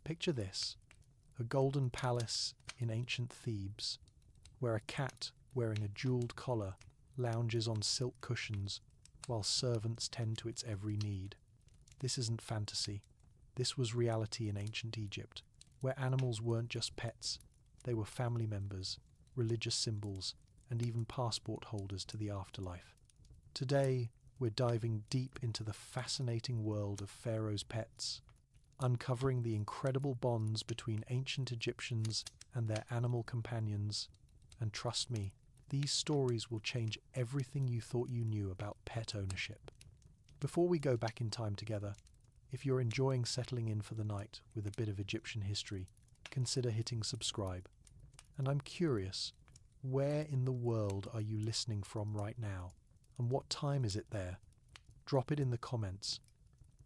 Picture this, a golden palace in ancient Thebes, where a cat wearing a jeweled collar lounges on silk cushions while servants tend to its every need. This isn't fantasy. This was reality in ancient Egypt, where animals weren't just pets, they were family members, religious symbols, and even passport holders to the afterlife. Today, we're diving deep into the fascinating world of Pharaoh's pets, uncovering the incredible bonds between ancient Egyptians and their animal companions. And trust me, these stories will change everything you thought you knew about pet ownership. Before we go back in time together, if you're enjoying settling in for the night with a bit of Egyptian history, consider hitting subscribe. And I'm curious, where in the world are you listening from right now? And what time is it there? Drop it in the comments.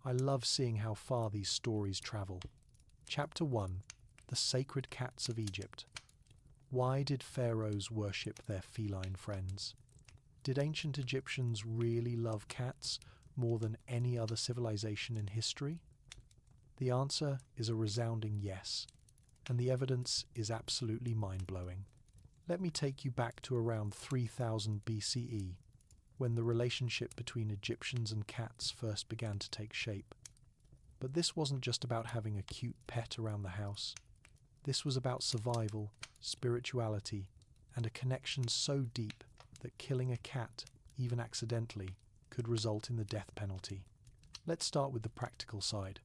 I love seeing how far these stories travel. Chapter 1: The Sacred Cats of Egypt. Why did pharaohs worship their feline friends? Did ancient Egyptians really love cats more than any other civilization in history? The answer is a resounding yes, and the evidence is absolutely mind-blowing. Let me take you back to around 3000 BCE, when the relationship between Egyptians and cats first began to take shape. But this wasn't just about having a cute pet around the house. This was about survival, spirituality, and a connection so deep that killing a cat, even accidentally, could result in the death penalty. Let's start with the practical side.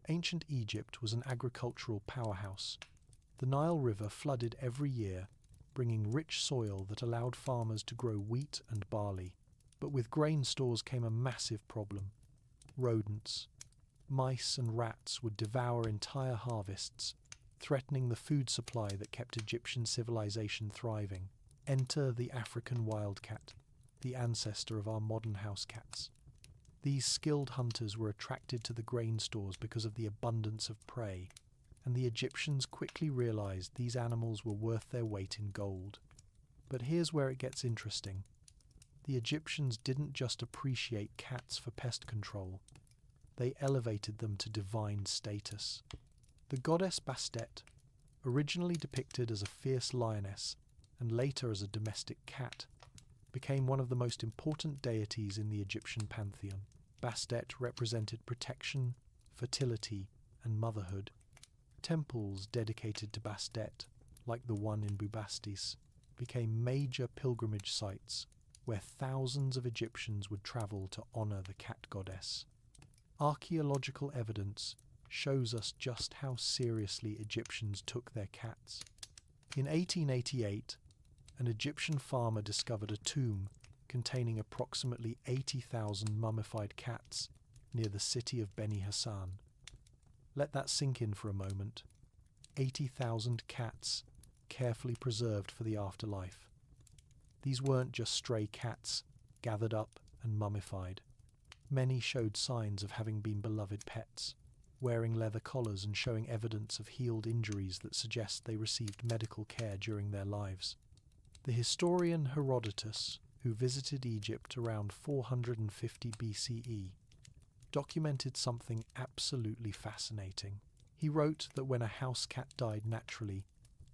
Ancient Egypt was an agricultural powerhouse. The Nile River flooded every year, bringing rich soil that allowed farmers to grow wheat and barley. But with grain stores came a massive problem: rodents. Mice and rats would devour entire harvests, threatening the food supply that kept Egyptian civilization thriving. Enter the African wildcat, the ancestor of our modern house cats. These skilled hunters were attracted to the grain stores because of the abundance of prey, and the Egyptians quickly realized these animals were worth their weight in gold. But here's where it gets interesting. The Egyptians didn't just appreciate cats for pest control, they elevated them to divine status. The goddess Bastet, originally depicted as a fierce lioness and later as a domestic cat, became one of the most important deities in the Egyptian pantheon. Bastet represented protection, fertility, and motherhood. Temples dedicated to Bastet, like the one in Bubastis, became major pilgrimage sites where thousands of Egyptians would travel to honor the cat goddess. Archaeological evidence shows us just how seriously Egyptians took their cats. In 1888, an Egyptian farmer discovered a tomb containing approximately 80,000 mummified cats near the city of Beni Hassan. Let that sink in for a moment. 80,000 cats carefully preserved for the afterlife. These weren't just stray cats, gathered up and mummified. Many showed signs of having been beloved pets, wearing leather collars and showing evidence of healed injuries that suggest they received medical care during their lives. The historian Herodotus, who visited Egypt around 450 BCE, documented something absolutely fascinating. He wrote that when a house cat died naturally,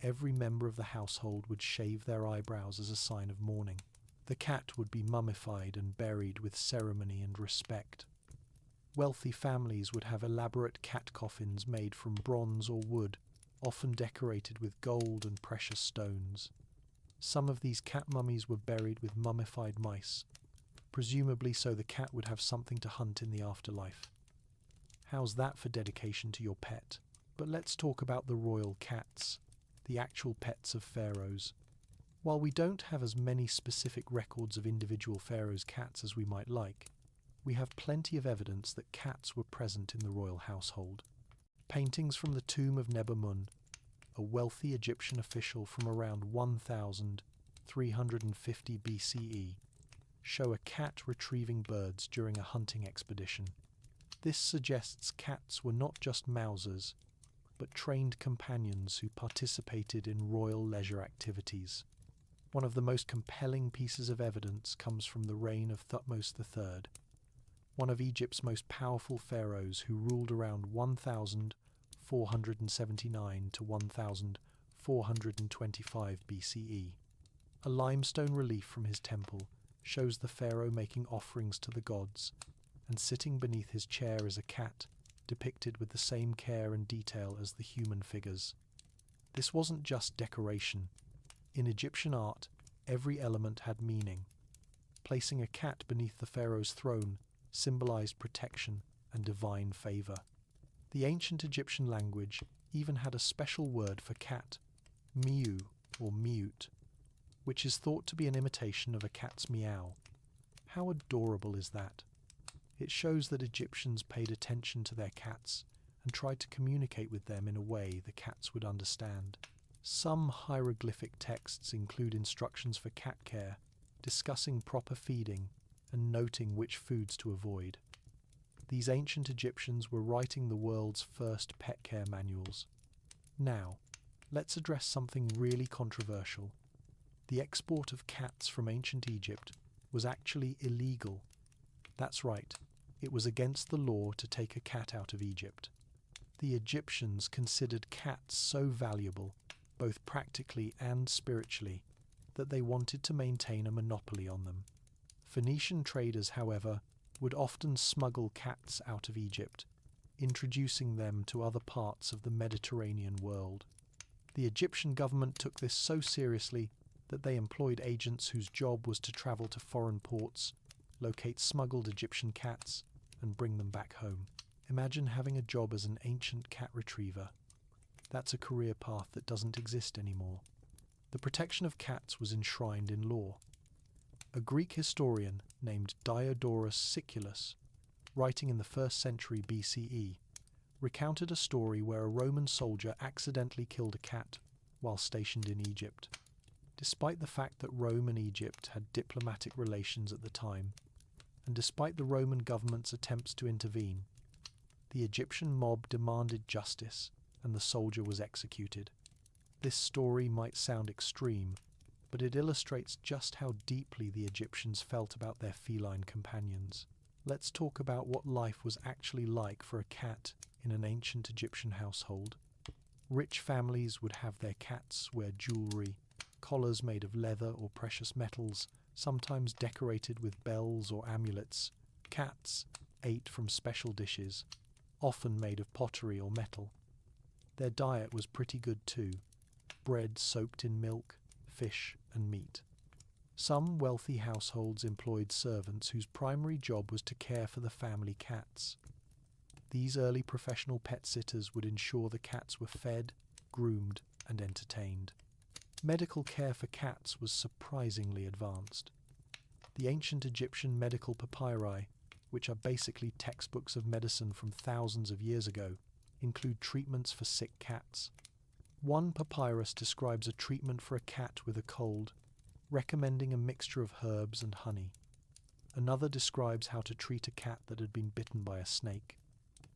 every member of the household would shave their eyebrows as a sign of mourning. The cat would be mummified and buried with ceremony and respect. Wealthy families would have elaborate cat coffins made from bronze or wood, often decorated with gold and precious stones. Some of these cat mummies were buried with mummified mice, presumably so the cat would have something to hunt in the afterlife. How's that for dedication to your pet? But let's talk about the royal cats, the actual pets of pharaohs. While we don't have as many specific records of individual pharaohs' cats as we might like, we have plenty of evidence that cats were present in the royal household. Paintings from the tomb of Nebamun, a wealthy Egyptian official from around 1350 BCE, show a cat retrieving birds during a hunting expedition. This suggests cats were not just mousers, but trained companions who participated in royal leisure activities. One of the most compelling pieces of evidence comes from the reign of Thutmose III, one of Egypt's most powerful pharaohs who ruled around 479 to 1425 BCE. A limestone relief from his temple shows the pharaoh making offerings to the gods, and sitting beneath his chair is a cat, depicted with the same care and detail as the human figures. This wasn't just decoration. In Egyptian art, every element had meaning. Placing a cat beneath the pharaoh's throne symbolized protection and divine favor. The ancient Egyptian language even had a special word for cat, miu or miut, which is thought to be an imitation of a cat's meow. How adorable is that? It shows that Egyptians paid attention to their cats and tried to communicate with them in a way the cats would understand. Some hieroglyphic texts include instructions for cat care, discussing proper feeding and noting which foods to avoid. These ancient Egyptians were writing the world's first pet care manuals. Now, let's address something really controversial. The export of cats from ancient Egypt was actually illegal. That's right, it was against the law to take a cat out of Egypt. The Egyptians considered cats so valuable, both practically and spiritually, that they wanted to maintain a monopoly on them. Phoenician traders, however, would often smuggle cats out of Egypt, introducing them to other parts of the Mediterranean world. The Egyptian government took this so seriously that they employed agents whose job was to travel to foreign ports, locate smuggled Egyptian cats, and bring them back home. Imagine having a job as an ancient cat retriever. That's a career path that doesn't exist anymore. The protection of cats was enshrined in law. A Greek historian named Diodorus Siculus, writing in the 1st century BCE, recounted a story where a Roman soldier accidentally killed a cat while stationed in Egypt. Despite the fact that Rome and Egypt had diplomatic relations at the time, and despite the Roman government's attempts to intervene, the Egyptian mob demanded justice and the soldier was executed. This story might sound extreme, but it illustrates just how deeply the Egyptians felt about their feline companions. Let's talk about what life was actually like for a cat in an ancient Egyptian household. Rich families would have their cats wear jewelry, collars made of leather or precious metals, sometimes decorated with bells or amulets. Cats ate from special dishes, often made of pottery or metal. Their diet was pretty good too, bread soaked in milk, fish and meat. Some wealthy households employed servants whose primary job was to care for the family cats. These early professional pet sitters would ensure the cats were fed, groomed and entertained. Medical care for cats was surprisingly advanced. The ancient Egyptian medical papyri, which are basically textbooks of medicine from thousands of years ago, include treatments for sick cats. One papyrus describes a treatment for a cat with a cold, recommending a mixture of herbs and honey. Another describes how to treat a cat that had been bitten by a snake.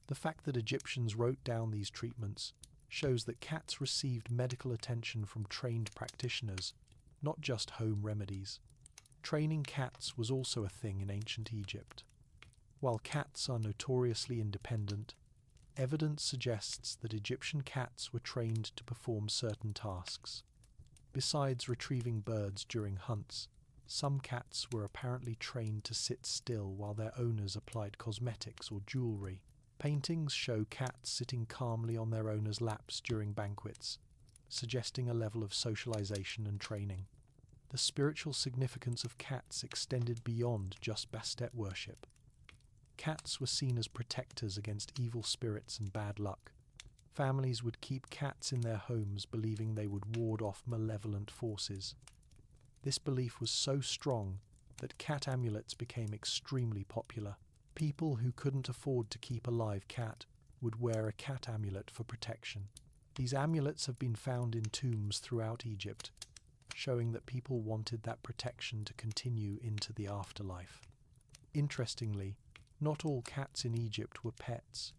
The fact that Egyptians wrote down these treatments shows that cats received medical attention from trained practitioners, not just home remedies. Training cats was also a thing in ancient Egypt. While cats are notoriously independent, evidence suggests that Egyptian cats were trained to perform certain tasks. Besides retrieving birds during hunts, some cats were apparently trained to sit still while their owners applied cosmetics or jewelry. Paintings show cats sitting calmly on their owners' laps during banquets, suggesting a level of socialization and training. The spiritual significance of cats extended beyond just Bastet worship. Cats were seen as protectors against evil spirits and bad luck. Families would keep cats in their homes believing they would ward off malevolent forces. This belief was so strong that cat amulets became extremely popular. People who couldn't afford to keep a live cat would wear a cat amulet for protection. These amulets have been found in tombs throughout Egypt, showing that people wanted that protection to continue into the afterlife. Interestingly, not all cats in Egypt were pets.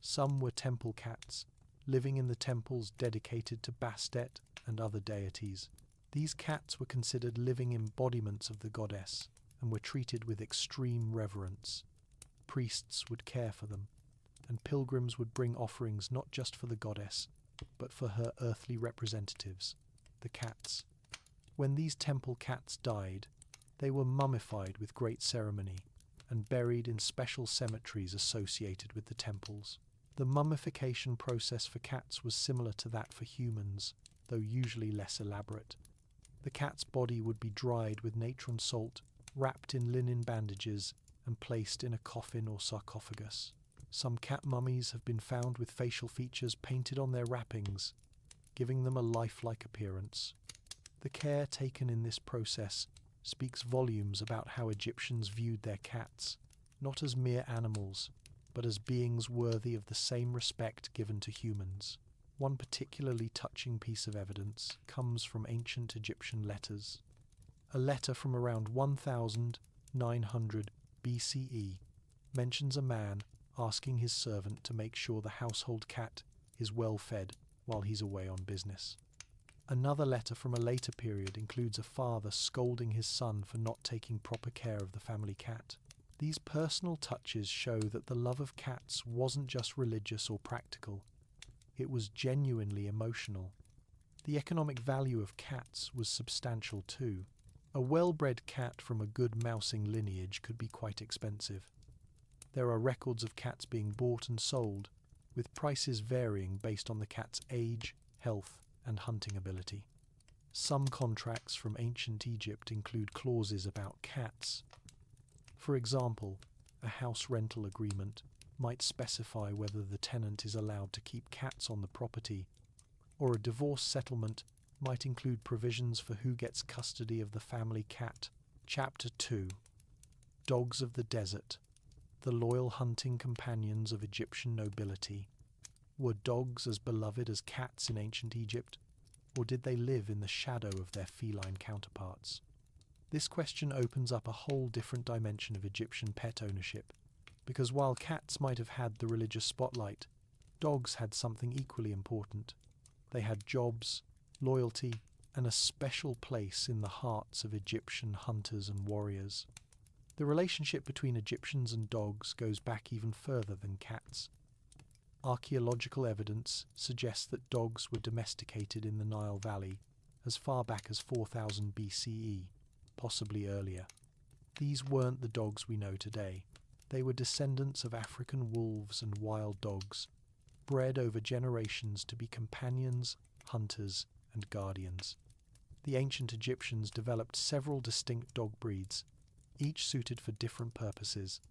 Some were temple cats, living in the temples dedicated to Bastet and other deities. These cats were considered living embodiments of the goddess and were treated with extreme reverence. Priests would care for them, and pilgrims would bring offerings not just for the goddess, but for her earthly representatives, the cats. When these temple cats died, they were mummified with great ceremony and buried in special cemeteries associated with the temples. The mummification process for cats was similar to that for humans, though usually less elaborate. The cat's body would be dried with natron salt, wrapped in linen bandages, and placed in a coffin or sarcophagus. Some cat mummies have been found with facial features painted on their wrappings, giving them a lifelike appearance. The care taken in this process speaks volumes about how Egyptians viewed their cats, not as mere animals, but as beings worthy of the same respect given to humans. One particularly touching piece of evidence comes from ancient Egyptian letters. A letter from around 1900 BCE mentions a man asking his servant to make sure the household cat is well fed while he's away on business. Another letter from a later period includes a father scolding his son for not taking proper care of the family cat. These personal touches show that the love of cats wasn't just religious or practical, it was genuinely emotional. The economic value of cats was substantial too. A well-bred cat from a good mousing lineage could be quite expensive. There are records of cats being bought and sold, with prices varying based on the cat's age, health, and hunting ability. Some contracts from ancient Egypt include clauses about cats. For example, a house rental agreement might specify whether the tenant is allowed to keep cats on the property, or a divorce settlement might include provisions for who gets custody of the family cat. Chapter 2. Dogs of the Desert. The loyal hunting companions of Egyptian nobility. Were dogs as beloved as cats in ancient Egypt, or did they live in the shadow of their feline counterparts? This question opens up a whole different dimension of Egyptian pet ownership, because while cats might have had the religious spotlight, dogs had something equally important. They had jobs, loyalty, and a special place in the hearts of Egyptian hunters and warriors. The relationship between Egyptians and dogs goes back even further than cats. Archaeological evidence suggests that dogs were domesticated in the Nile Valley as far back as 4000 BCE, possibly earlier. These weren't the dogs we know today. They were descendants of African wolves and wild dogs, bred over generations to be companions, hunters, and guardians. The ancient Egyptians developed several distinct dog breeds, each suited for different purposes,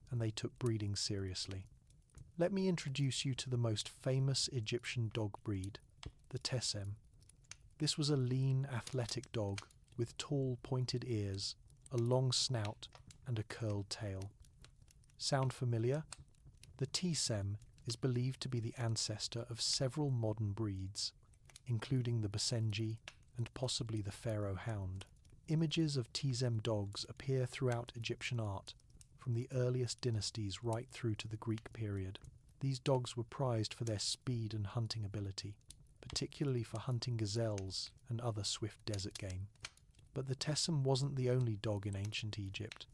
and they took breeding seriously. Let me introduce you to the most famous Egyptian dog breed, the Tessem. This was a lean, athletic dog with tall, pointed ears, a long snout, and a curled tail. Sound familiar? The Tsem is believed to be the ancestor of several modern breeds, including the Basenji and possibly the Pharaoh Hound. Images of Tsem dogs appear throughout Egyptian art, from the earliest dynasties right through to the Greek period. These dogs were prized for their speed and hunting ability, particularly for hunting gazelles and other swift desert game. But the Tessem wasn't the only dog in ancient Egypt.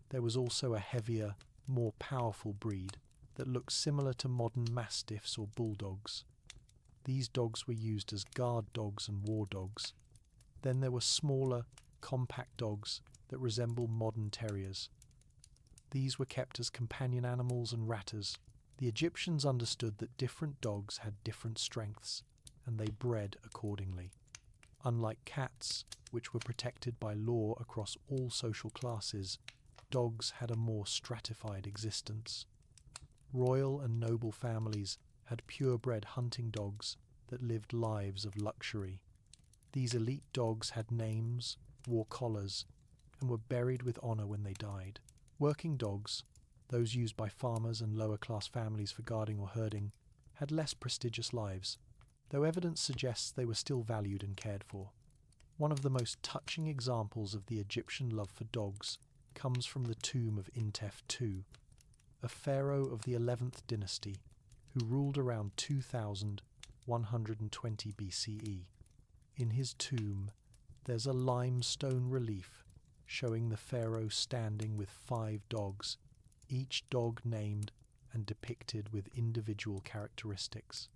There was also a heavier, more powerful breed that looked similar to modern mastiffs or bulldogs. These dogs were used as guard dogs and war dogs. Then there were smaller, compact dogs that resemble modern terriers. These were kept as companion animals and ratters. The Egyptians understood that different dogs had different strengths, and they bred accordingly. Unlike cats, which were protected by law across all social classes, dogs had a more stratified existence. Royal and noble families had purebred hunting dogs that lived lives of luxury. These elite dogs had names, wore collars, and were buried with honor when they died. Working dogs, those used by farmers and lower-class families for guarding or herding, had less prestigious lives, though evidence suggests they were still valued and cared for. One of the most touching examples of the Egyptian love for dogs comes from the tomb of Intef II, a pharaoh of the 11th dynasty who ruled around 2120 BCE. In his tomb, there's a limestone relief showing the pharaoh standing with 5 dogs, each dog named and depicted with individual characteristics.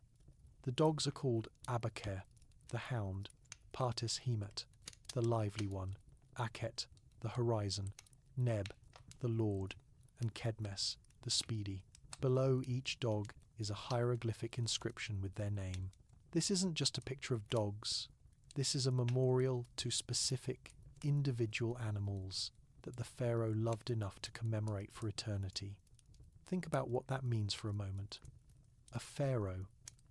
The dogs are called Abakeh, the hound, Partis Hemat, the lively one, Akhet, the horizon, Neb, the lord, and Kedmes, the speedy. Below each dog is a hieroglyphic inscription with their name. This isn't just a picture of dogs. This is a memorial to specific, individual animals that the pharaoh loved enough to commemorate for eternity. Think about what that means for a moment. A pharaoh,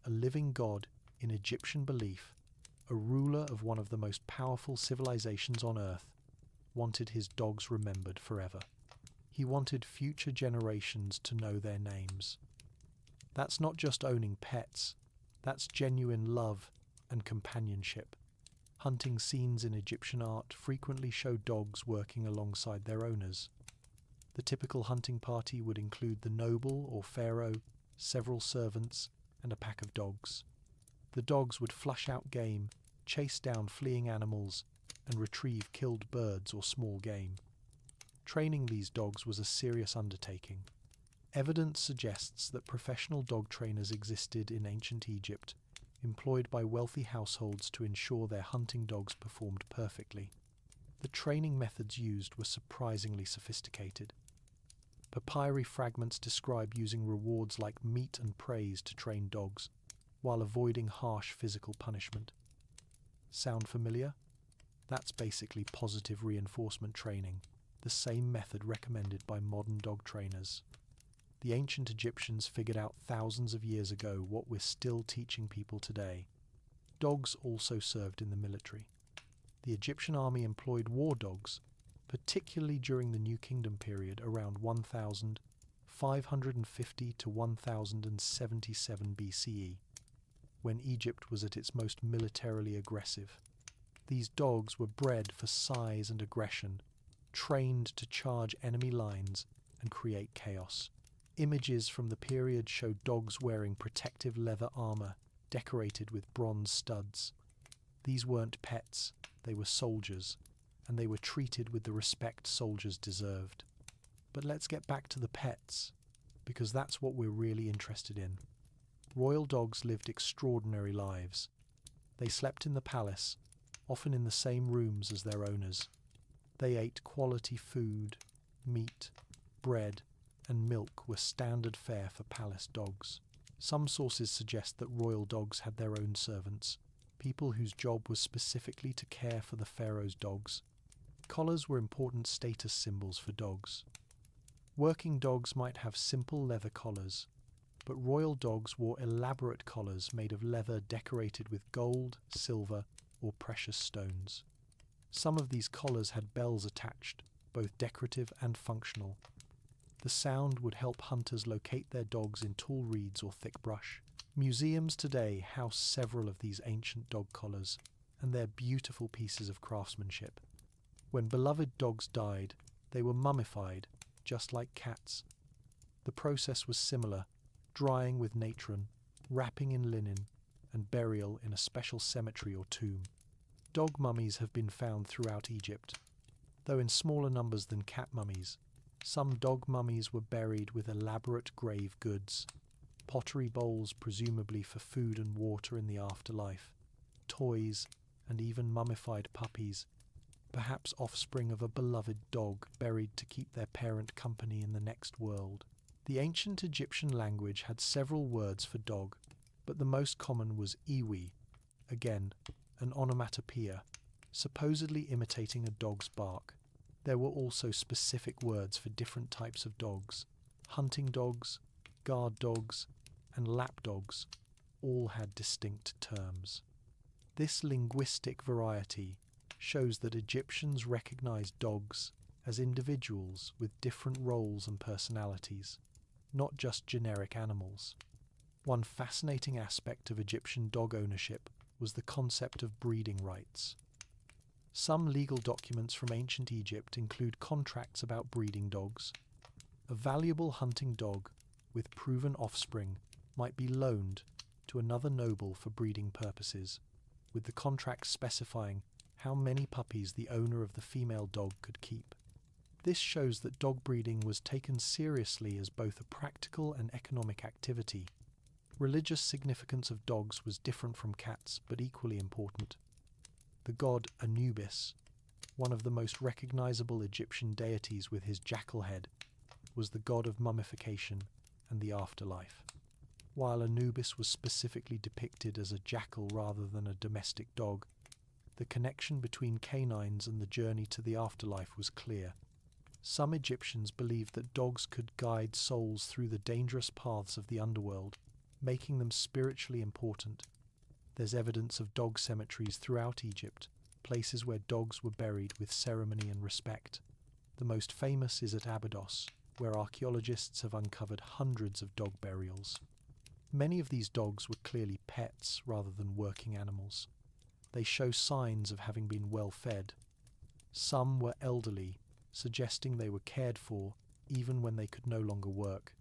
a living god in Egyptian belief, a ruler of one of the most powerful civilizations on earth, wanted his dogs remembered forever. He wanted future generations to know their names. That's not just owning pets, that's genuine love and companionship. Hunting scenes in Egyptian art frequently show dogs working alongside their owners. The typical hunting party would include the noble or pharaoh, several servants, and a pack of dogs. The dogs would flush out game, chase down fleeing animals, and retrieve killed birds or small game. Training these dogs was a serious undertaking. Evidence suggests that professional dog trainers existed in ancient Egypt, employed by wealthy households to ensure their hunting dogs performed perfectly. The training methods used were surprisingly sophisticated. Papyri fragments describe using rewards like meat and praise to train dogs, while avoiding harsh physical punishment. Sound familiar? That's basically positive reinforcement training, the same method recommended by modern dog trainers. The ancient Egyptians figured out thousands of years ago what we're still teaching people today. Dogs also served in the military. The Egyptian army employed war dogs, particularly during the New Kingdom period around 1550 to 1077 BCE, when Egypt was at its most militarily aggressive. These dogs were bred for size and aggression, trained to charge enemy lines and create chaos. Images from the period show dogs wearing protective leather armor decorated with bronze studs. These weren't pets, they were soldiers, and they were treated with the respect soldiers deserved. But let's get back to the pets, because that's what we're really interested in. Royal dogs lived extraordinary lives. They slept in the palace, often in the same rooms as their owners. They ate quality food, meat, bread, and milk were standard fare for palace dogs. Some sources suggest that royal dogs had their own servants, people whose job was specifically to care for the pharaoh's dogs. Collars were important status symbols for dogs. Working dogs might have simple leather collars, but royal dogs wore elaborate collars made of leather decorated with gold, silver, or precious stones. Some of these collars had bells attached, both decorative and functional. The sound would help hunters locate their dogs in tall reeds or thick brush. Museums today house several of these ancient dog collars, and they're beautiful pieces of craftsmanship. When beloved dogs died, they were mummified, just like cats. The process was similar, drying with natron, wrapping in linen, and burial in a special cemetery or tomb. Dog mummies have been found throughout Egypt, though in smaller numbers than cat mummies. Some dog mummies were buried with elaborate grave goods, pottery bowls presumably for food and water in the afterlife, toys, and even mummified puppies, perhaps offspring of a beloved dog buried to keep their parent company in the next world. The ancient Egyptian language had several words for dog, but the most common was iwi, again, an onomatopoeia, supposedly imitating a dog's bark. There were also specific words for different types of dogs. Hunting dogs, guard dogs, and lap dogs all had distinct terms. This linguistic variety shows that Egyptians recognized dogs as individuals with different roles and personalities, not just generic animals. One fascinating aspect of Egyptian dog ownership was the concept of breeding rights. Some legal documents from ancient Egypt include contracts about breeding dogs. A valuable hunting dog with proven offspring might be loaned to another noble for breeding purposes, with the contract specifying how many puppies the owner of the female dog could keep. This shows that dog breeding was taken seriously as both a practical and economic activity. Religious significance of dogs was different from cats, but equally important. The god Anubis, one of the most recognizable Egyptian deities with his jackal head, was the god of mummification and the afterlife. While Anubis was specifically depicted as a jackal rather than a domestic dog, the connection between canines and the journey to the afterlife was clear. Some Egyptians believed that dogs could guide souls through the dangerous paths of the underworld, making them spiritually important. There's evidence of dog cemeteries throughout Egypt, places where dogs were buried with ceremony and respect. The most famous is at Abydos, where archaeologists have uncovered hundreds of dog burials. Many of these dogs were clearly pets rather than working animals. They show signs of having been well fed. Some were elderly, suggesting they were cared for even when they could no longer work.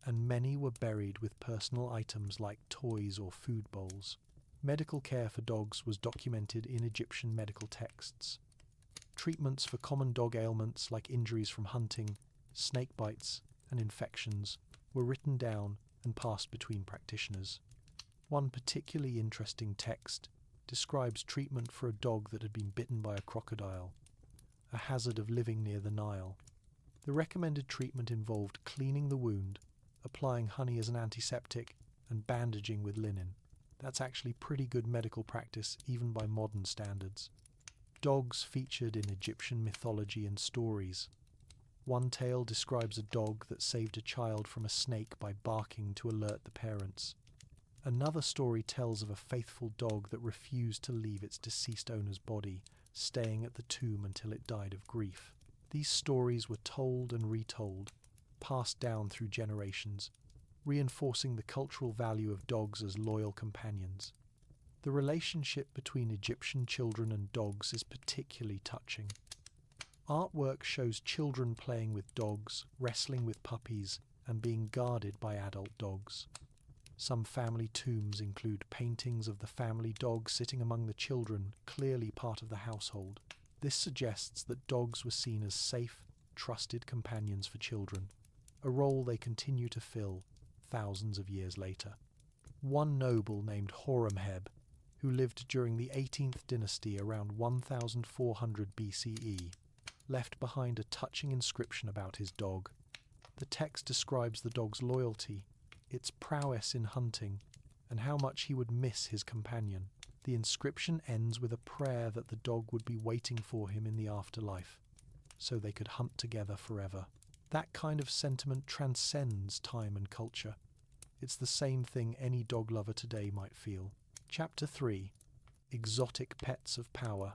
And many were buried with personal items like toys or food bowls. Medical care for dogs was documented in Egyptian medical texts. Treatments for common dog ailments like injuries from hunting, snake bites, and infections were written down and passed between practitioners. One particularly interesting text describes treatment for a dog that had been bitten by a crocodile, a hazard of living near the Nile. The recommended treatment involved cleaning the wound, applying honey as an antiseptic, and bandaging with linen. That's actually pretty good medical practice even by modern standards. Dogs featured in Egyptian mythology and stories. One tale describes a dog that saved a child from a snake by barking to alert the parents. Another story tells of a faithful dog that refused to leave its deceased owner's body, staying at the tomb until it died of grief. These stories were told and retold, passed down through generations, reinforcing the cultural value of dogs as loyal companions. The relationship between Egyptian children and dogs is particularly touching. Artwork shows children playing with dogs, wrestling with puppies, and being guarded by adult dogs. Some family tombs include paintings of the family dog sitting among the children, clearly part of the household. This suggests that dogs were seen as safe, trusted companions for children, a role they continue to fill thousands of years later. One noble named Horemheb, who lived during the 18th dynasty around 1400 BCE, left behind a touching inscription about his dog. The text describes the dog's loyalty, its prowess in hunting, and how much he would miss his companion. The inscription ends with a prayer that the dog would be waiting for him in the afterlife, so they could hunt together forever. That kind of sentiment transcends time and culture. It's the same thing any dog lover today might feel. Chapter 3. Exotic Pets of Power.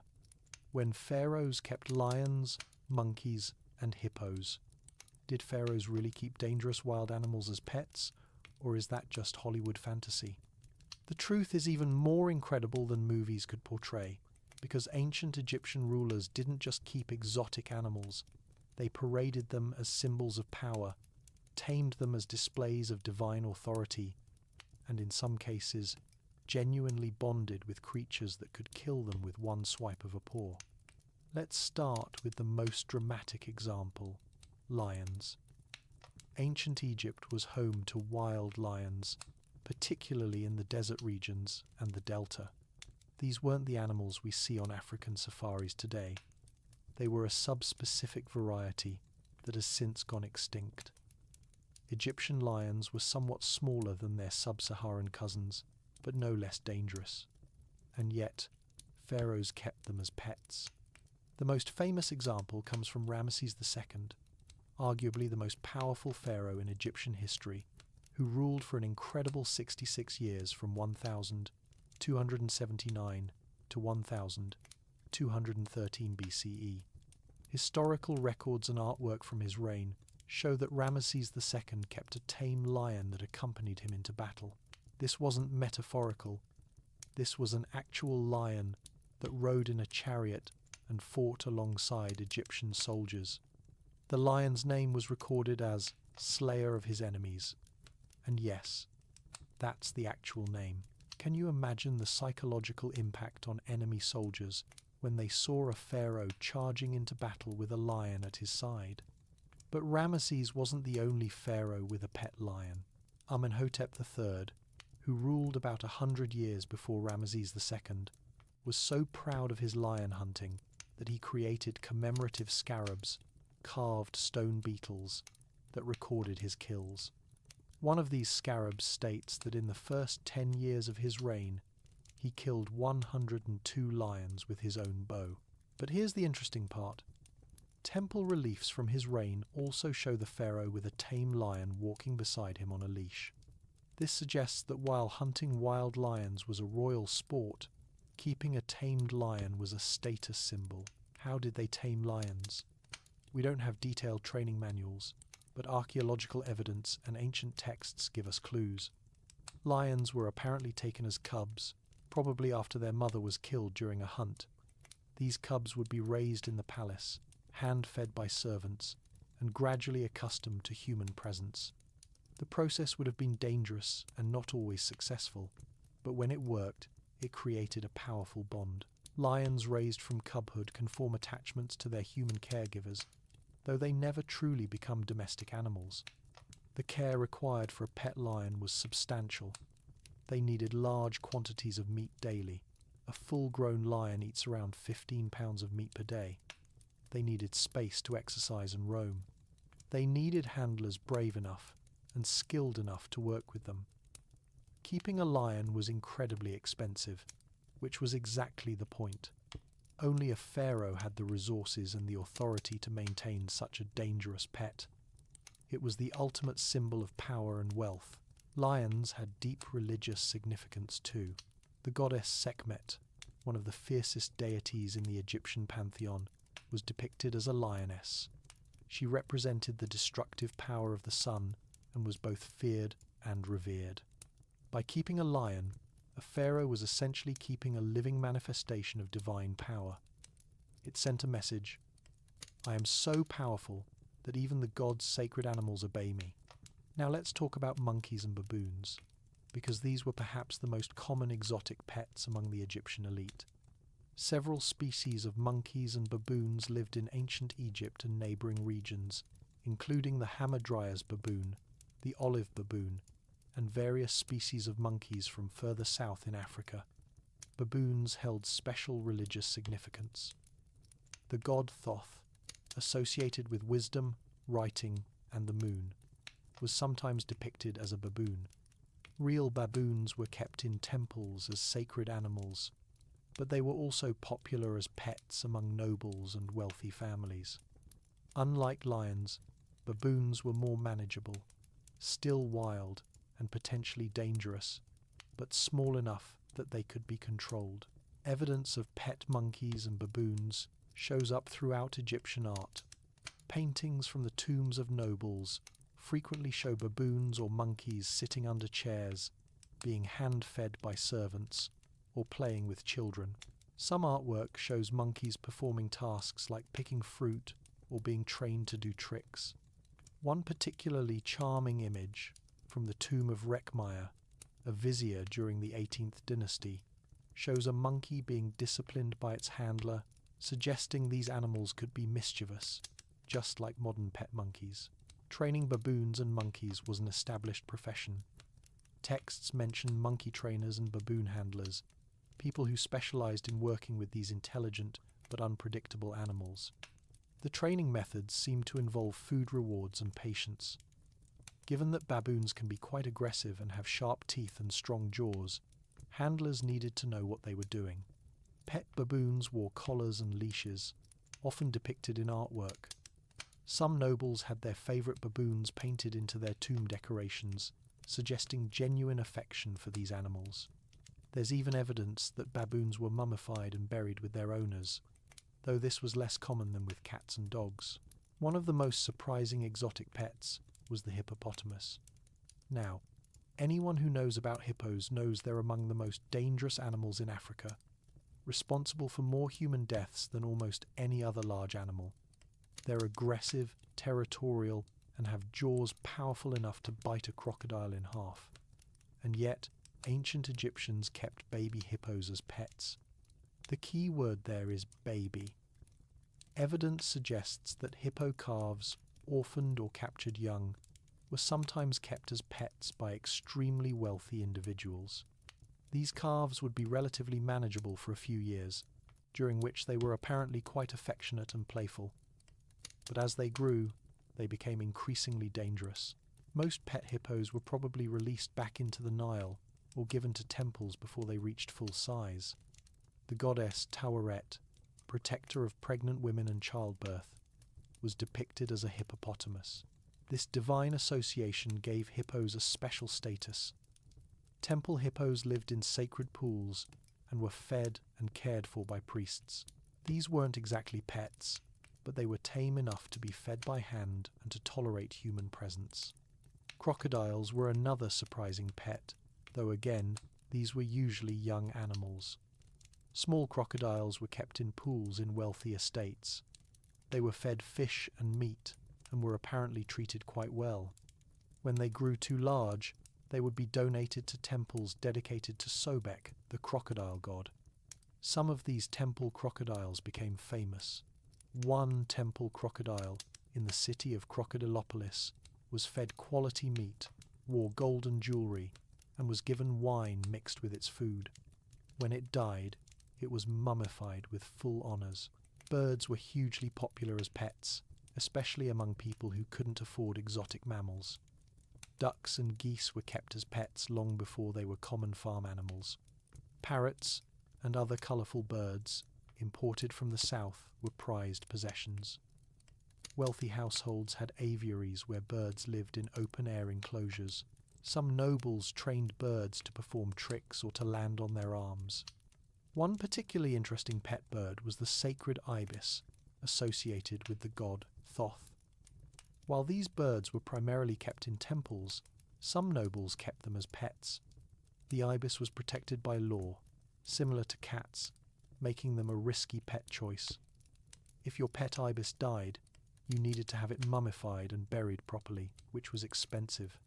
When pharaohs kept lions, monkeys, and hippos. Did pharaohs really keep dangerous wild animals as pets, or is that just Hollywood fantasy? The truth is even more incredible than movies could portray, because ancient Egyptian rulers didn't just keep exotic animals, they paraded them as symbols of power, tamed them as displays of divine authority, and in some cases, genuinely bonded with creatures that could kill them with one swipe of a paw. Let's start with the most dramatic example, lions. Ancient Egypt was home to wild lions, particularly in the desert regions and the delta. These weren't the animals we see on African safaris today. They were a subspecific variety that has since gone extinct. Egyptian lions were somewhat smaller than their sub-Saharan cousins, but no less dangerous. And yet, pharaohs kept them as pets. The most famous example comes from Ramesses II, arguably the most powerful pharaoh in Egyptian history, who ruled for an incredible 66 years from 1279 to 1213 BCE. Historical records and artwork from his reign show that Ramesses II kept a tame lion that accompanied him into battle. This wasn't metaphorical. This was an actual lion that rode in a chariot and fought alongside Egyptian soldiers. The lion's name was recorded as Slayer of his enemies. And yes, that's the actual name. Can you imagine the psychological impact on enemy soldiers when they saw a pharaoh charging into battle with a lion at his side. But Ramesses wasn't the only pharaoh with a pet lion. Amenhotep III, who ruled about 100 years before Ramesses II, was so proud of his lion hunting that he created commemorative scarabs, carved stone beetles, that recorded his kills. One of these scarabs states that in the first 10 years of his reign, he killed 102 lions with his own bow. But here's the interesting part. Temple reliefs from his reign also show the pharaoh with a tame lion walking beside him on a leash. This suggests that while hunting wild lions was a royal sport, keeping a tamed lion was a status symbol. How did they tame lions? We don't have detailed training manuals, but archaeological evidence and ancient texts give us clues. Lions were apparently taken as cubs, probably after their mother was killed during a hunt. These cubs would be raised in the palace, hand-fed by servants, and gradually accustomed to human presence. The process would have been dangerous and not always successful, but when it worked, it created a powerful bond. Lions raised from cubhood can form attachments to their human caregivers, though they never truly become domestic animals. The care required for a pet lion was substantial. They needed large quantities of meat daily. A full-grown lion eats around 15 pounds of meat per day. They needed space to exercise and roam. They needed handlers brave enough and skilled enough to work with them. Keeping a lion was incredibly expensive, which was exactly the point. Only a pharaoh had the resources and the authority to maintain such a dangerous pet. It was the ultimate symbol of power and wealth. Lions had deep religious significance too. The goddess Sekhmet, one of the fiercest deities in the Egyptian pantheon, was depicted as a lioness. She represented the destructive power of the sun and was both feared and revered. By keeping a lion, a pharaoh was essentially keeping a living manifestation of divine power. It sent a message: I am so powerful that even the gods' sacred animals obey me. Now let's talk about monkeys and baboons, because these were perhaps the most common exotic pets among the Egyptian elite. Several species of monkeys and baboons lived in ancient Egypt and neighbouring regions, including the Hamadryas baboon, the olive baboon, and various species of monkeys from further south in Africa. Baboons held special religious significance. The god Thoth, associated with wisdom, writing, and the moon, was sometimes depicted as a baboon. Real baboons were kept in temples as sacred animals, but they were also popular as pets among nobles and wealthy families. Unlike lions, baboons were more manageable, still wild and potentially dangerous, but small enough that they could be controlled. Evidence of pet monkeys and baboons shows up throughout Egyptian art. Paintings from the tombs of nobles frequently show baboons or monkeys sitting under chairs, being hand-fed by servants, or playing with children. Some artwork shows monkeys performing tasks like picking fruit or being trained to do tricks. One particularly charming image from the tomb of Rekhmire, a vizier during the 18th dynasty, shows a monkey being disciplined by its handler, suggesting these animals could be mischievous, just like modern pet monkeys. Training baboons and monkeys was an established profession. Texts mention monkey trainers and baboon handlers, people who specialized in working with these intelligent but unpredictable animals. The training methods seem to involve food rewards and patience. Given that baboons can be quite aggressive and have sharp teeth and strong jaws, handlers needed to know what they were doing. Pet baboons wore collars and leashes, often depicted in artwork. Some nobles had their favorite baboons painted into their tomb decorations, suggesting genuine affection for these animals. There's even evidence that baboons were mummified and buried with their owners, though this was less common than with cats and dogs. One of the most surprising exotic pets was the hippopotamus. Now, anyone who knows about hippos knows they're among the most dangerous animals in Africa, responsible for more human deaths than almost any other large animal. They're aggressive, territorial, and have jaws powerful enough to bite a crocodile in half. And yet, ancient Egyptians kept baby hippos as pets. The key word there is baby. Evidence suggests that hippo calves, orphaned or captured young, were sometimes kept as pets by extremely wealthy individuals. These calves would be relatively manageable for a few years, during which they were apparently quite affectionate and playful. But as they grew, they became increasingly dangerous. Most pet hippos were probably released back into the Nile or given to temples before they reached full size. The goddess Taweret, protector of pregnant women and childbirth, was depicted as a hippopotamus. This divine association gave hippos a special status. Temple hippos lived in sacred pools and were fed and cared for by priests. These weren't exactly pets, but they were tame enough to be fed by hand and to tolerate human presence. Crocodiles were another surprising pet, though again, these were usually young animals. Small crocodiles were kept in pools in wealthy estates. They were fed fish and meat and were apparently treated quite well. When they grew too large, they would be donated to temples dedicated to Sobek, the crocodile god. Some of these temple crocodiles became famous. One temple crocodile in the city of Crocodilopolis was fed quality meat, wore golden jewelry, and was given wine mixed with its food. When it died, it was mummified with full honours. Birds were hugely popular as pets, especially among people who couldn't afford exotic mammals. Ducks and geese were kept as pets long before they were common farm animals. Parrots and other colourful birds, imported from the south, were prized possessions. Wealthy households had aviaries where birds lived in open-air enclosures. Some nobles trained birds to perform tricks or to land on their arms. One particularly interesting pet bird was the sacred ibis, associated with the god Thoth. While these birds were primarily kept in temples, some nobles kept them as pets. The ibis was protected by law, similar to cats, making them a risky pet choice. If your pet ibis died, you needed to have it mummified and buried properly, which was expensive.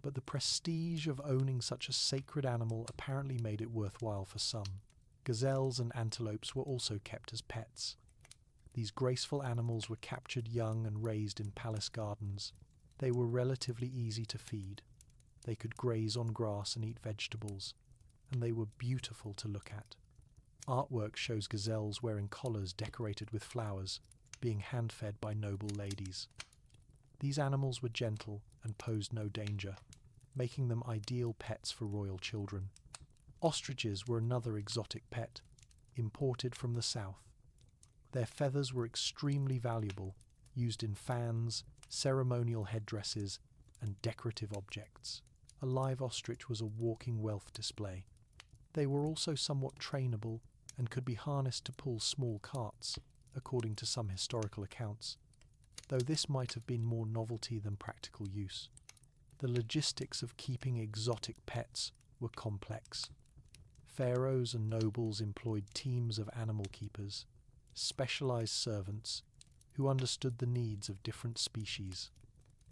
But the prestige of owning such a sacred animal apparently made it worthwhile for some. Gazelles and antelopes were also kept as pets. These graceful animals were captured young and raised in palace gardens. They were relatively easy to feed. They could graze on grass and eat vegetables, and they were beautiful to look at. Artwork shows gazelles wearing collars decorated with flowers, being hand-fed by noble ladies. These animals were gentle and posed no danger, making them ideal pets for royal children. Ostriches were another exotic pet, imported from the south. Their feathers were extremely valuable, used in fans, ceremonial headdresses, and decorative objects. A live ostrich was a walking wealth display. They were also somewhat trainable and could be harnessed to pull small carts, according to some historical accounts, though this might have been more novelty than practical use. The logistics of keeping exotic pets were complex. Pharaohs and nobles employed teams of animal keepers, specialized servants who understood the needs of different species.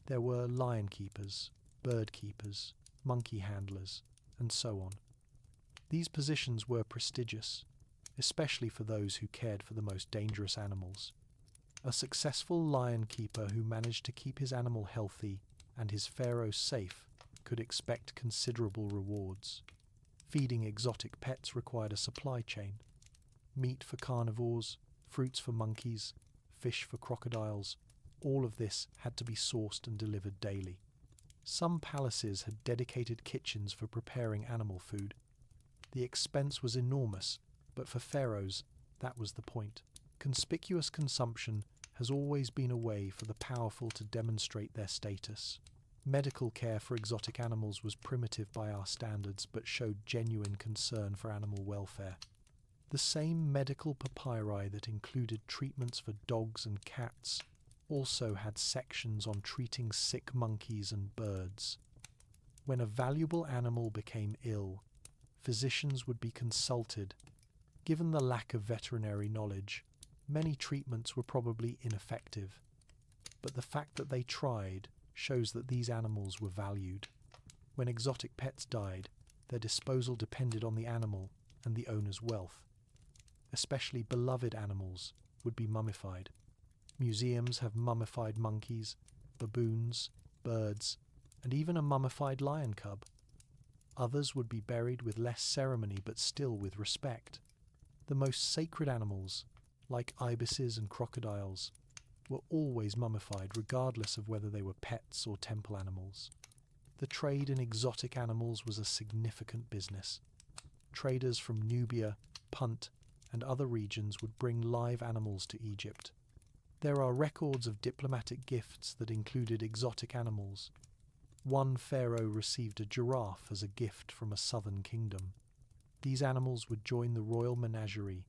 There were lion keepers, bird keepers, monkey handlers, and so on. These positions were prestigious, especially for those who cared for the most dangerous animals. A successful lion keeper who managed to keep his animal healthy and his pharaoh safe could expect considerable rewards. Feeding exotic pets required a supply chain. Meat for carnivores, fruits for monkeys, fish for crocodiles, all of this had to be sourced and delivered daily. Some palaces had dedicated kitchens for preparing animal food. The expense was enormous, but for pharaohs, that was the point. Conspicuous consumption has always been a way for the powerful to demonstrate their status. Medical care for exotic animals was primitive by our standards, but showed genuine concern for animal welfare. The same medical papyri that included treatments for dogs and cats also had sections on treating sick monkeys and birds. When a valuable animal became ill, physicians would be consulted. Given the lack of veterinary knowledge, many treatments were probably ineffective, but the fact that they tried shows that these animals were valued. When exotic pets died, their disposal depended on the animal and the owner's wealth. especially beloved animals, would be mummified. Museums have mummified monkeys, baboons, birds, and even a mummified lion cub. Others would be buried with less ceremony but still with respect. The most sacred animals, like ibises and crocodiles, were always mummified regardless of whether they were pets or temple animals. The trade in exotic animals was a significant business. Traders from Nubia, Punt, and other regions would bring live animals to Egypt. There are records of diplomatic gifts that included exotic animals. One pharaoh received a giraffe as a gift from a southern kingdom. These animals would join the royal menagerie,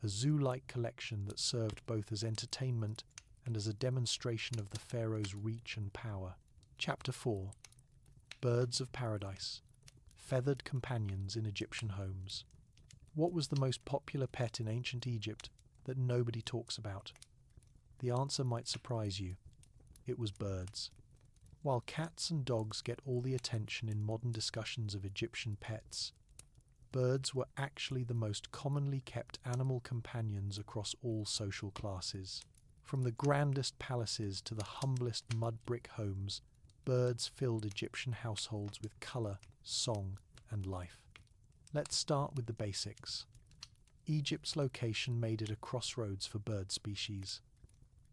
a zoo-like collection that served both as entertainment and as a demonstration of the pharaoh's reach and power. Chapter 4. Birds of Paradise. Feathered companions in Egyptian homes. What was the most popular pet in ancient Egypt that nobody talks about? The answer might surprise you. It was birds. While cats and dogs get all the attention in modern discussions of Egyptian pets, birds were actually the most commonly kept animal companions across all social classes. From the grandest palaces to the humblest mud brick homes, birds filled Egyptian households with colour, song, and life. Let's start with the basics. Egypt's location made it a crossroads for bird species.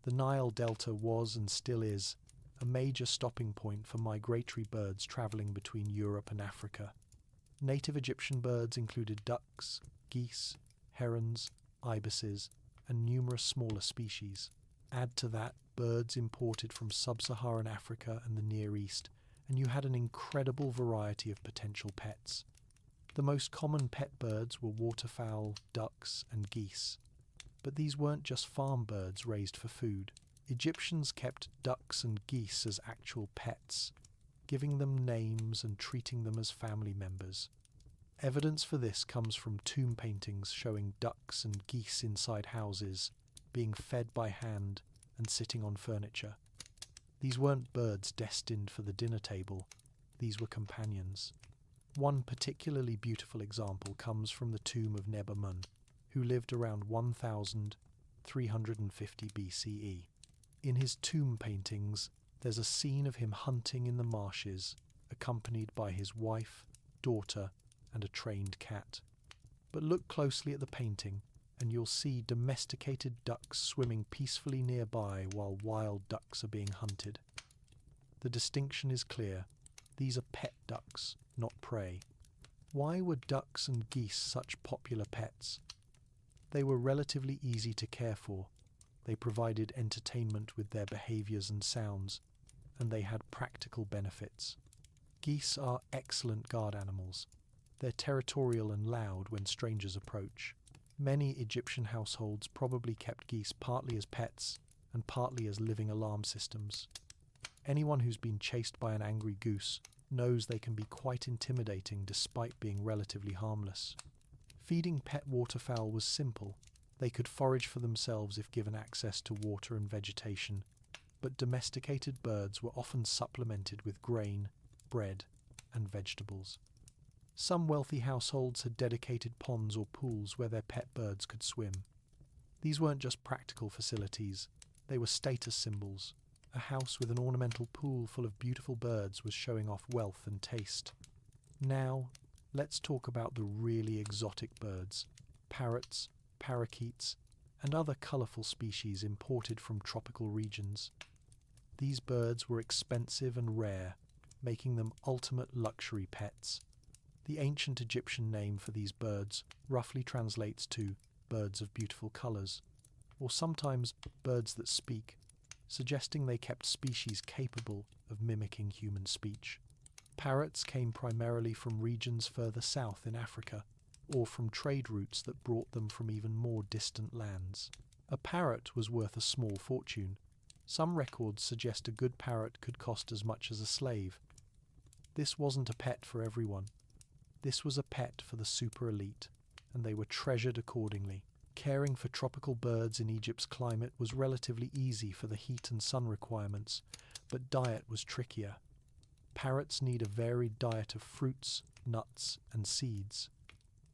The Nile Delta was, and still is, a major stopping point for migratory birds travelling between Europe and Africa. Native Egyptian birds included ducks, geese, herons, ibises, and numerous smaller species. Add to that birds imported from sub-Saharan Africa and the Near East, and you had an incredible variety of potential pets. The most common pet birds were waterfowl, ducks, and geese. But these weren't just farm birds raised for food. Egyptians kept ducks and geese as actual pets, giving them names and treating them as family members. Evidence for this comes from tomb paintings showing ducks and geese inside houses, being fed by hand and sitting on furniture. These weren't birds destined for the dinner table, these were companions. One particularly beautiful example comes from the tomb of Nebamun, who lived around 1350 BCE. In his tomb paintings, there's a scene of him hunting in the marshes, accompanied by his wife, daughter, and a trained cat. But look closely at the painting, and you'll see domesticated ducks swimming peacefully nearby while wild ducks are being hunted. The distinction is clear. These are pet ducks, not prey. Why were ducks and geese such popular pets? They were relatively easy to care for. They provided entertainment with their behaviours and sounds, and they had practical benefits. Geese are excellent guard animals. They're territorial and loud when strangers approach. Many Egyptian households probably kept geese partly as pets and partly as living alarm systems. Anyone who's been chased by an angry goose knows they can be quite intimidating despite being relatively harmless. Feeding pet waterfowl was simple. They could forage for themselves if given access to water and vegetation, but domesticated birds were often supplemented with grain, bread, and vegetables. Some wealthy households had dedicated ponds or pools where their pet birds could swim. These weren't just practical facilities, they were status symbols. A house with an ornamental pool full of beautiful birds was showing off wealth and taste. Now, let's talk about the really exotic birds, parrots, parakeets, and other colourful species imported from tropical regions. These birds were expensive and rare, making them ultimate luxury pets. The ancient Egyptian name for these birds roughly translates to birds of beautiful colours, or sometimes birds that speak, suggesting they kept species capable of mimicking human speech. Parrots came primarily from regions further south in Africa, or from trade routes that brought them from even more distant lands. A parrot was worth a small fortune. Some records suggest a good parrot could cost as much as a slave. This wasn't a pet for everyone. This was a pet for the super elite, and they were treasured accordingly. Caring for tropical birds in Egypt's climate was relatively easy for the heat and sun requirements, but diet was trickier. Parrots need a varied diet of fruits, nuts, and seeds.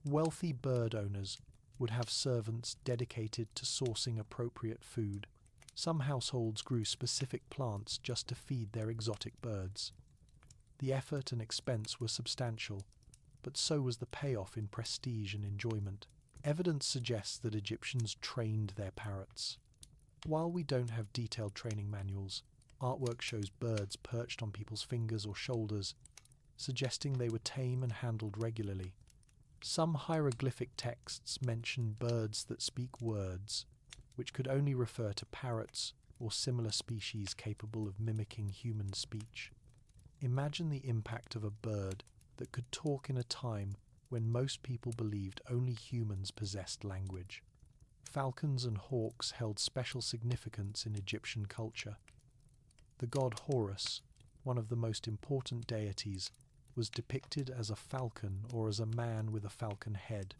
Wealthy bird owners would have servants dedicated to sourcing appropriate food. Some households grew specific plants just to feed their exotic birds. The effort and expense were substantial, but so was the payoff in prestige and enjoyment. Evidence suggests that Egyptians trained their parrots. While we don't have detailed training manuals, artwork shows birds perched on people's fingers or shoulders, suggesting they were tame and handled regularly. Some hieroglyphic texts mention birds that speak words, which could only refer to parrots or similar species capable of mimicking human speech. Imagine the impact of a bird that could talk in a time when most people believed only humans possessed language. Falcons and hawks held special significance in Egyptian culture. The god Horus, one of the most important deities, was depicted as a falcon or as a man with a falcon head.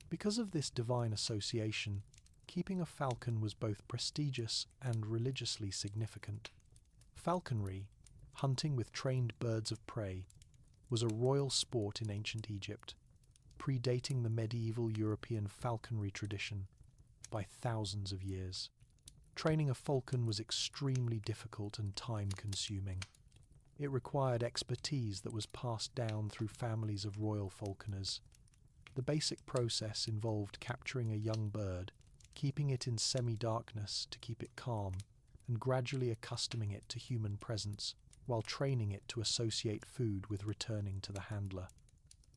Because of this divine association, keeping a falcon was both prestigious and religiously significant. Falconry, hunting with trained birds of prey, was a royal sport in ancient Egypt, predating the medieval European falconry tradition by thousands of years. Training a falcon was extremely difficult and time-consuming. It required expertise that was passed down through families of royal falconers. The basic process involved capturing a young bird, keeping it in semi-darkness to keep it calm, and gradually accustoming it to human presence, while training it to associate food with returning to the handler.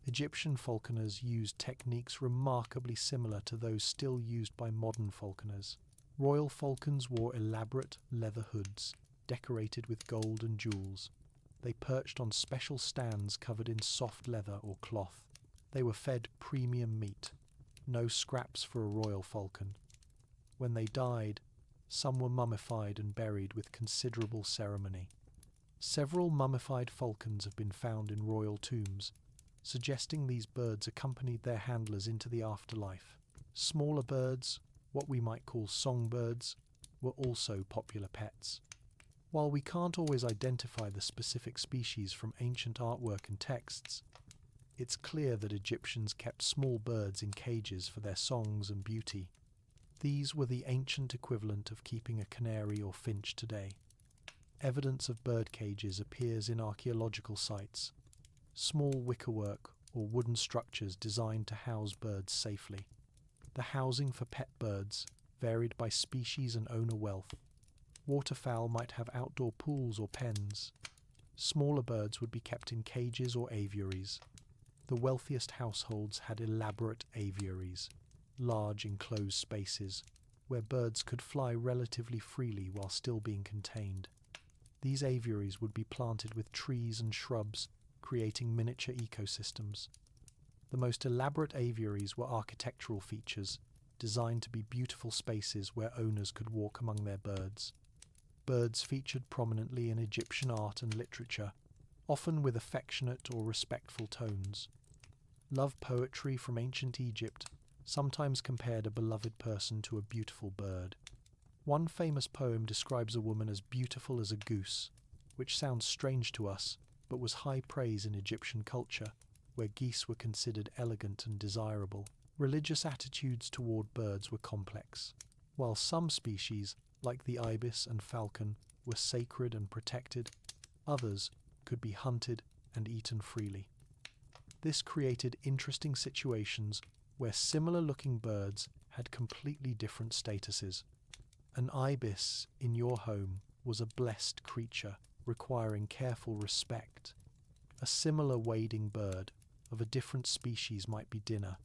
Egyptian falconers used techniques remarkably similar to those still used by modern falconers. Royal falcons wore elaborate leather hoods, decorated with gold and jewels. They perched on special stands covered in soft leather or cloth. They were fed premium meat, no scraps for a royal falcon. When they died, some were mummified and buried with considerable ceremony. Several mummified falcons have been found in royal tombs, suggesting these birds accompanied their handlers into the afterlife. Smaller birds, what we might call songbirds, were also popular pets. While we can't always identify the specific species from ancient artwork and texts, it's clear that Egyptians kept small birds in cages for their songs and beauty. These were the ancient equivalent of keeping a canary or finch today. Evidence of bird cages appears in archaeological sites, small wickerwork or wooden structures designed to house birds safely. The housing for pet birds varied by species and owner wealth. Waterfowl might have outdoor pools or pens. Smaller birds would be kept in cages or aviaries. The wealthiest households had elaborate aviaries, large enclosed spaces, where birds could fly relatively freely while still being contained. These aviaries would be planted with trees and shrubs, creating miniature ecosystems. The most elaborate aviaries were architectural features, designed to be beautiful spaces where owners could walk among their birds. Birds featured prominently in Egyptian art and literature, often with affectionate or respectful tones. Love poetry from ancient Egypt sometimes compared a beloved person to a beautiful bird. One famous poem describes a woman as beautiful as a goose, which sounds strange to us, but was high praise in Egyptian culture, where geese were considered elegant and desirable. Religious attitudes toward birds were complex. While some species, like the ibis and falcon, were sacred and protected, others could be hunted and eaten freely. This created interesting situations where similar-looking birds had completely different statuses. An ibis in your home was a blessed creature requiring careful respect. A similar wading bird of a different species might be dinner.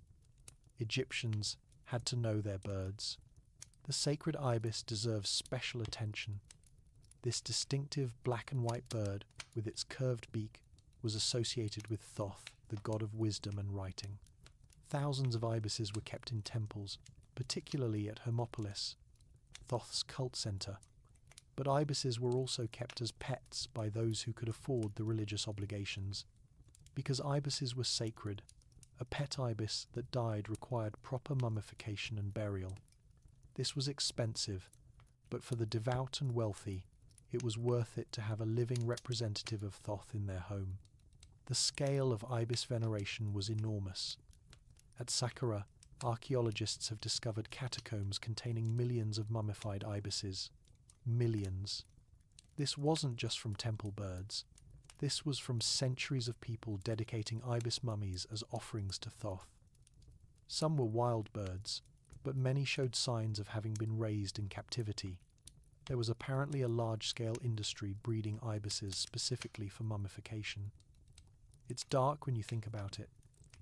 Egyptians had to know their birds. The sacred ibis deserves special attention. This distinctive black and white bird, with its curved beak, was associated with Thoth, the god of wisdom and writing. Thousands of ibises were kept in temples, particularly at Hermopolis, Thoth's cult center. But ibises were also kept as pets by those who could afford the religious obligations. Because ibises were sacred, a pet ibis that died required proper mummification and burial. This was expensive, but for the devout and wealthy, it was worth it to have a living representative of Thoth in their home. The scale of ibis veneration was enormous. At Saqqara, archaeologists have discovered catacombs containing millions of mummified ibises. Millions. This wasn't just from temple birds. This was from centuries of people dedicating ibis mummies as offerings to Thoth. Some were wild birds, but many showed signs of having been raised in captivity. There was apparently a large-scale industry breeding ibises specifically for mummification. It's dark when you think about it,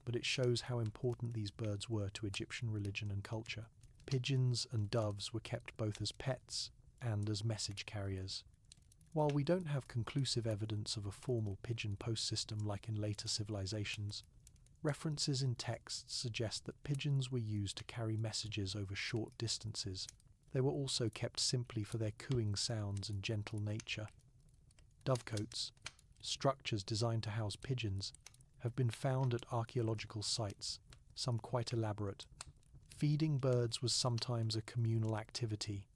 but it shows how important these birds were to Egyptian religion and culture. Pigeons and doves were kept both as pets and as message carriers. While we don't have conclusive evidence of a formal pigeon post system like in later civilizations, references in texts suggest that pigeons were used to carry messages over short distances. They were also kept simply for their cooing sounds and gentle nature. Dovecotes, structures designed to house pigeons, have been found at archaeological sites, some quite elaborate. Feeding birds was sometimes a communal activity.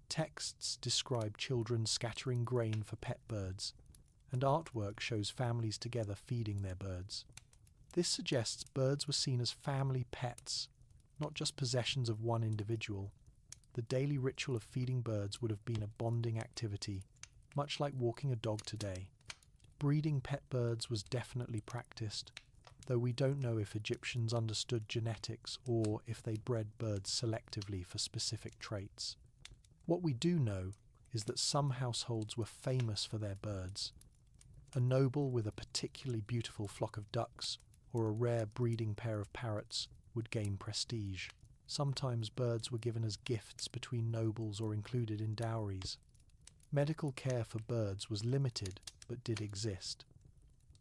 Texts describe children scattering grain for pet birds, and artwork shows families together feeding their birds. This suggests birds were seen as family pets, not just possessions of one individual. The daily ritual of feeding birds would have been a bonding activity, much like walking a dog today. Breeding pet birds was definitely practiced, though we don't know if Egyptians understood genetics or if they bred birds selectively for specific traits. What we do know is that some households were famous for their birds. A noble with a particularly beautiful flock of ducks or a rare breeding pair of parrots would gain prestige. Sometimes birds were given as gifts between nobles or included in dowries. Medical care for birds was limited but did exist.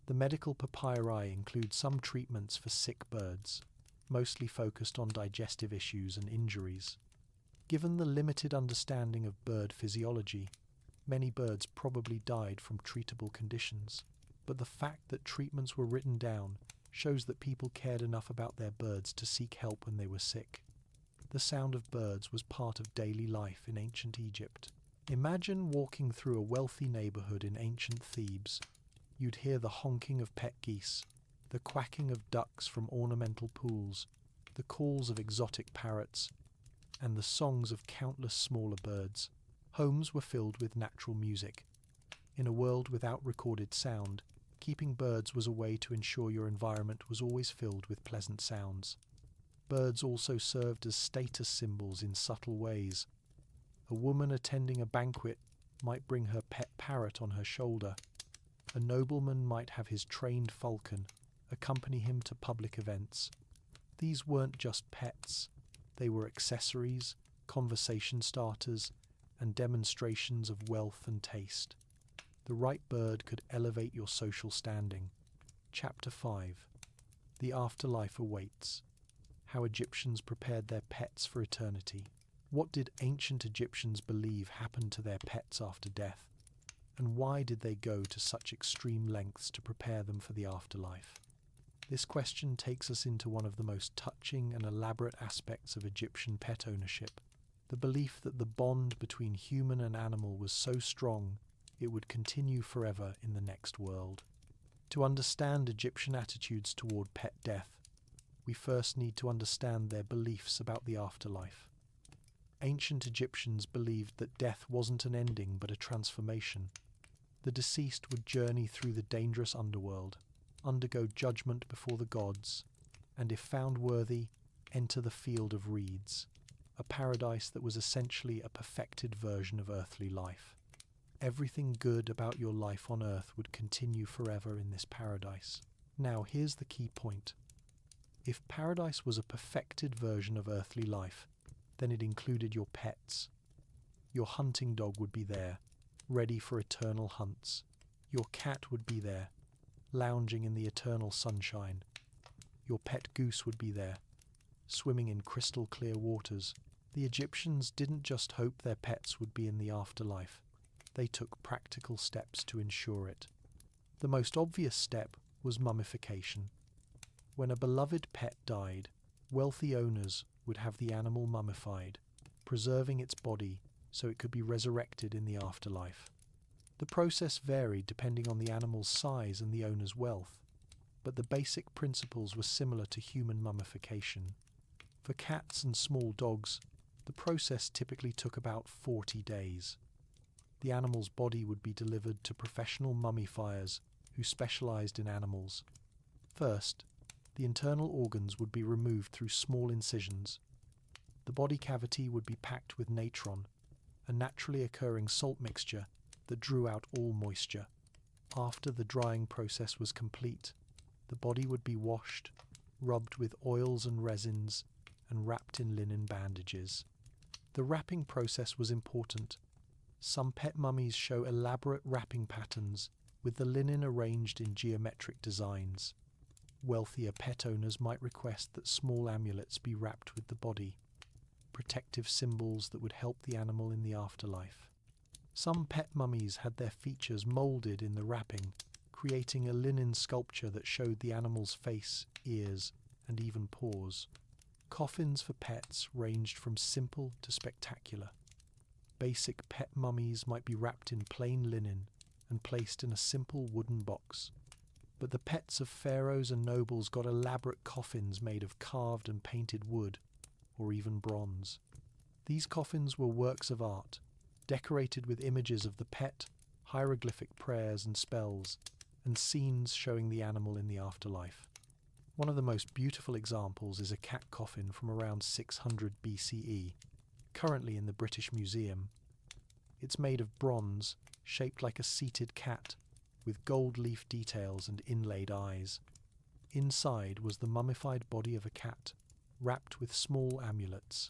The medical papyri include some treatments for sick birds, mostly focused on digestive issues and injuries. Given the limited understanding of bird physiology, many birds probably died from treatable conditions, but the fact that treatments were written down shows that people cared enough about their birds to seek help when they were sick. The sound of birds was part of daily life in ancient Egypt. Imagine walking through a wealthy neighborhood in ancient Thebes. You'd hear the honking of pet geese, the quacking of ducks from ornamental pools, the calls of exotic parrots, and the songs of countless smaller birds. Homes were filled with natural music. In a world without recorded sound, keeping birds was a way to ensure your environment was always filled with pleasant sounds. Birds also served as status symbols in subtle ways. A woman attending a banquet might bring her pet parrot on her shoulder. A nobleman might have his trained falcon accompany him to public events. These weren't just pets. They were accessories, conversation starters, and demonstrations of wealth and taste. The right bird could elevate your social standing. Chapter 5. The Afterlife Awaits. How Egyptians prepared their pets for eternity. What did ancient Egyptians believe happened to their pets after death? And why did they go to such extreme lengths to prepare them for the afterlife? This question takes us into one of the most touching and elaborate aspects of Egyptian pet ownership, the belief that the bond between human and animal was so strong it would continue forever in the next world. To understand Egyptian attitudes toward pet death, we first need to understand their beliefs about the afterlife. Ancient Egyptians believed that death wasn't an ending but a transformation. The deceased would journey through the dangerous underworld, undergo judgment before the gods, and if found worthy, enter the field of reeds, a paradise that was essentially a perfected version of earthly life. Everything good about your life on earth would continue forever in this paradise. Now, here's the key point. If paradise was a perfected version of earthly life, then it included your pets. Your hunting dog would be there, ready for eternal hunts. Your cat would be there, lounging in the eternal sunshine. Your pet goose would be there, swimming in crystal clear waters. The Egyptians didn't just hope their pets would be in the afterlife. They took practical steps to ensure it. The most obvious step was mummification. When a beloved pet died, wealthy owners would have the animal mummified, preserving its body so it could be resurrected in the afterlife. The process varied depending on the animal's size and the owner's wealth, but the basic principles were similar to human mummification. For cats and small dogs, the process typically took about 40 days. The animal's body would be delivered to professional mummifiers who specialized in animals. First, the internal organs would be removed through small incisions. The body cavity would be packed with natron, a naturally occurring salt mixture that drew out all moisture. After the drying process was complete, the body would be washed, rubbed with oils and resins, and wrapped in linen bandages. The wrapping process was important. Some pet mummies show elaborate wrapping patterns with the linen arranged in geometric designs. Wealthier pet owners might request that small amulets be wrapped with the body, protective symbols that would help the animal in the afterlife. Some pet mummies had their features moulded in the wrapping, creating a linen sculpture that showed the animal's face, ears, and even paws. Coffins for pets ranged from simple to spectacular. Basic pet mummies might be wrapped in plain linen and placed in a simple wooden box. But the pets of pharaohs and nobles got elaborate coffins made of carved and painted wood, or even bronze. These coffins were works of art, decorated with images of the pet, hieroglyphic prayers and spells, and scenes showing the animal in the afterlife. One of the most beautiful examples is a cat coffin from around 600 BCE, currently in the British Museum. It's made of bronze, shaped like a seated cat, with gold leaf details and inlaid eyes. Inside was the mummified body of a cat, wrapped with small amulets.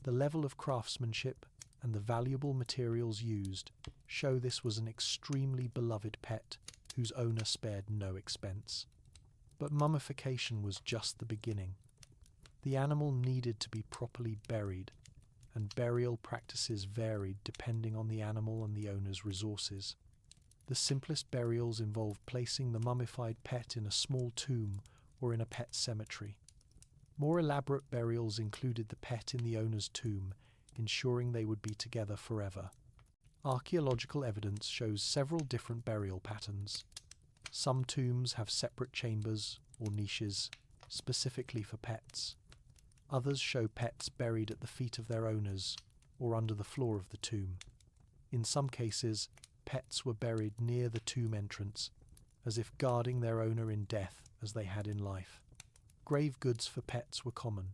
The level of craftsmanship and the valuable materials used show this was an extremely beloved pet whose owner spared no expense. But mummification was just the beginning. The animal needed to be properly buried, and burial practices varied depending on the animal and the owner's resources. The simplest burials involved placing the mummified pet in a small tomb or in a pet cemetery. More elaborate burials included the pet in the owner's tomb, ensuring they would be together forever. Archaeological evidence shows several different burial patterns. Some tombs have separate chambers or niches, specifically for pets. Others show pets buried at the feet of their owners or under the floor of the tomb. In some cases, pets were buried near the tomb entrance, as if guarding their owner in death as they had in life. Grave goods for pets were common.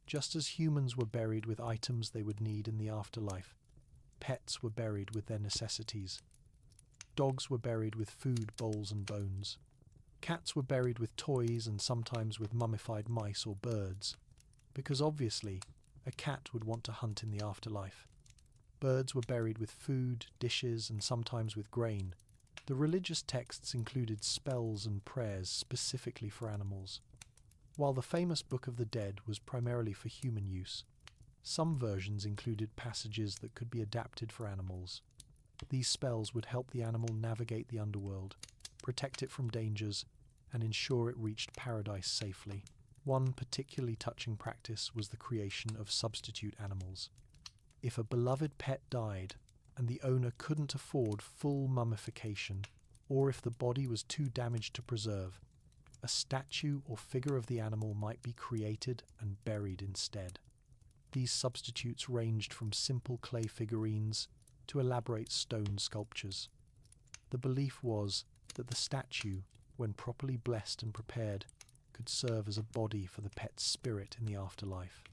Just as humans were buried with items they would need in the afterlife, pets were buried with their necessities. Dogs were buried with food, bowls, and bones. Cats were buried with toys and sometimes with mummified mice or birds, because obviously a cat would want to hunt in the afterlife. Birds were buried with food, dishes, and sometimes with grain. The religious texts included spells and prayers specifically for animals. While the famous Book of the Dead was primarily for human use, some versions included passages that could be adapted for animals. These spells would help the animal navigate the underworld, protect it from dangers, and ensure it reached paradise safely. One particularly touching practice was the creation of substitute animals. If a beloved pet died and the owner couldn't afford full mummification, or if the body was too damaged to preserve, a statue or figure of the animal might be created and buried instead. These substitutes ranged from simple clay figurines to elaborate stone sculptures. The belief was that the statue, when properly blessed and prepared, could serve as a body for the pet's spirit in the afterlife.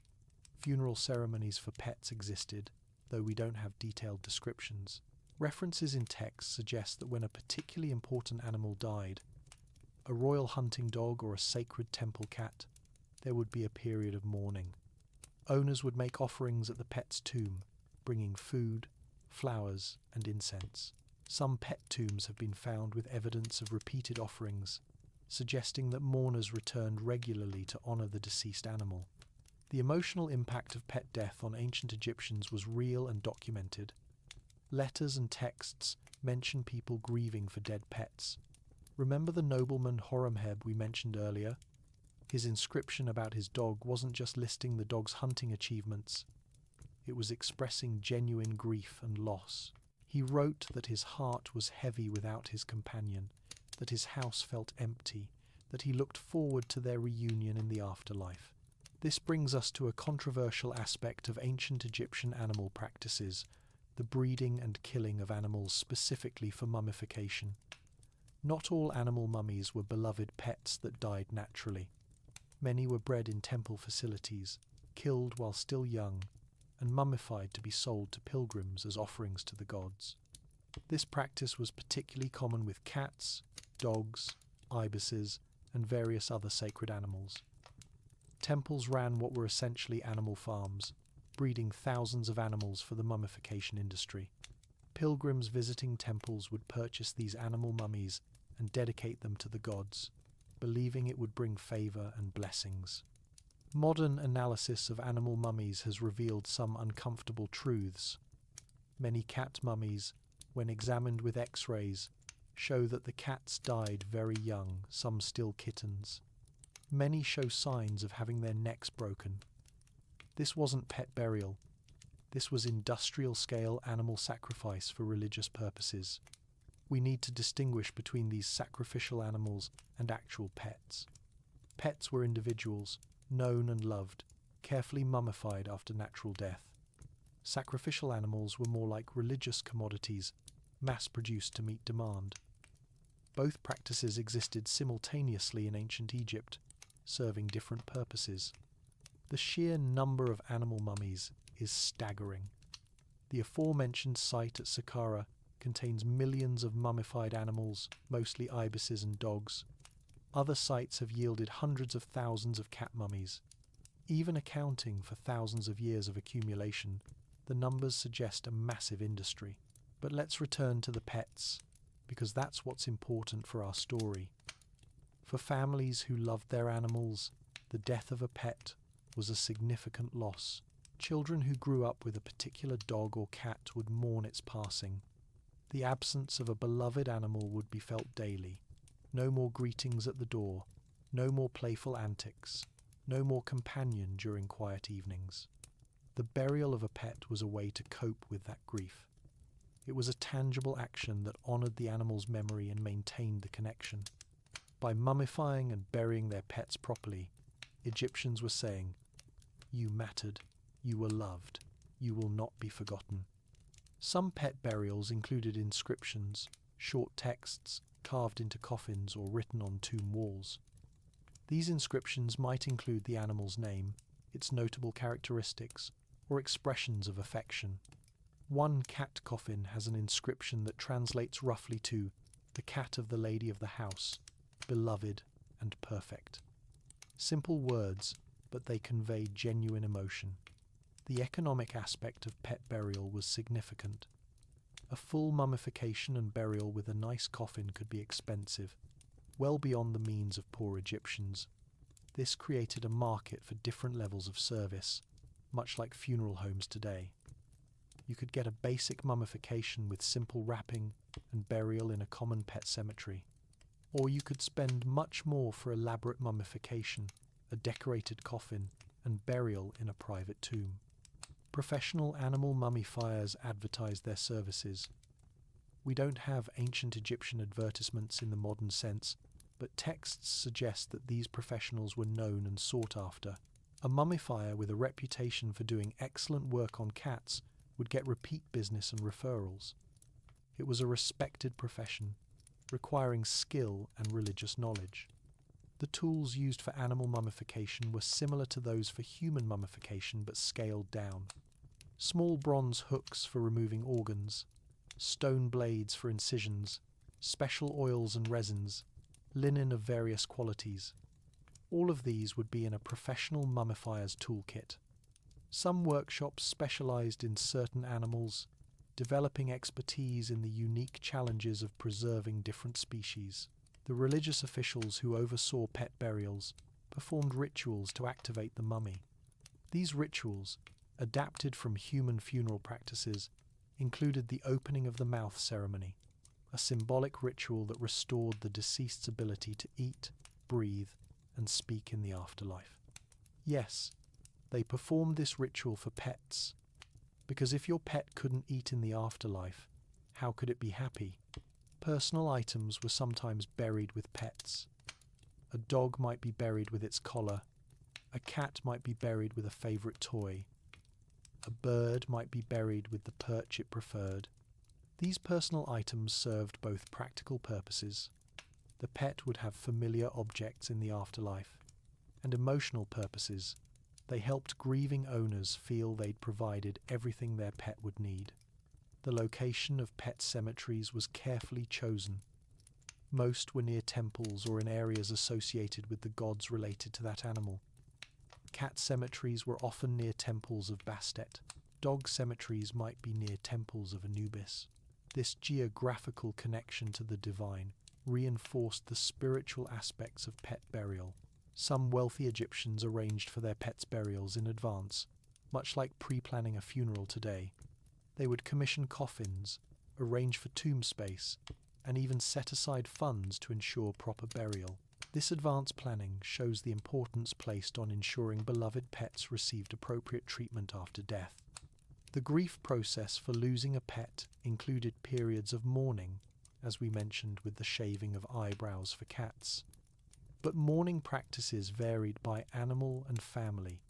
Funeral ceremonies for pets existed, though we don't have detailed descriptions. References in text suggest that when a particularly important animal died, a royal hunting dog or a sacred temple cat, there would be a period of mourning. Owners would make offerings at the pet's tomb, bringing food, flowers, and incense. Some pet tombs have been found with evidence of repeated offerings, suggesting that mourners returned regularly to honor the deceased animal. The emotional impact of pet death on ancient Egyptians was real and documented. Letters and texts mention people grieving for dead pets. Remember the nobleman Horemheb we mentioned earlier? His inscription about his dog wasn't just listing the dog's hunting achievements. It was expressing genuine grief and loss. He wrote that his heart was heavy without his companion, that his house felt empty, that he looked forward to their reunion in the afterlife. This brings us to a controversial aspect of ancient Egyptian animal practices, the breeding and killing of animals specifically for mummification. Not all animal mummies were beloved pets that died naturally. Many were bred in temple facilities, killed while still young, and mummified to be sold to pilgrims as offerings to the gods. This practice was particularly common with cats, dogs, ibises, and various other sacred animals. Temples ran what were essentially animal farms, breeding thousands of animals for the mummification industry. Pilgrims visiting temples would purchase these animal mummies and dedicate them to the gods, believing it would bring favor and blessings. Modern analysis of animal mummies has revealed some uncomfortable truths. Many cat mummies, when examined with X-rays, show that the cats died very young, some still kittens. Many show signs of having their necks broken. This wasn't pet burial. This was industrial-scale animal sacrifice for religious purposes. We need to distinguish between these sacrificial animals and actual pets. Pets were individuals, known and loved, carefully mummified after natural death. Sacrificial animals were more like religious commodities, mass-produced to meet demand. Both practices existed simultaneously in ancient Egypt, serving different purposes. The sheer number of animal mummies is staggering. The aforementioned site at Saqqara contains millions of mummified animals, mostly ibises and dogs. Other sites have yielded hundreds of thousands of cat mummies. Even accounting for thousands of years of accumulation, the numbers suggest a massive industry. But let's return to the pets, because that's what's important for our story. For families who loved their animals, the death of a pet was a significant loss. Children who grew up with a particular dog or cat would mourn its passing. The absence of a beloved animal would be felt daily. No more greetings at the door, no more playful antics, no more companion during quiet evenings. The burial of a pet was a way to cope with that grief. It was a tangible action that honored the animal's memory and maintained the connection. By mummifying and burying their pets properly, Egyptians were saying, "You mattered, you were loved, you will not be forgotten." Some pet burials included inscriptions, short texts carved into coffins or written on tomb walls. These inscriptions might include the animal's name, its notable characteristics, or expressions of affection. One cat coffin has an inscription that translates roughly to "the cat of the lady of the house, beloved and perfect." Simple words, but they convey genuine emotion. The economic aspect of pet burial was significant. A full mummification and burial with a nice coffin could be expensive, well beyond the means of poor Egyptians. This created a market for different levels of service, much like funeral homes today. You could get a basic mummification with simple wrapping and burial in a common pet cemetery. Or you could spend much more for elaborate mummification, a decorated coffin, and burial in a private tomb. Professional animal mummifiers advertised their services. We don't have ancient Egyptian advertisements in the modern sense, but texts suggest that these professionals were known and sought after. A mummifier with a reputation for doing excellent work on cats would get repeat business and referrals. It was a respected profession, requiring skill and religious knowledge. The tools used for animal mummification were similar to those for human mummification but scaled down. Small bronze hooks for removing organs, stone blades for incisions, special oils and resins, linen of various qualities. All of these would be in a professional mummifier's toolkit. Some workshops specialized in certain animals, developing expertise in the unique challenges of preserving different species. The religious officials who oversaw pet burials performed rituals to activate the mummy. These rituals, adapted from human funeral practices, included the opening of the mouth ceremony, a symbolic ritual that restored the deceased's ability to eat, breathe, and speak in the afterlife. Yes, they performed this ritual for pets, because if your pet couldn't eat in the afterlife, how could it be happy? Personal items were sometimes buried with pets. A dog might be buried with its collar, A cat might be buried with a favourite toy. A bird might be buried with the perch it preferred. These personal items served both practical purposes. The pet would have familiar objects in the afterlife, and emotional purposes. They helped grieving owners feel they'd provided everything their pet would need. The location of pet cemeteries was carefully chosen. Most were near temples or in areas associated with the gods related to that animal. Cat cemeteries were often near temples of Bastet. Dog cemeteries might be near temples of Anubis. This geographical connection to the divine reinforced the spiritual aspects of pet burial. Some wealthy Egyptians arranged for their pets' burials in advance, much like pre-planning a funeral today. They would commission coffins, arrange for tomb space, and even set aside funds to ensure proper burial. This advanced planning shows the importance placed on ensuring beloved pets received appropriate treatment after death. The grief process for losing a pet included periods of mourning, as we mentioned with the shaving of eyebrows for cats. But mourning practices varied by animal and family.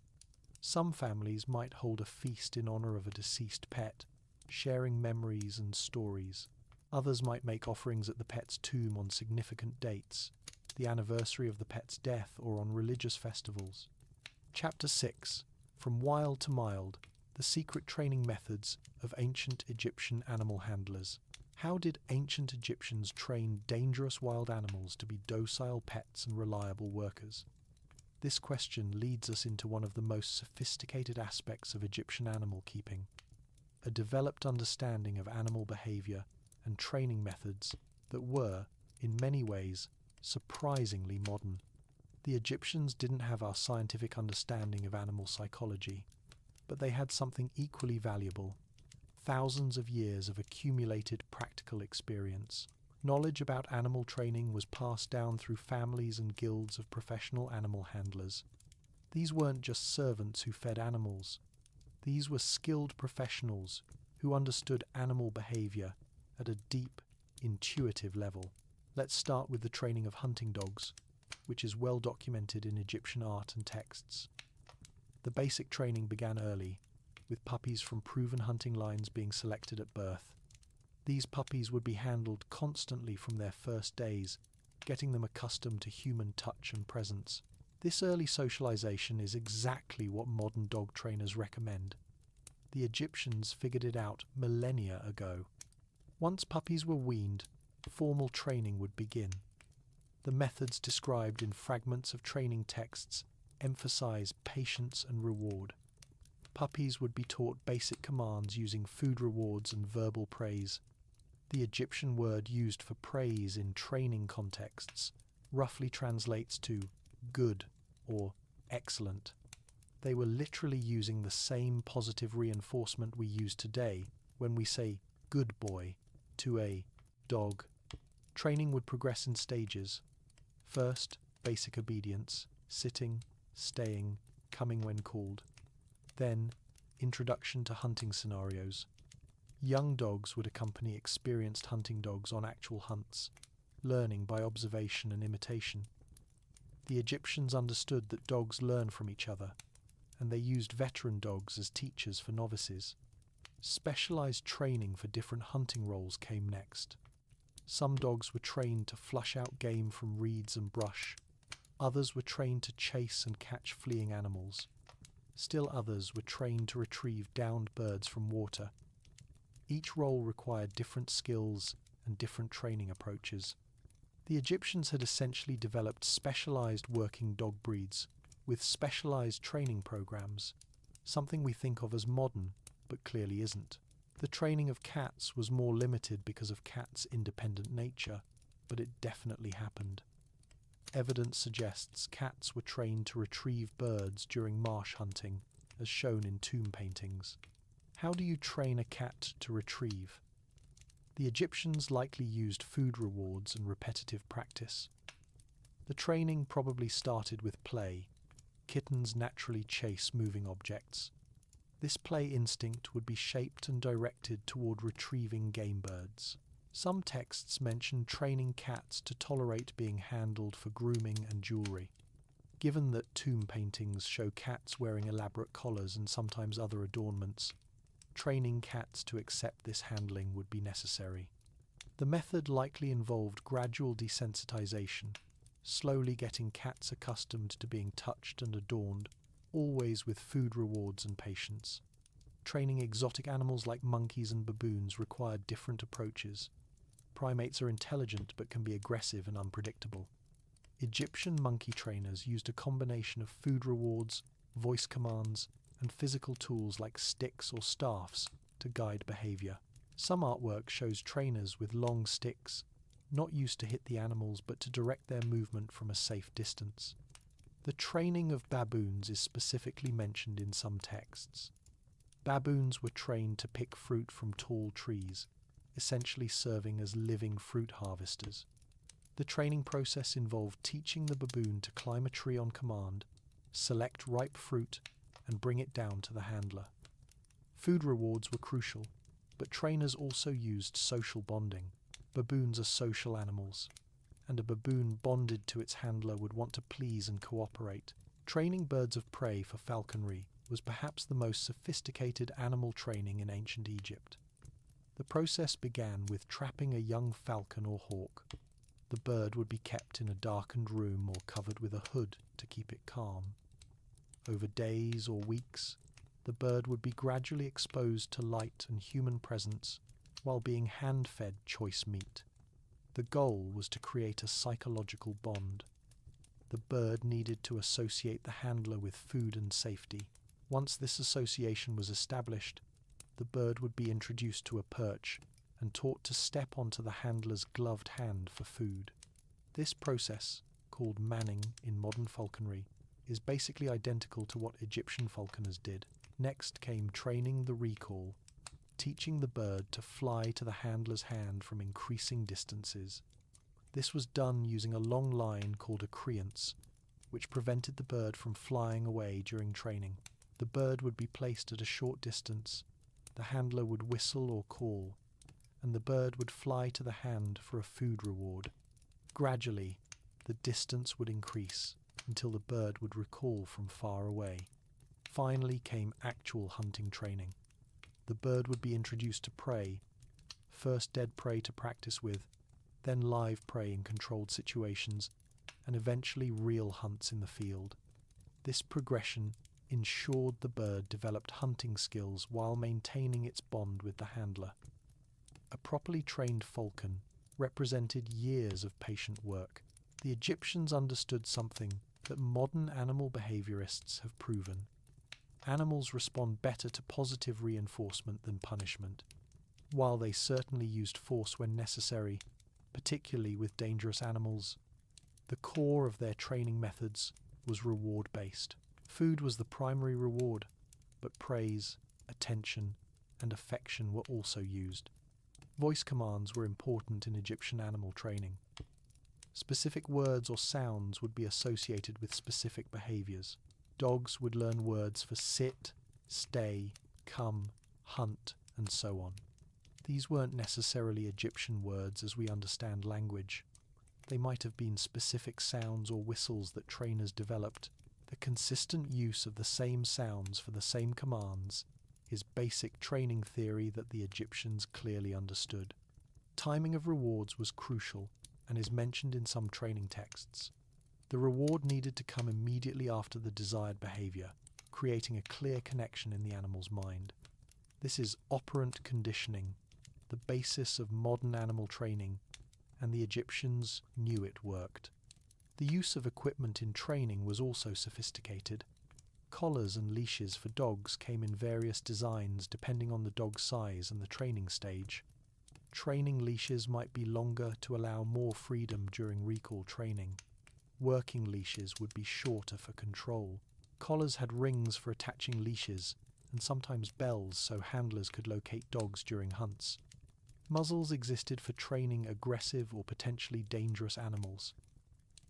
Some families might hold a feast in honor of a deceased pet, sharing memories and stories. Others might make offerings at the pet's tomb on significant dates, the anniversary of the pet's death, or on religious festivals. Chapter 6. From Wild to Mild: The Secret Training Methods of Ancient Egyptian Animal Handlers. How did ancient Egyptians train dangerous wild animals to be docile pets and reliable workers? This question leads us into one of the most sophisticated aspects of Egyptian animal keeping: a developed understanding of animal behavior and training methods that were, in many ways, surprisingly modern. The Egyptians didn't have our scientific understanding of animal psychology, but they had something equally valuable: thousands of years of accumulated practical experience. Knowledge about animal training was passed down through families and guilds of professional animal handlers. These weren't just servants who fed animals. These were skilled professionals who understood animal behavior at a deep, intuitive level. Let's start with the training of hunting dogs, which is well documented in Egyptian art and texts. The basic training began early, with puppies from proven hunting lines being selected at birth. These puppies would be handled constantly from their first days, getting them accustomed to human touch and presence. This early socialization is exactly what modern dog trainers recommend. The Egyptians figured it out millennia ago. Once puppies were weaned, formal training would begin. The methods described in fragments of training texts emphasize patience and reward. Puppies would be taught basic commands using food rewards and verbal praise. The Egyptian word used for praise in training contexts roughly translates to good or excellent. They were literally using the same positive reinforcement we use today when we say good boy to a dog. Training would progress in stages. First, basic obedience, sitting, staying, coming when called. Then, introduction to hunting scenarios. Young dogs would accompany experienced hunting dogs on actual hunts, learning by observation and imitation. The Egyptians understood that dogs learn from each other, and they used veteran dogs as teachers for novices. Specialized training for different hunting roles came next. Some dogs were trained to flush out game from reeds and brush. Others were trained to chase and catch fleeing animals. Still others were trained to retrieve downed birds from water. Each role required different skills and different training approaches. The Egyptians had essentially developed specialized working dog breeds with specialized training programs, something we think of as modern, but clearly isn't. The training of cats was more limited because of cats' independent nature, but it definitely happened. Evidence suggests cats were trained to retrieve birds during marsh hunting, as shown in tomb paintings. How do you train a cat to retrieve? The Egyptians likely used food rewards and repetitive practice. The training probably started with play. Kittens naturally chase moving objects. This play instinct would be shaped and directed toward retrieving game birds. Some texts mention training cats to tolerate being handled for grooming and jewelry. Given that tomb paintings show cats wearing elaborate collars and sometimes other adornments, training cats to accept this handling would be necessary. The method likely involved gradual desensitization, slowly getting cats accustomed to being touched and adorned, always with food rewards and patience. Training exotic animals like monkeys and baboons required different approaches. Primates are intelligent but can be aggressive and unpredictable. Egyptian monkey trainers used a combination of food rewards, voice commands, and physical tools like sticks or staffs to guide behavior. Some artwork shows trainers with long sticks, not used to hit the animals but to direct their movement from a safe distance. The training of baboons is specifically mentioned in some texts. Baboons were trained to pick fruit from tall trees, essentially serving as living fruit harvesters. The training process involved teaching the baboon to climb a tree on command, select ripe fruit, and bring it down to the handler. Food rewards were crucial, but trainers also used social bonding. Baboons are social animals, and a baboon bonded to its handler would want to please and cooperate. Training birds of prey for falconry was perhaps the most sophisticated animal training in ancient Egypt. The process began with trapping a young falcon or hawk. The bird would be kept in a darkened room or covered with a hood to keep it calm. Over days or weeks, the bird would be gradually exposed to light and human presence while being hand-fed choice meat. The goal was to create a psychological bond. The bird needed to associate the handler with food and safety. Once this association was established, the bird would be introduced to a perch and taught to step onto the handler's gloved hand for food. This process, called manning in modern falconry, is basically identical to what Egyptian falconers did. Next came training the recall, teaching the bird to fly to the handler's hand from increasing distances. This was done using a long line called a creance, which prevented the bird from flying away during training. The bird would be placed at a short distance, the handler would whistle or call, and the bird would fly to the hand for a food reward. Gradually, the distance would increase until the bird would recall from far away. Finally came actual hunting training. The bird would be introduced to prey, first dead prey to practice with, then live prey in controlled situations, and eventually real hunts in the field. This progression ensured the bird developed hunting skills while maintaining its bond with the handler. A properly trained falcon represented years of patient work. The Egyptians understood something that modern animal behaviorists have proven. Animals respond better to positive reinforcement than punishment. While they certainly used force when necessary, particularly with dangerous animals, the core of their training methods was reward-based. Food was the primary reward, but praise, attention, and affection were also used. Voice commands were important in Egyptian animal training. Specific words or sounds would be associated with specific behaviors. Dogs would learn words for sit, stay, come, hunt, and so on. These weren't necessarily Egyptian words as we understand language. They might have been specific sounds or whistles that trainers developed. The consistent use of the same sounds for the same commands is basic training theory that the Egyptians clearly understood. Timing of rewards was crucial and is mentioned in some training texts. The reward needed to come immediately after the desired behavior, creating a clear connection in the animal's mind. This is operant conditioning, the basis of modern animal training, and the Egyptians knew it worked. The use of equipment in training was also sophisticated. Collars and leashes for dogs came in various designs depending on the dog's size and the training stage. Training leashes might be longer to allow more freedom during recall training. Working leashes would be shorter for control. Collars had rings for attaching leashes, and sometimes bells so handlers could locate dogs during hunts. Muzzles existed for training aggressive or potentially dangerous animals.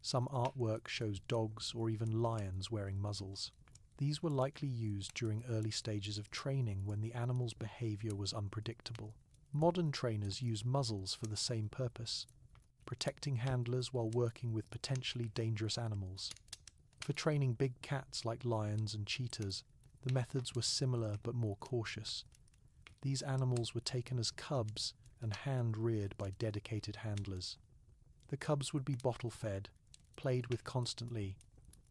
Some artwork shows dogs or even lions wearing muzzles. These were likely used during early stages of training when the animal's behavior was unpredictable. Modern trainers use muzzles for the same purpose, protecting handlers while working with potentially dangerous animals. For training big cats like lions and cheetahs, the methods were similar but more cautious. These animals were taken as cubs and hand-reared by dedicated handlers. The cubs would be bottle-fed, played with constantly,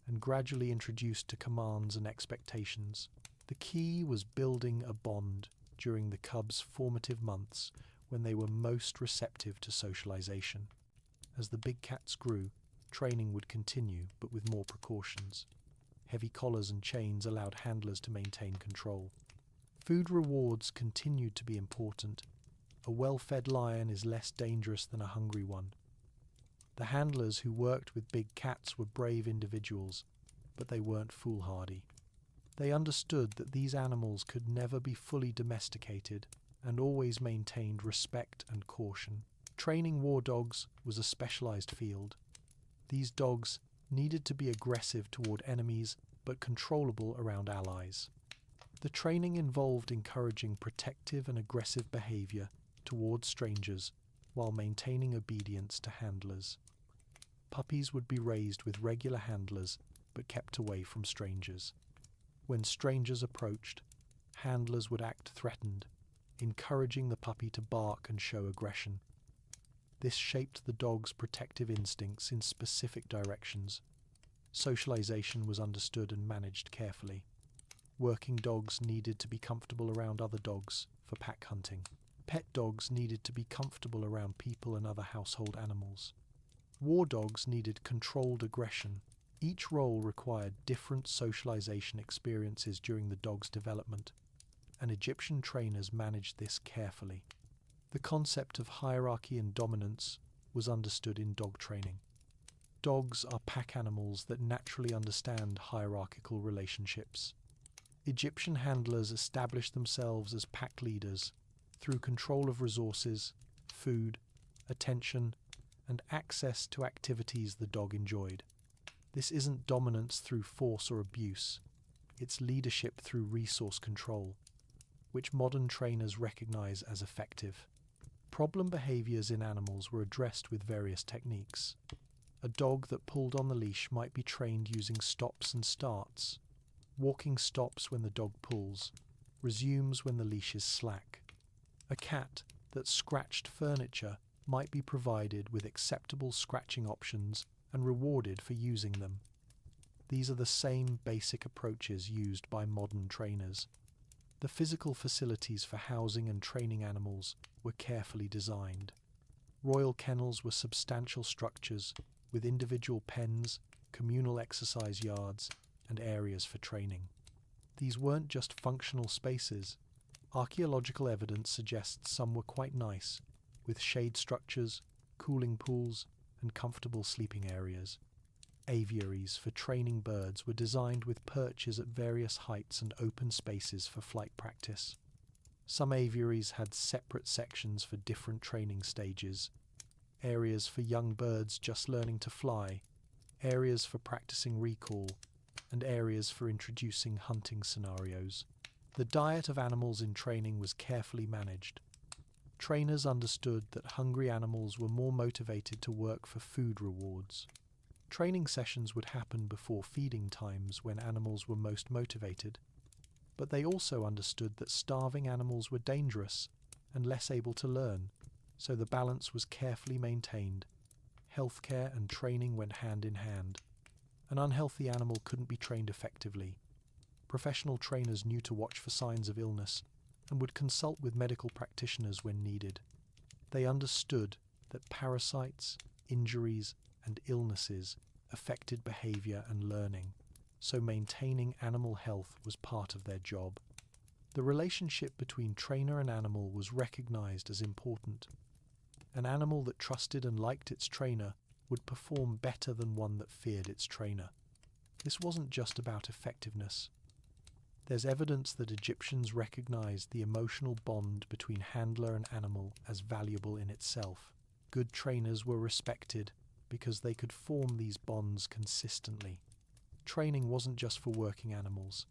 and gradually introduced to commands and expectations. The key was building a bond during the cubs' formative months when they were most receptive to socialization. As the big cats grew, training would continue, but with more precautions. Heavy collars and chains allowed handlers to maintain control. Food rewards continued to be important. A well-fed lion is less dangerous than a hungry one. The handlers who worked with big cats were brave individuals, but they weren't foolhardy. They understood that these animals could never be fully domesticated and always maintained respect and caution. Training war dogs was a specialized field. These dogs needed to be aggressive toward enemies but controllable around allies. The training involved encouraging protective and aggressive behavior towards strangers while maintaining obedience to handlers. Puppies would be raised with regular handlers but kept away from strangers. When strangers approached, handlers would act threatened, encouraging the puppy to bark and show aggression. This shaped the dog's protective instincts in specific directions. Socialization was understood and managed carefully. Working dogs needed to be comfortable around other dogs for pack hunting. Pet dogs needed to be comfortable around people and other household animals. War dogs needed controlled aggression. Each role required different socialization experiences during the dog's development, and Egyptian trainers managed this carefully. The concept of hierarchy and dominance was understood in dog training. Dogs are pack animals that naturally understand hierarchical relationships. Egyptian handlers established themselves as pack leaders through control of resources, food, attention, and access to activities the dog enjoyed. This isn't dominance through force or abuse, it's leadership through resource control, which modern trainers recognize as effective. Problem behaviors in animals were addressed with various techniques. A dog that pulled on the leash might be trained using stops and starts. Walking stops when the dog pulls, resumes when the leash is slack. A cat that scratched furniture might be provided with acceptable scratching options and rewarded for using them. These are the same basic approaches used by modern trainers. The physical facilities for housing and training animals were carefully designed. Royal kennels were substantial structures with individual pens, communal exercise yards, and areas for training. These weren't just functional spaces. Archaeological evidence suggests some were quite nice, with shade structures, cooling pools, and comfortable sleeping areas. Aviaries for training birds were designed with perches at various heights and open spaces for flight practice. Some aviaries had separate sections for different training stages, areas for young birds just learning to fly, areas for practicing recall, and areas for introducing hunting scenarios. The diet of animals in training was carefully managed. Trainers understood that hungry animals were more motivated to work for food rewards. Training sessions would happen before feeding times when animals were most motivated, but they also understood that starving animals were dangerous and less able to learn, so the balance was carefully maintained. Healthcare and training went hand in hand. An unhealthy animal couldn't be trained effectively. Professional trainers knew to watch for signs of illness and would consult with medical practitioners when needed. They understood that parasites, injuries, and illnesses affected behavior and learning, so maintaining animal health was part of their job. The relationship between trainer and animal was recognized as important. An animal that trusted and liked its trainer would perform better than one that feared its trainer. This wasn't just about effectiveness. There's evidence that Egyptians recognized the emotional bond between handler and animal as valuable in itself. Good trainers were respected because they could form these bonds consistently. Training wasn't just for working animals.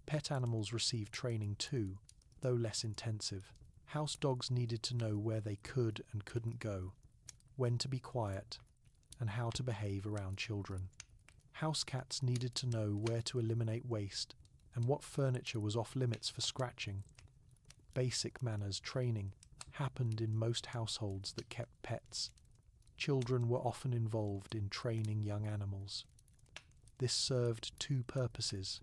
Pet animals received training too, though less intensive. House dogs needed to know where they could and couldn't go, when to be quiet, and how to behave around children. House cats needed to know where to eliminate waste and what furniture was off limits for scratching. Basic manners training happened in most households that kept pets. Children were often involved in training young animals. This served two purposes.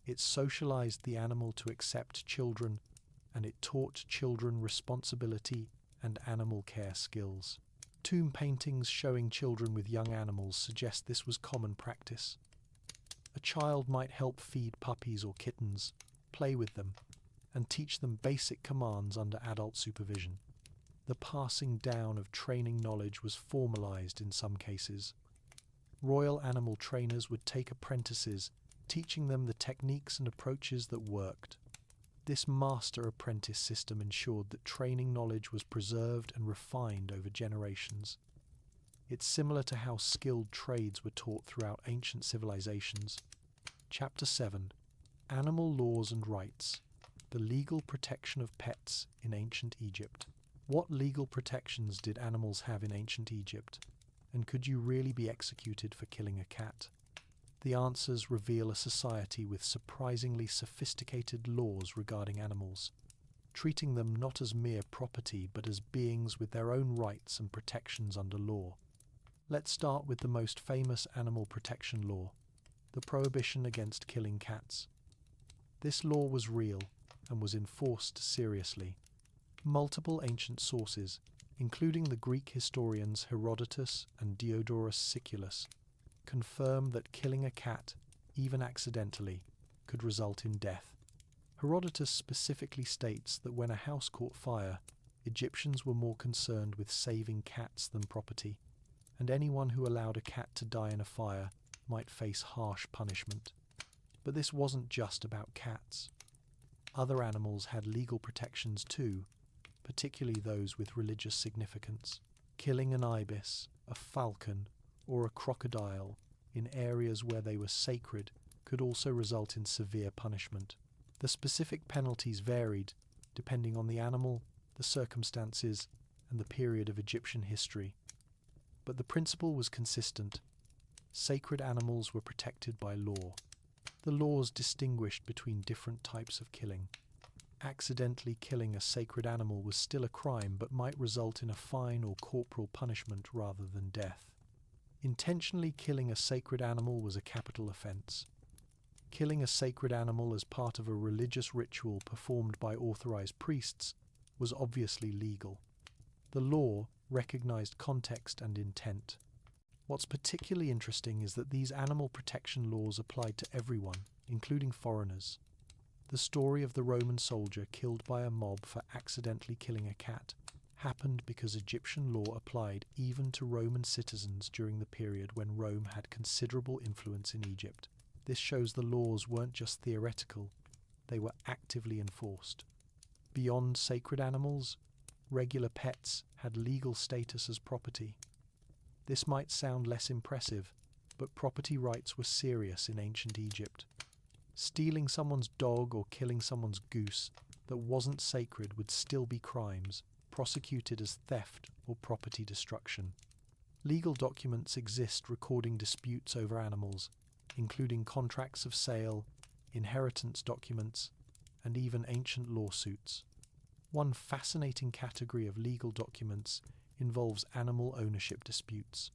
It socialized the animal to accept children, and it taught children responsibility and animal care skills. Tomb paintings showing children with young animals suggest this was common practice. A child might help feed puppies or kittens, play with them, and teach them basic commands under adult supervision. The passing down of training knowledge was formalized in some cases. Royal animal trainers would take apprentices, teaching them the techniques and approaches that worked. This master-apprentice system ensured that training knowledge was preserved and refined over generations. It's similar to how skilled trades were taught throughout ancient civilizations. Chapter 7: Animal Laws and Rights. The legal protection of pets in ancient Egypt. What legal protections did animals have in ancient Egypt? And could you really be executed for killing a cat? The answers reveal a society with surprisingly sophisticated laws regarding animals, treating them not as mere property but as beings with their own rights and protections under law. Let's start with the most famous animal protection law, the prohibition against killing cats. This law was real and was enforced seriously. Multiple ancient sources, including the Greek historians Herodotus and Diodorus Siculus, confirm that killing a cat, even accidentally, could result in death. Herodotus specifically states that when a house caught fire, Egyptians were more concerned with saving cats than property, and anyone who allowed a cat to die in a fire might face harsh punishment. But this wasn't just about cats. Other animals had legal protections too, particularly those with religious significance. Killing an ibis, a falcon, or a crocodile in areas where they were sacred could also result in severe punishment. The specific penalties varied depending on the animal, the circumstances, and the period of Egyptian history. But the principle was consistent. Sacred animals were protected by law. The laws distinguished between different types of killing. Accidentally killing a sacred animal was still a crime but might result in a fine or corporal punishment rather than death. Intentionally killing a sacred animal was a capital offense. Killing a sacred animal as part of a religious ritual performed by authorized priests was obviously legal. The law recognized context and intent. What's particularly interesting is that these animal protection laws applied to everyone, including foreigners. The story of the Roman soldier killed by a mob for accidentally killing a cat happened because Egyptian law applied even to Roman citizens during the period when Rome had considerable influence in Egypt. This shows the laws weren't just theoretical, they were actively enforced. Beyond sacred animals, regular pets had legal status as property. This might sound less impressive, but property rights were serious in ancient Egypt. Stealing someone's dog or killing someone's goose that wasn't sacred would still be crimes, prosecuted as theft or property destruction. Legal documents exist recording disputes over animals, including contracts of sale, inheritance documents, and even ancient lawsuits. One fascinating category of legal documents involves animal ownership disputes.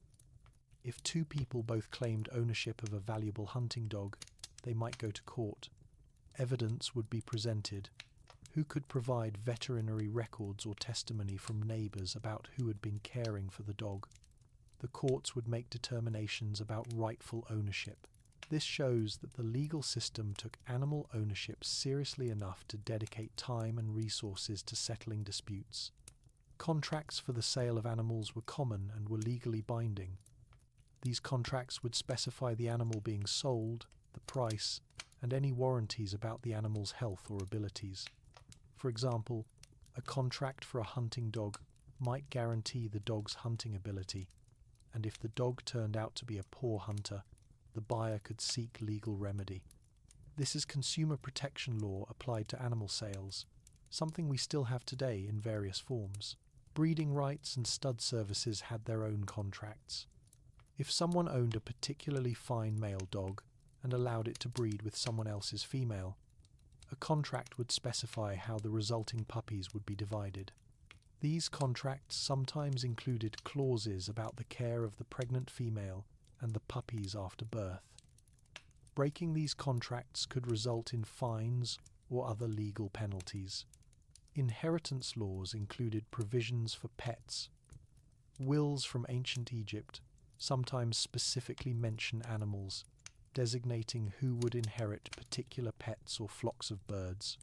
If two people both claimed ownership of a valuable hunting dog, they might go to court. Evidence would be presented. Who could provide veterinary records or testimony from neighbours about who had been caring for the dog? The courts would make determinations about rightful ownership. This shows that the legal system took animal ownership seriously enough to dedicate time and resources to settling disputes. Contracts for the sale of animals were common and were legally binding. These contracts would specify the animal being sold, the price, and any warranties about the animal's health or abilities. For example, a contract for a hunting dog might guarantee the dog's hunting ability, and if the dog turned out to be a poor hunter, the buyer could seek legal remedy. This is consumer protection law applied to animal sales, something we still have today in various forms. Breeding rights and stud services had their own contracts. If someone owned a particularly fine male dog and allowed it to breed with someone else's female, a contract would specify how the resulting puppies would be divided. These contracts sometimes included clauses about the care of the pregnant female and the puppies after birth. Breaking these contracts could result in fines or other legal penalties. Inheritance laws included provisions for pets. Wills from ancient Egypt sometimes specifically mention animals, designating who would inherit particular pets or flocks of birds.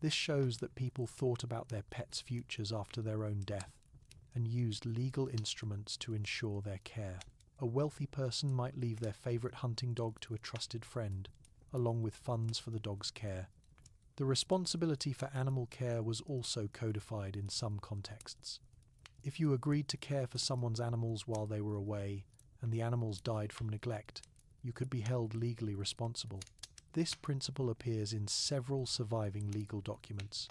This shows that people thought about their pets' futures after their own death and used legal instruments to ensure their care. A wealthy person might leave their favorite hunting dog to a trusted friend, along with funds for the dog's care. The responsibility for animal care was also codified in some contexts. If you agreed to care for someone's animals while they were away, and the animals died from neglect, you could be held legally responsible. This principle appears in several surviving legal documents.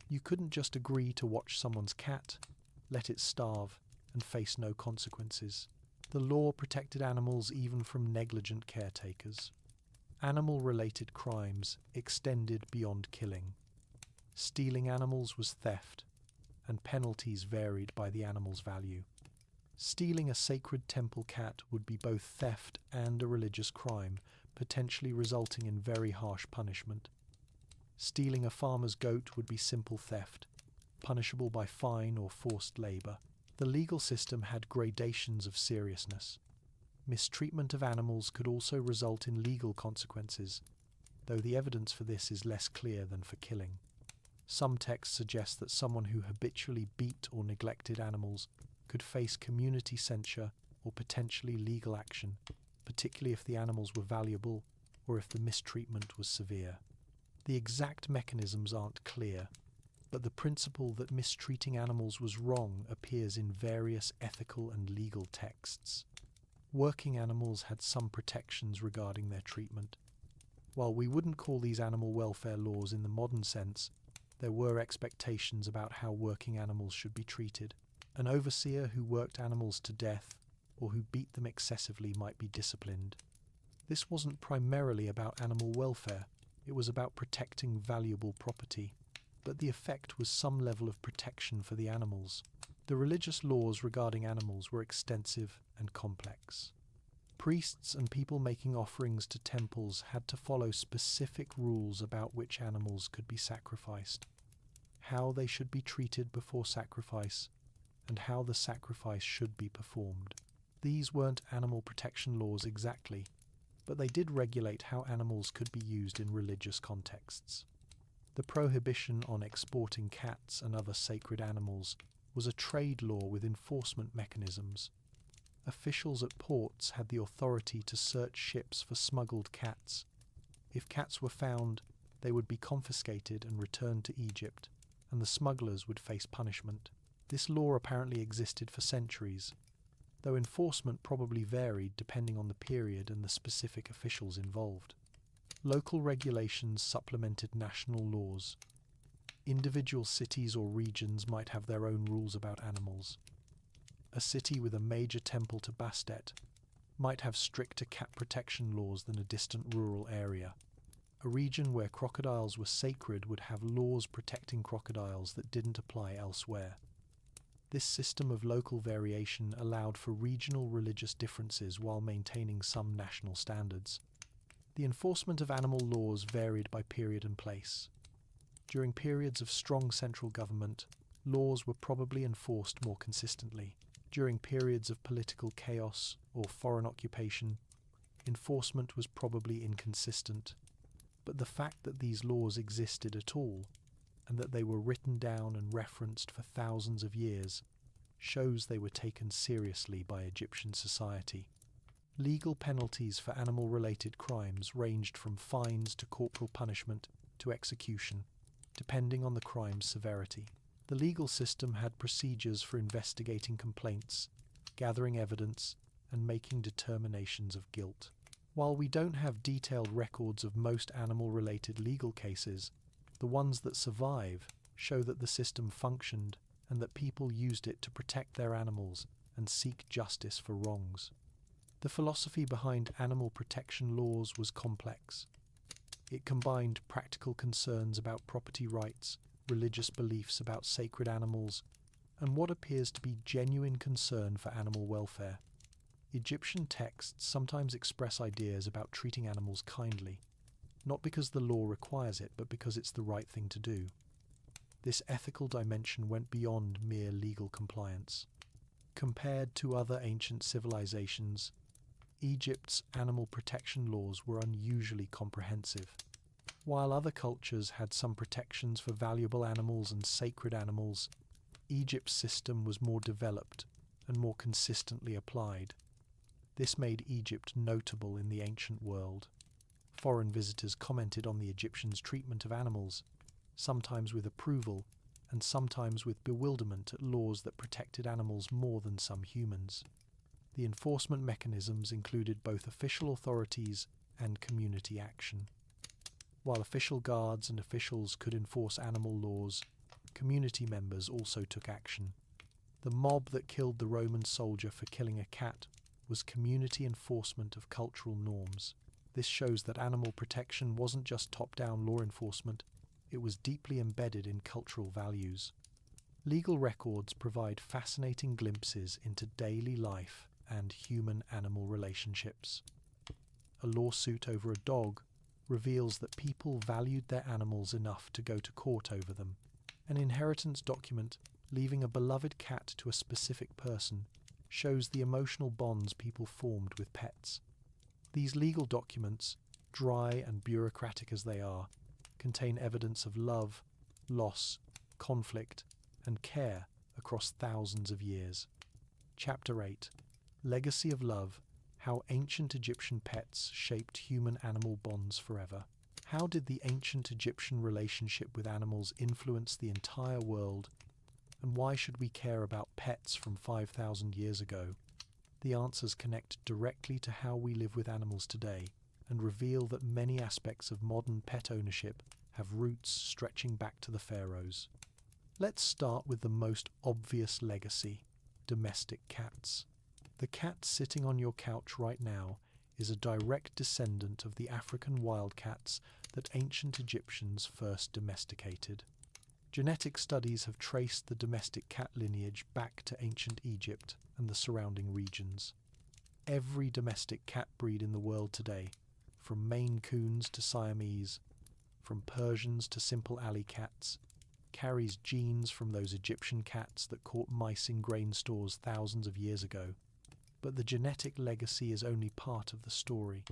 You couldn't just agree to watch someone's cat, let it starve, and face no consequences. The law protected animals even from negligent caretakers. Animal-related crimes extended beyond killing. Stealing animals was theft, and penalties varied by the animal's value. Stealing a sacred temple cat would be both theft and a religious crime, potentially resulting in very harsh punishment. Stealing a farmer's goat would be simple theft, punishable by fine or forced labor. The legal system had gradations of seriousness. Mistreatment of animals could also result in legal consequences, though the evidence for this is less clear than for killing. Some texts suggest that someone who habitually beat or neglected animals could face community censure or potentially legal action, particularly if the animals were valuable or if the mistreatment was severe. The exact mechanisms aren't clear, but the principle that mistreating animals was wrong appears in various ethical and legal texts. Working animals had some protections regarding their treatment. While we wouldn't call these animal welfare laws in the modern sense, there were expectations about how working animals should be treated. An overseer who worked animals to death or who beat them excessively might be disciplined. This wasn't primarily about animal welfare, it was about protecting valuable property, but the effect was some level of protection for the animals. The religious laws regarding animals were extensive and complex. Priests and people making offerings to temples had to follow specific rules about which animals could be sacrificed, how they should be treated before sacrifice, and how the sacrifice should be performed. These weren't animal protection laws exactly, but they did regulate how animals could be used in religious contexts. The prohibition on exporting cats and other sacred animals was a trade law with enforcement mechanisms. Officials at ports had the authority to search ships for smuggled cats. If cats were found, they would be confiscated and returned to Egypt, and the smugglers would face punishment. This law apparently existed for centuries, though enforcement probably varied depending on the period and the specific officials involved. Local regulations supplemented national laws. Individual cities or regions might have their own rules about animals. A city with a major temple to Bastet might have stricter cat protection laws than a distant rural area. A region where crocodiles were sacred would have laws protecting crocodiles that didn't apply elsewhere. This system of local variation allowed for regional religious differences while maintaining some national standards. The enforcement of animal laws varied by period and place. During periods of strong central government, laws were probably enforced more consistently. During periods of political chaos or foreign occupation, enforcement was probably inconsistent. But the fact that these laws existed at all, and that they were written down and referenced for thousands of years, shows they were taken seriously by Egyptian society. Legal penalties for animal-related crimes ranged from fines to corporal punishment to execution, depending on the crime's severity. The legal system had procedures for investigating complaints, gathering evidence, and making determinations of guilt. While we don't have detailed records of most animal-related legal cases, the ones that survive show that the system functioned and that people used it to protect their animals and seek justice for wrongs. The philosophy behind animal protection laws was complex. It combined practical concerns about property rights, religious beliefs about sacred animals, and what appears to be genuine concern for animal welfare. Egyptian texts sometimes express ideas about treating animals kindly, not because the law requires it, but because it's the right thing to do. This ethical dimension went beyond mere legal compliance. Compared to other ancient civilizations, Egypt's animal protection laws were unusually comprehensive. While other cultures had some protections for valuable animals and sacred animals, Egypt's system was more developed and more consistently applied. This made Egypt notable in the ancient world. Foreign visitors commented on the Egyptians' treatment of animals, sometimes with approval and sometimes with bewilderment at laws that protected animals more than some humans. The enforcement mechanisms included both official authorities and community action. While official guards and officials could enforce animal laws, community members also took action. The mob that killed the Roman soldier for killing a cat was community enforcement of cultural norms. This shows that animal protection wasn't just top-down law enforcement, it was deeply embedded in cultural values. Legal records provide fascinating glimpses into daily life and human-animal relationships. A lawsuit over a dog reveals that people valued their animals enough to go to court over them. An inheritance document leaving a beloved cat to a specific person shows the emotional bonds people formed with pets. These legal documents, dry and bureaucratic as they are, contain evidence of love, loss, conflict, and care across thousands of years. Chapter 8: Legacy of Love: How Ancient Egyptian Pets Shaped Human-Animal Bonds Forever. How did the ancient Egyptian relationship with animals influence the entire world, and why should we care about pets from 5,000 years ago? The answers connect directly to how we live with animals today and reveal that many aspects of modern pet ownership have roots stretching back to the pharaohs. Let's start with the most obvious legacy: domestic cats. The cat sitting on your couch right now is a direct descendant of the African wildcats that ancient Egyptians first domesticated. Genetic studies have traced the domestic cat lineage back to ancient Egypt and the surrounding regions. Every domestic cat breed in the world today, from Maine Coons to Siamese, from Persians to simple alley cats, carries genes from those Egyptian cats that caught mice in grain stores thousands of years ago. But the genetic legacy is only part of the story.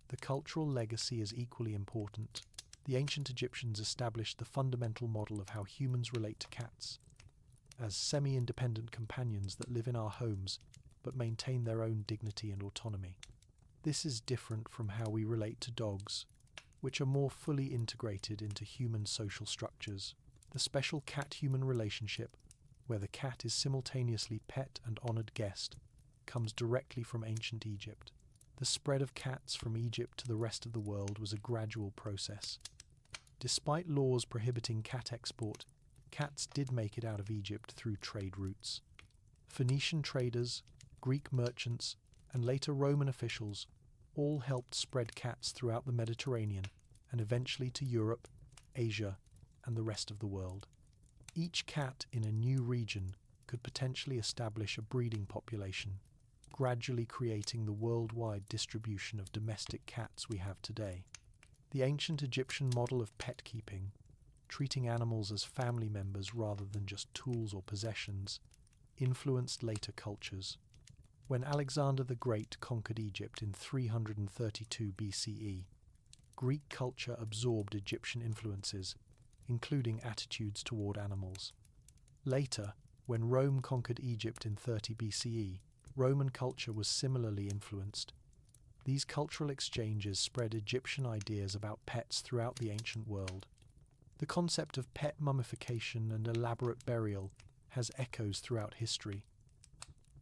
The cultural legacy is equally important. The ancient Egyptians established the fundamental model of how humans relate to cats, as semi-independent companions that live in our homes but maintain their own dignity and autonomy. This is different from how we relate to dogs, which are more fully integrated into human social structures. The special cat-human relationship, where the cat is simultaneously pet and honoured guest, comes directly from ancient Egypt. The spread of cats from Egypt to the rest of the world was a gradual process. Despite laws prohibiting cat export, cats did make it out of Egypt through trade routes. Phoenician traders, Greek merchants, and later Roman officials all helped spread cats throughout the Mediterranean and eventually to Europe, Asia, and the rest of the world. Each cat in a new region could potentially establish a breeding population, gradually creating the worldwide distribution of domestic cats we have today. The ancient Egyptian model of pet keeping, treating animals as family members rather than just tools or possessions, influenced later cultures. When Alexander the Great conquered Egypt in 332 BCE, Greek culture absorbed Egyptian influences, including attitudes toward animals. Later, when Rome conquered Egypt in 30 BCE, Roman culture was similarly influenced. These cultural exchanges spread Egyptian ideas about pets throughout the ancient world. The concept of pet mummification and elaborate burial has echoes throughout history.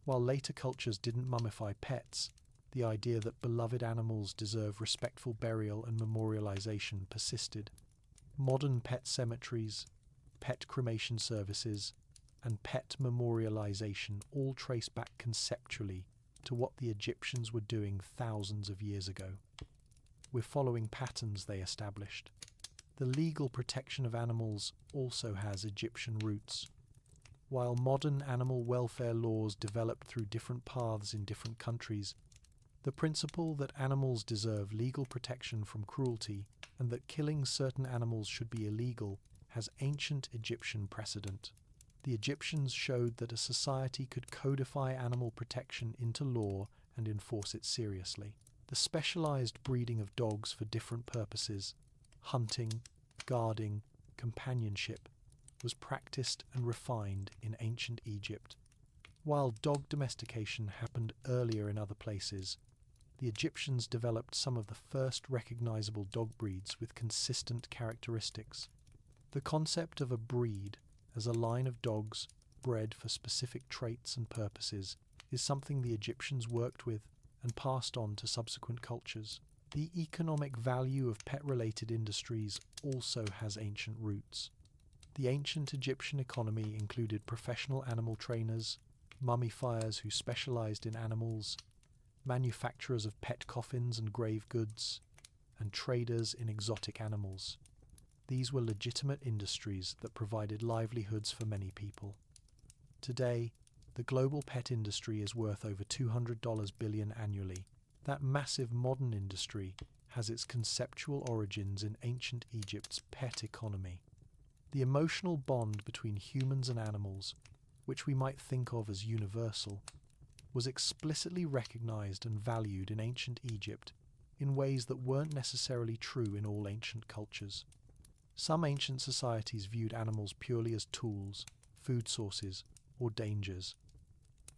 While later cultures didn't mummify pets, the idea that beloved animals deserve respectful burial and memorialization persisted. Modern pet cemeteries, pet cremation services, and pet memorialization all trace back conceptually to what the Egyptians were doing thousands of years ago. We're following patterns they established. The legal protection of animals also has Egyptian roots. While modern animal welfare laws developed through different paths in different countries, the principle that animals deserve legal protection from cruelty and that killing certain animals should be illegal has ancient Egyptian precedent. The Egyptians showed that a society could codify animal protection into law and enforce it seriously. The specialized breeding of dogs for different purposes, hunting, guarding, companionship, was practiced and refined in ancient Egypt. While dog domestication happened earlier in other places, the Egyptians developed some of the first recognizable dog breeds with consistent characteristics. The concept of a breed as a line of dogs bred for specific traits and purposes is something the Egyptians worked with and passed on to subsequent cultures. The economic value of pet-related industries also has ancient roots. The ancient Egyptian economy included professional animal trainers, mummifiers who specialized in animals, manufacturers of pet coffins and grave goods, and traders in exotic animals. These were legitimate industries that provided livelihoods for many people. Today, the global pet industry is worth over $200 billion annually. That massive modern industry has its conceptual origins in ancient Egypt's pet economy. The emotional bond between humans and animals, which we might think of as universal, was explicitly recognized and valued in ancient Egypt in ways that weren't necessarily true in all ancient cultures. Some ancient societies viewed animals purely as tools, food sources, or dangers.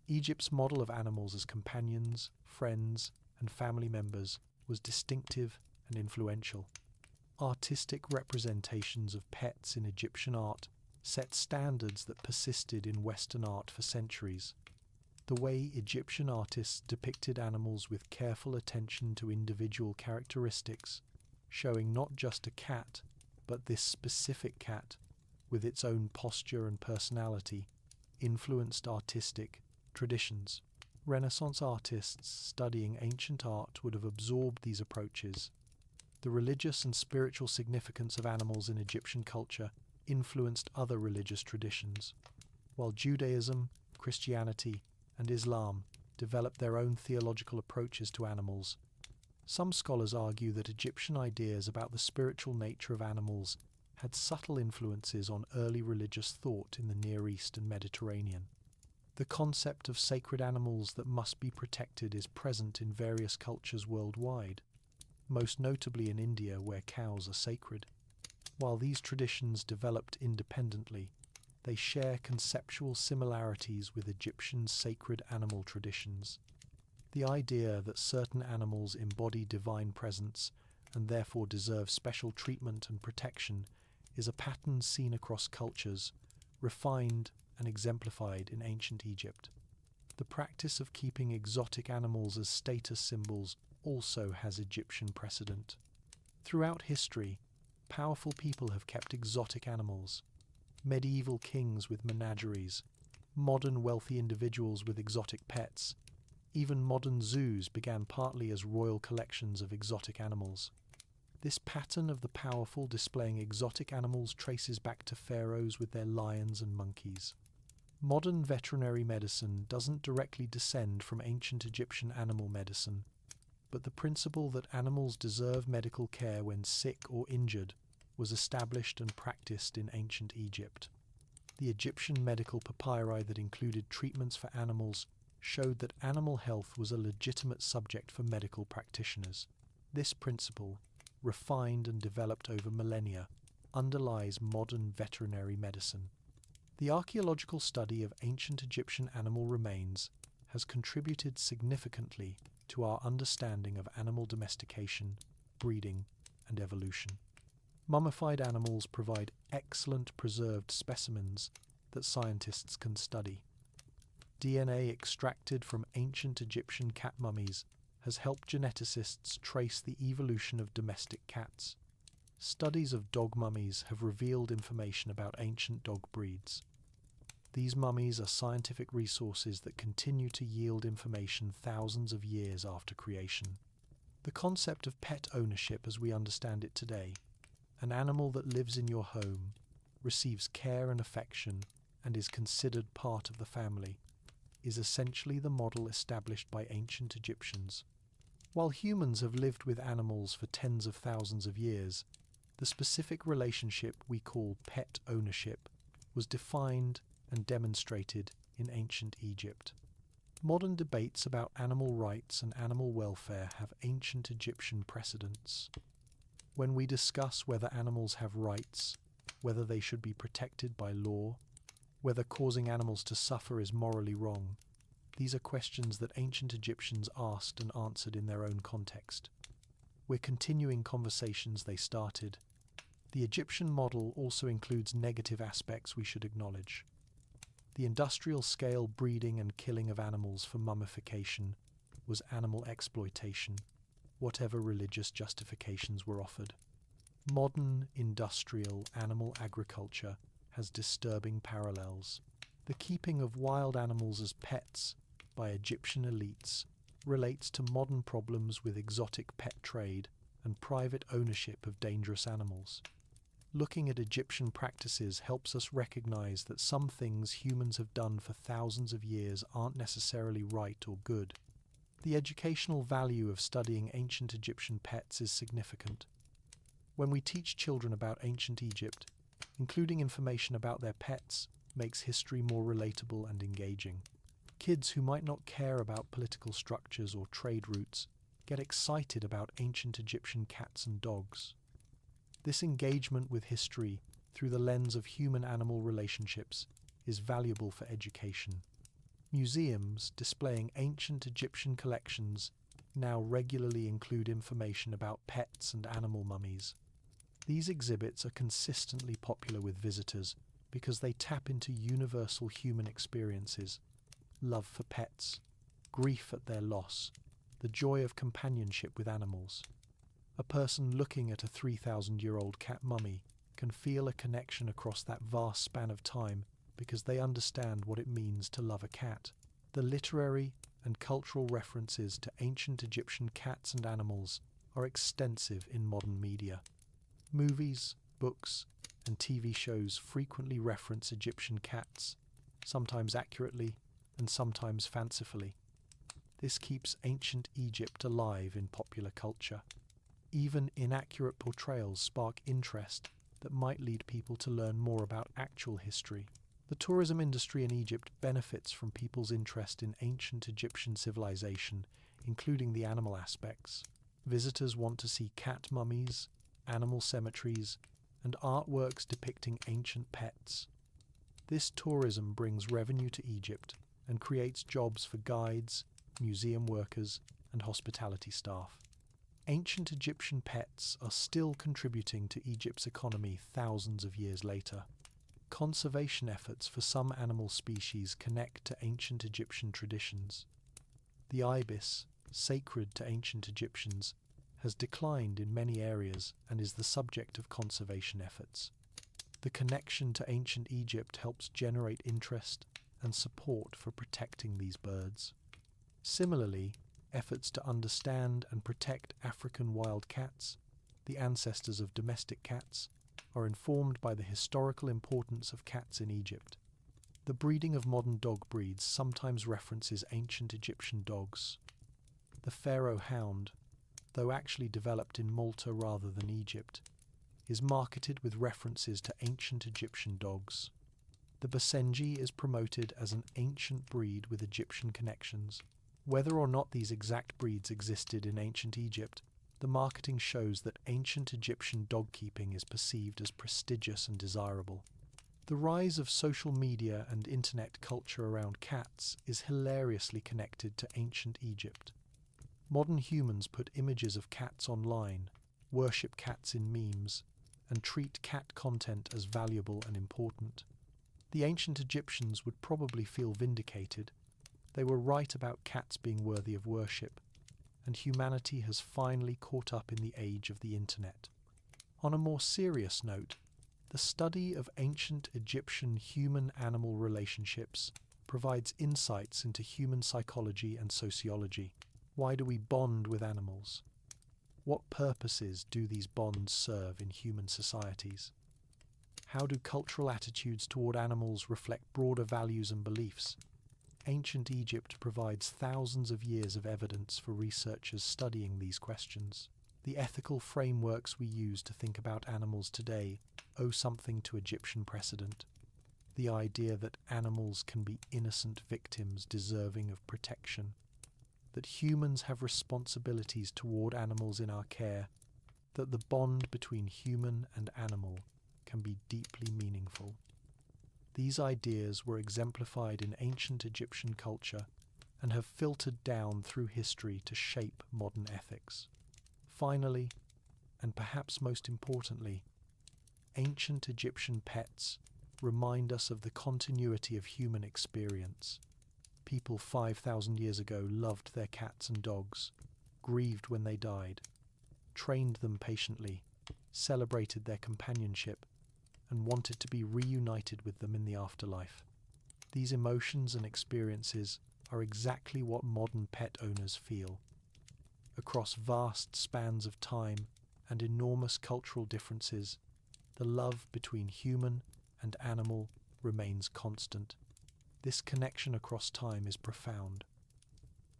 Egypt's model of animals as companions, friends, and family members was distinctive and influential. Artistic representations of pets in Egyptian art set standards that persisted in Western art for centuries. The way Egyptian artists depicted animals with careful attention to individual characteristics, showing not just a cat, but this specific cat, with its own posture and personality, influenced artistic traditions. Renaissance artists studying ancient art would have absorbed these approaches. The religious and spiritual significance of animals in Egyptian culture influenced other religious traditions, while Judaism, Christianity, and Islam developed their own theological approaches to animals. Some scholars argue that Egyptian ideas about the spiritual nature of animals had subtle influences on early religious thought in the Near East and Mediterranean. The concept of sacred animals that must be protected is present in various cultures worldwide, most notably in India, where cows are sacred. While these traditions developed independently, they share conceptual similarities with Egyptian sacred animal traditions. The idea that certain animals embody divine presence and therefore deserve special treatment and protection is a pattern seen across cultures, refined and exemplified in ancient Egypt. The practice of keeping exotic animals as status symbols also has Egyptian precedent. Throughout history, powerful people have kept exotic animals. Medieval kings with menageries, modern wealthy individuals with exotic pets. Even modern zoos began partly as royal collections of exotic animals. This pattern of the powerful displaying exotic animals traces back to pharaohs with their lions and monkeys. Modern veterinary medicine doesn't directly descend from ancient Egyptian animal medicine, but the principle that animals deserve medical care when sick or injured was established and practiced in ancient Egypt. The Egyptian medical papyri that included treatments for animals showed that animal health was a legitimate subject for medical practitioners. This principle, refined and developed over millennia, underlies modern veterinary medicine. The archaeological study of ancient Egyptian animal remains has contributed significantly to our understanding of animal domestication, breeding, and evolution. Mummified animals provide excellent preserved specimens that scientists can study. DNA extracted from ancient Egyptian cat mummies has helped geneticists trace the evolution of domestic cats. Studies of dog mummies have revealed information about ancient dog breeds. These mummies are scientific resources that continue to yield information thousands of years after creation. The concept of pet ownership as we understand it today, an animal that lives in your home, receives care and affection, and is considered part of the family, is essentially the model established by ancient Egyptians. While humans have lived with animals for tens of thousands of years, the specific relationship we call pet ownership was defined and demonstrated in ancient Egypt. Modern debates about animal rights and animal welfare have ancient Egyptian precedents. When we discuss whether animals have rights, whether they should be protected by law, whether causing animals to suffer is morally wrong, these are questions that ancient Egyptians asked and answered in their own context. We're continuing conversations they started. The Egyptian model also includes negative aspects we should acknowledge. The industrial-scale breeding and killing of animals for mummification was animal exploitation, whatever religious justifications were offered. Modern industrial animal agriculture has disturbing parallels. The keeping of wild animals as pets by Egyptian elites relates to modern problems with exotic pet trade and private ownership of dangerous animals. Looking at Egyptian practices helps us recognize that some things humans have done for thousands of years aren't necessarily right or good. The educational value of studying ancient Egyptian pets is significant. When we teach children about ancient Egypt, including information about their pets makes history more relatable and engaging. Kids who might not care about political structures or trade routes get excited about ancient Egyptian cats and dogs. This engagement with history through the lens of human-animal relationships is valuable for education. Museums displaying ancient Egyptian collections now regularly include information about pets and animal mummies. These exhibits are consistently popular with visitors because they tap into universal human experiences: love for pets, grief at their loss, the joy of companionship with animals. A person looking at a 3,000-year-old cat mummy can feel a connection across that vast span of time because they understand what it means to love a cat. The literary and cultural references to ancient Egyptian cats and animals are extensive in modern media. Movies, books, and TV shows frequently reference Egyptian cats, sometimes accurately and sometimes fancifully. This keeps ancient Egypt alive in popular culture. Even inaccurate portrayals spark interest that might lead people to learn more about actual history. The tourism industry in Egypt benefits from people's interest in ancient Egyptian civilization, including the animal aspects. Visitors want to see cat mummies, animal cemeteries, and artworks depicting ancient pets. This tourism brings revenue to Egypt and creates jobs for guides, museum workers, and hospitality staff. Ancient Egyptian pets are still contributing to Egypt's economy thousands of years later. Conservation efforts for some animal species connect to ancient Egyptian traditions. The ibis, sacred to ancient Egyptians, has declined in many areas and is the subject of conservation efforts. The connection to ancient Egypt helps generate interest and support for protecting these birds. Similarly, efforts to understand and protect African wild cats, the ancestors of domestic cats, are informed by the historical importance of cats in Egypt. The breeding of modern dog breeds sometimes references ancient Egyptian dogs. The Pharaoh hound, though actually developed in Malta rather than Egypt, is marketed with references to ancient Egyptian dogs. The Basenji is promoted as an ancient breed with Egyptian connections. Whether or not these exact breeds existed in ancient Egypt, the marketing shows that ancient Egyptian dog keeping is perceived as prestigious and desirable. The rise of social media and internet culture around cats is hilariously connected to ancient Egypt. Modern humans put images of cats online, worship cats in memes, and treat cat content as valuable and important. The ancient Egyptians would probably feel vindicated. They were right about cats being worthy of worship, and humanity has finally caught up in the age of the internet. On a more serious note, The study of ancient Egyptian human-animal relationships provides insights into human psychology and sociology. Why do we bond with animals? What purposes do these bonds serve in human societies? How do cultural attitudes toward animals reflect broader values and beliefs? Ancient Egypt provides thousands of years of evidence for researchers studying these questions. The ethical frameworks we use to think about animals today owe something to Egyptian precedent. The idea that animals can be innocent victims deserving of protection, that humans have responsibilities toward animals in our care, that the bond between human and animal can be deeply meaningful. These ideas were exemplified in ancient Egyptian culture and have filtered down through history to shape modern ethics. Finally, and perhaps most importantly, ancient Egyptian pets remind us of the continuity of human experience. People 5,000 years ago loved their cats and dogs, grieved when they died, trained them patiently, celebrated their companionship, and wanted to be reunited with them in the afterlife. These emotions and experiences are exactly what modern pet owners feel. Across vast spans of time and enormous cultural differences, the love between human and animal remains constant. This connection across time is profound.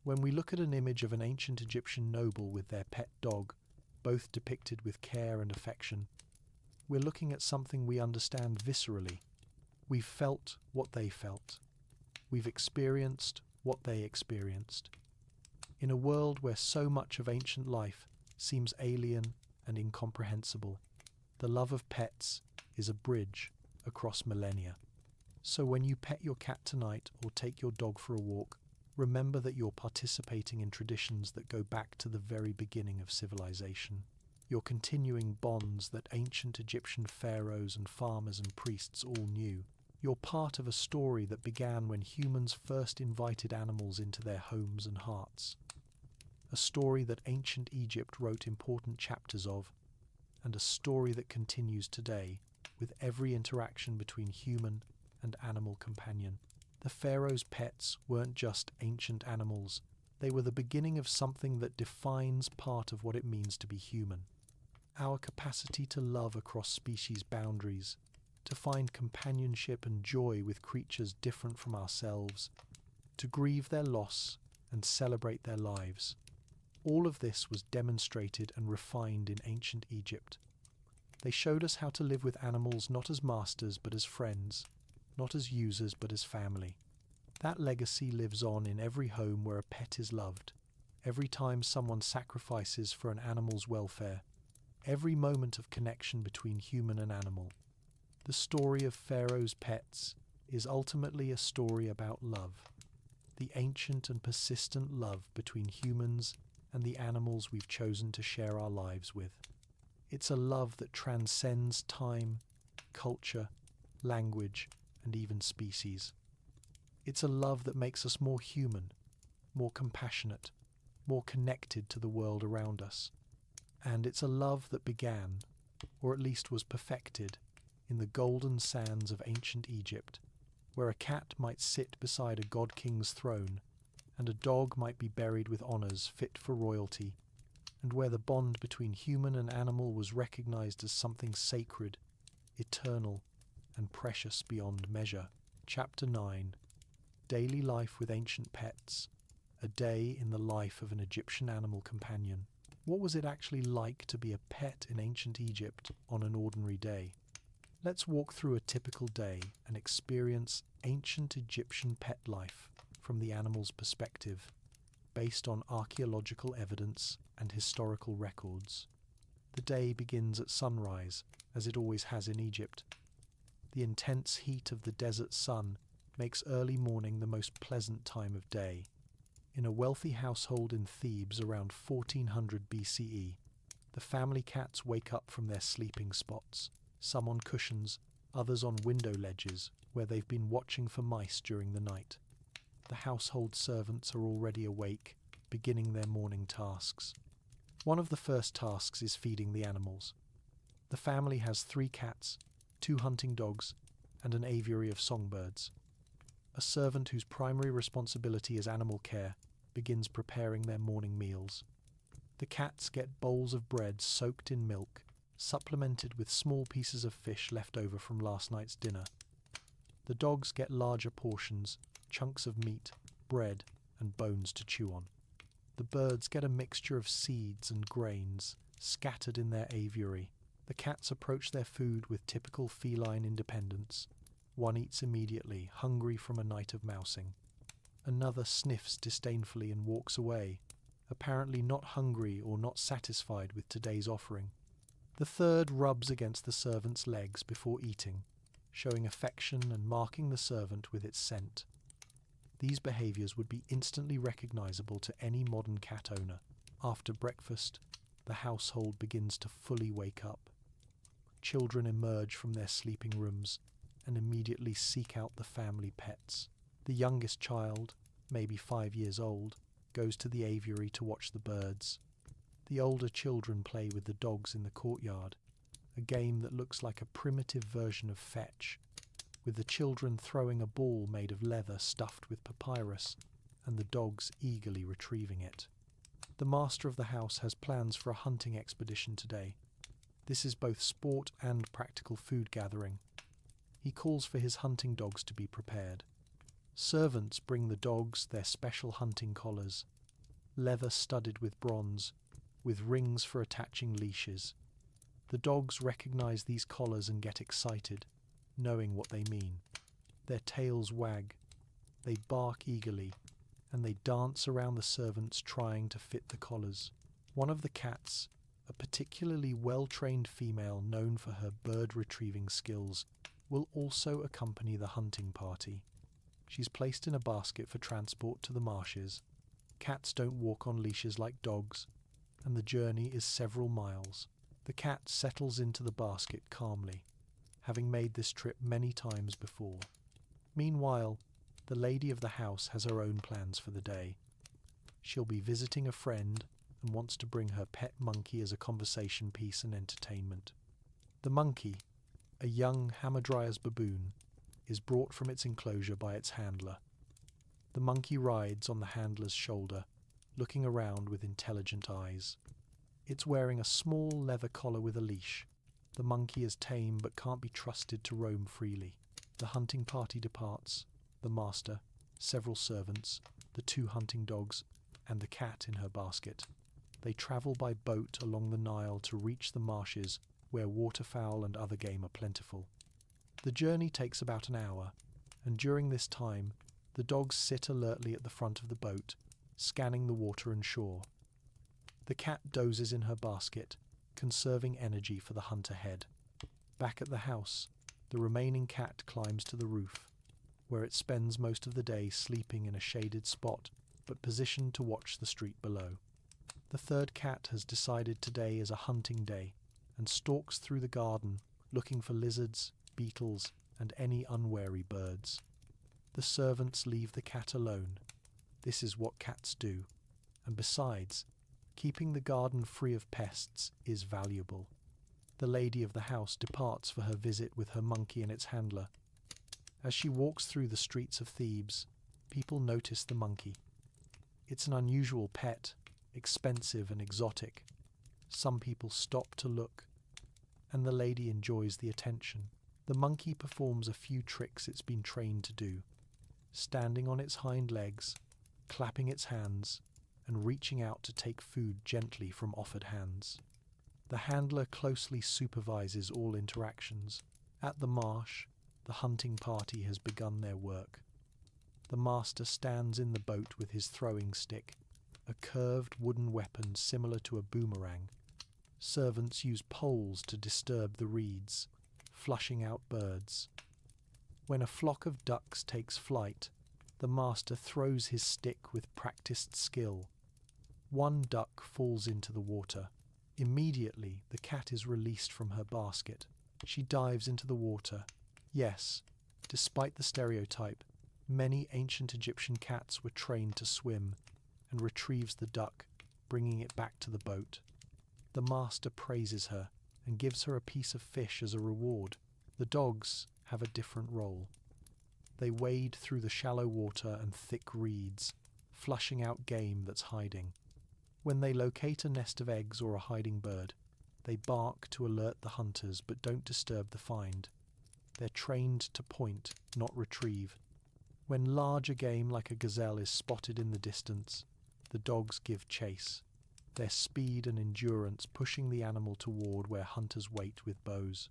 When we look at an image of an ancient Egyptian noble with their pet dog, both depicted with care and affection, we're looking at something we understand viscerally. We've felt what they felt. We've experienced what they experienced. In a world where so much of ancient life seems alien and incomprehensible, the love of pets is a bridge across millennia. So when you pet your cat tonight or take your dog for a walk, remember that you're participating in traditions that go back to the very beginning of civilization. You're continuing bonds that ancient Egyptian pharaohs and farmers and priests all knew. You're part of a story that began when humans first invited animals into their homes and hearts. A story that ancient Egypt wrote important chapters of, and a story that continues today with every interaction between human and animal companion. The Pharaohs' pets weren't just ancient animals, they were the beginning of something that defines part of what it means to be human. Our capacity to love across species boundaries, to find companionship and joy with creatures different from ourselves, to grieve their loss and celebrate their lives. All of this was demonstrated and refined in ancient Egypt. They showed us how to live with animals not as masters but as friends, not as users but as family. That legacy lives on in every home where a pet is loved, every time someone sacrifices for an animal's welfare, every moment of connection between human and animal. The story of Pharaohs' Pets is ultimately a story about love, the ancient and persistent love between humans and the animals we've chosen to share our lives with. It's a love that transcends time, culture, language, and even species. It's a love that makes us more human, more compassionate, more connected to the world around us. And it's a love that began, or at least was perfected, in the golden sands of ancient Egypt, where a cat might sit beside a god king's throne, and a dog might be buried with honours fit for royalty, and where the bond between human and animal was recognized as something sacred, eternal, and precious beyond measure. Chapter 9. Daily Life with Ancient Pets. A day in the life of an Egyptian animal companion. What was it actually like to be a pet in ancient Egypt on an ordinary day? Let's walk through a typical day and experience ancient Egyptian pet life from the animal's perspective, based on archaeological evidence and historical records. The day begins at sunrise, as it always has in Egypt. The intense heat of the desert sun makes early morning the most pleasant time of day. In a wealthy household in Thebes around 1400 BCE, the family cats wake up from their sleeping spots, some on cushions, others on window ledges, where they've been watching for mice during the night. The household servants are already awake, beginning their morning tasks. One of the first tasks is feeding the animals. The family has 3 cats, 2 hunting dogs, and an aviary of songbirds. A servant whose primary responsibility is animal care begins preparing their morning meals. The cats get bowls of bread soaked in milk, supplemented with small pieces of fish left over from last night's dinner. The dogs get larger portions, chunks of meat, bread, and bones to chew on. The birds get a mixture of seeds and grains scattered in their aviary. The cats approach their food with typical feline independence. One eats immediately, hungry from a night of mousing. Another sniffs disdainfully and walks away, apparently not hungry or not satisfied with today's offering. The third rubs against the servant's legs before eating, showing affection and marking the servant with its scent. These behaviours would be instantly recognisable to any modern cat owner. After breakfast, the household begins to fully wake up. Children emerge from their sleeping rooms and immediately seek out the family pets. The youngest child, maybe 5 years old, goes to the aviary to watch the birds. The older children play with the dogs in the courtyard, a game that looks like a primitive version of fetch, with the children throwing a ball made of leather stuffed with papyrus, and the dogs eagerly retrieving it. The master of the house has plans for a hunting expedition today. This is both sport and practical food gathering. He calls for his hunting dogs to be prepared. Servants bring the dogs their special hunting collars, leather studded with bronze, with rings for attaching leashes. The dogs recognize these collars and get excited, knowing what they mean. Their tails wag, they bark eagerly, and they dance around the servants trying to fit the collars. One of the cats, a particularly well-trained female known for her bird-retrieving skills, will also accompany the hunting party. She's placed in a basket for transport to the marshes. Cats don't walk on leashes like dogs, and the journey is several miles. The cat settles into the basket calmly, having made this trip many times before. Meanwhile, the lady of the house has her own plans for the day. She'll be visiting a friend and wants to bring her pet monkey as a conversation piece and entertainment. The monkey, a young Hamadryas baboon, is brought from its enclosure by its handler. The monkey rides on the handler's shoulder, looking around with intelligent eyes. It's wearing a small leather collar with a leash. The monkey is tame but can't be trusted to roam freely. The hunting party departs, the master, several servants, the 2 hunting dogs, and the cat in her basket. They travel by boat along the Nile to reach the marshes where waterfowl and other game are plentiful. The journey takes about an hour, and during this time, the dogs sit alertly at the front of the boat, scanning the water and shore. The cat dozes in her basket, conserving energy for the hunt ahead. Back at the house, the remaining cat climbs to the roof, where it spends most of the day sleeping in a shaded spot, but positioned to watch the street below. The third cat has decided today is a hunting day, and stalks through the garden, looking for lizards, beetles, and any unwary birds. The servants leave the cat alone. This is what cats do, and besides, keeping the garden free of pests is valuable. The lady of the house departs for her visit with her monkey and its handler. As she walks through the streets of Thebes, people notice the monkey. It's an unusual pet, expensive and exotic. Some people stop to look, and the lady enjoys the attention. The monkey performs a few tricks it's been trained to do, standing on its hind legs, clapping its hands, and reaching out to take food gently from offered hands. The handler closely supervises all interactions. At the marsh, the hunting party has begun their work. The master stands in the boat with his throwing stick, a curved wooden weapon similar to a boomerang. Servants use poles to disturb the reeds, flushing out birds. When a flock of ducks takes flight, the master throws his stick with practiced skill. One duck falls into the water. Immediately, the cat is released from her basket. She dives into the water. Yes, despite the stereotype, many ancient Egyptian cats were trained to swim, and retrieves the duck, bringing it back to the boat. The master praises her and gives her a piece of fish as a reward. The dogs have a different role. They wade through the shallow water and thick reeds, flushing out game that's hiding. When they locate a nest of eggs or a hiding bird, they bark to alert the hunters but don't disturb the find. They're trained to point, not retrieve. When larger game like a gazelle is spotted in the distance, the dogs give chase, their speed and endurance pushing the animal toward where hunters wait with bows.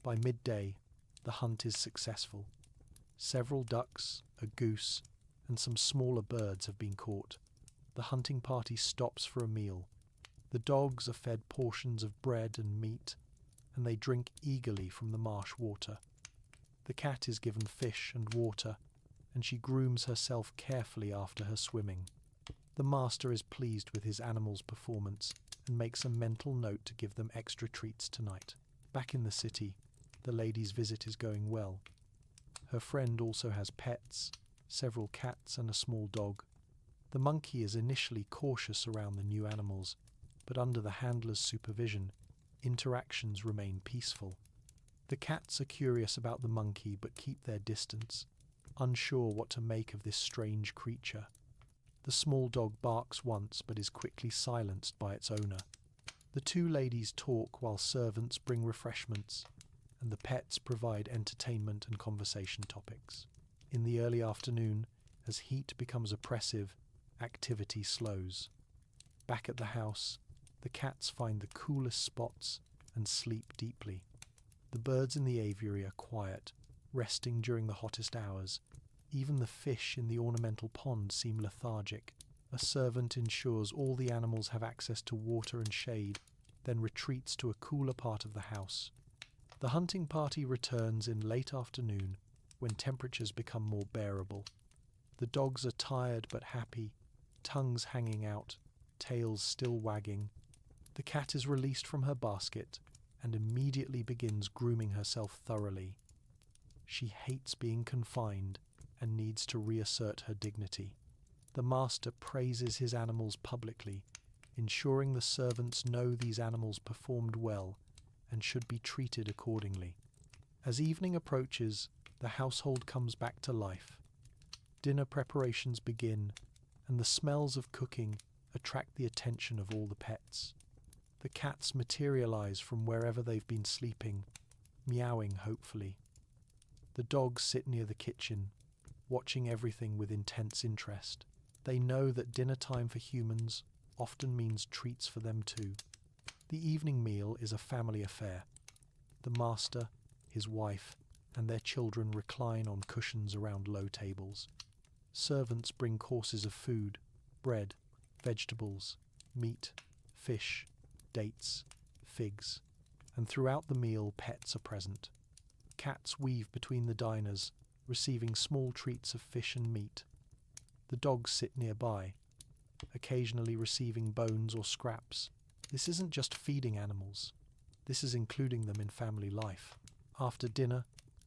By midday, the hunt is successful. Several ducks, a goose, and some smaller birds have been caught. The hunting party stops for a meal. The dogs are fed portions of bread and meat, and they drink eagerly from the marsh water. The cat is given fish and water, and she grooms herself carefully after her swimming. The master is pleased with his animal's performance and makes a mental note to give them extra treats tonight. Back in the city, the lady's visit is going well. Her friend also has pets, several cats and a small dog. The monkey is initially cautious around the new animals, but under the handler's supervision, interactions remain peaceful. The cats are curious about the monkey but keep their distance, unsure what to make of this strange creature. The small dog barks once but is quickly silenced by its owner. The two ladies talk while servants bring refreshments, and the pets provide entertainment and conversation topics. In the early afternoon, as heat becomes oppressive, activity slows. Back at the house, the cats find the coolest spots and sleep deeply. The birds in the aviary are quiet, resting during the hottest hours. Even the fish in the ornamental pond seem lethargic. A servant ensures all the animals have access to water and shade, then retreats to a cooler part of the house. The hunting party returns in late afternoon, when temperatures become more bearable. The dogs are tired but happy, tongues hanging out, tails still wagging. The cat is released from her basket and immediately begins grooming herself thoroughly. She hates being confined and needs to reassert her dignity. The master praises his animals publicly, ensuring the servants know these animals performed well and should be treated accordingly. As evening approaches, the household comes back to life. Dinner preparations begin, and the smells of cooking attract the attention of all the pets. The cats materialize from wherever they've been sleeping, meowing hopefully. The dogs sit near the kitchen, watching everything with intense interest. They know that dinner time for humans often means treats for them too. The evening meal is a family affair. The master, his wife, and their children recline on cushions around low tables. Servants bring courses of food, bread, vegetables, meat, fish, dates, figs, and throughout the meal pets are present. Cats weave between the diners, receiving small treats of fish and meat. The dogs sit nearby, occasionally receiving bones or scraps. This isn't just feeding animals. This is including them in family life. After dinner,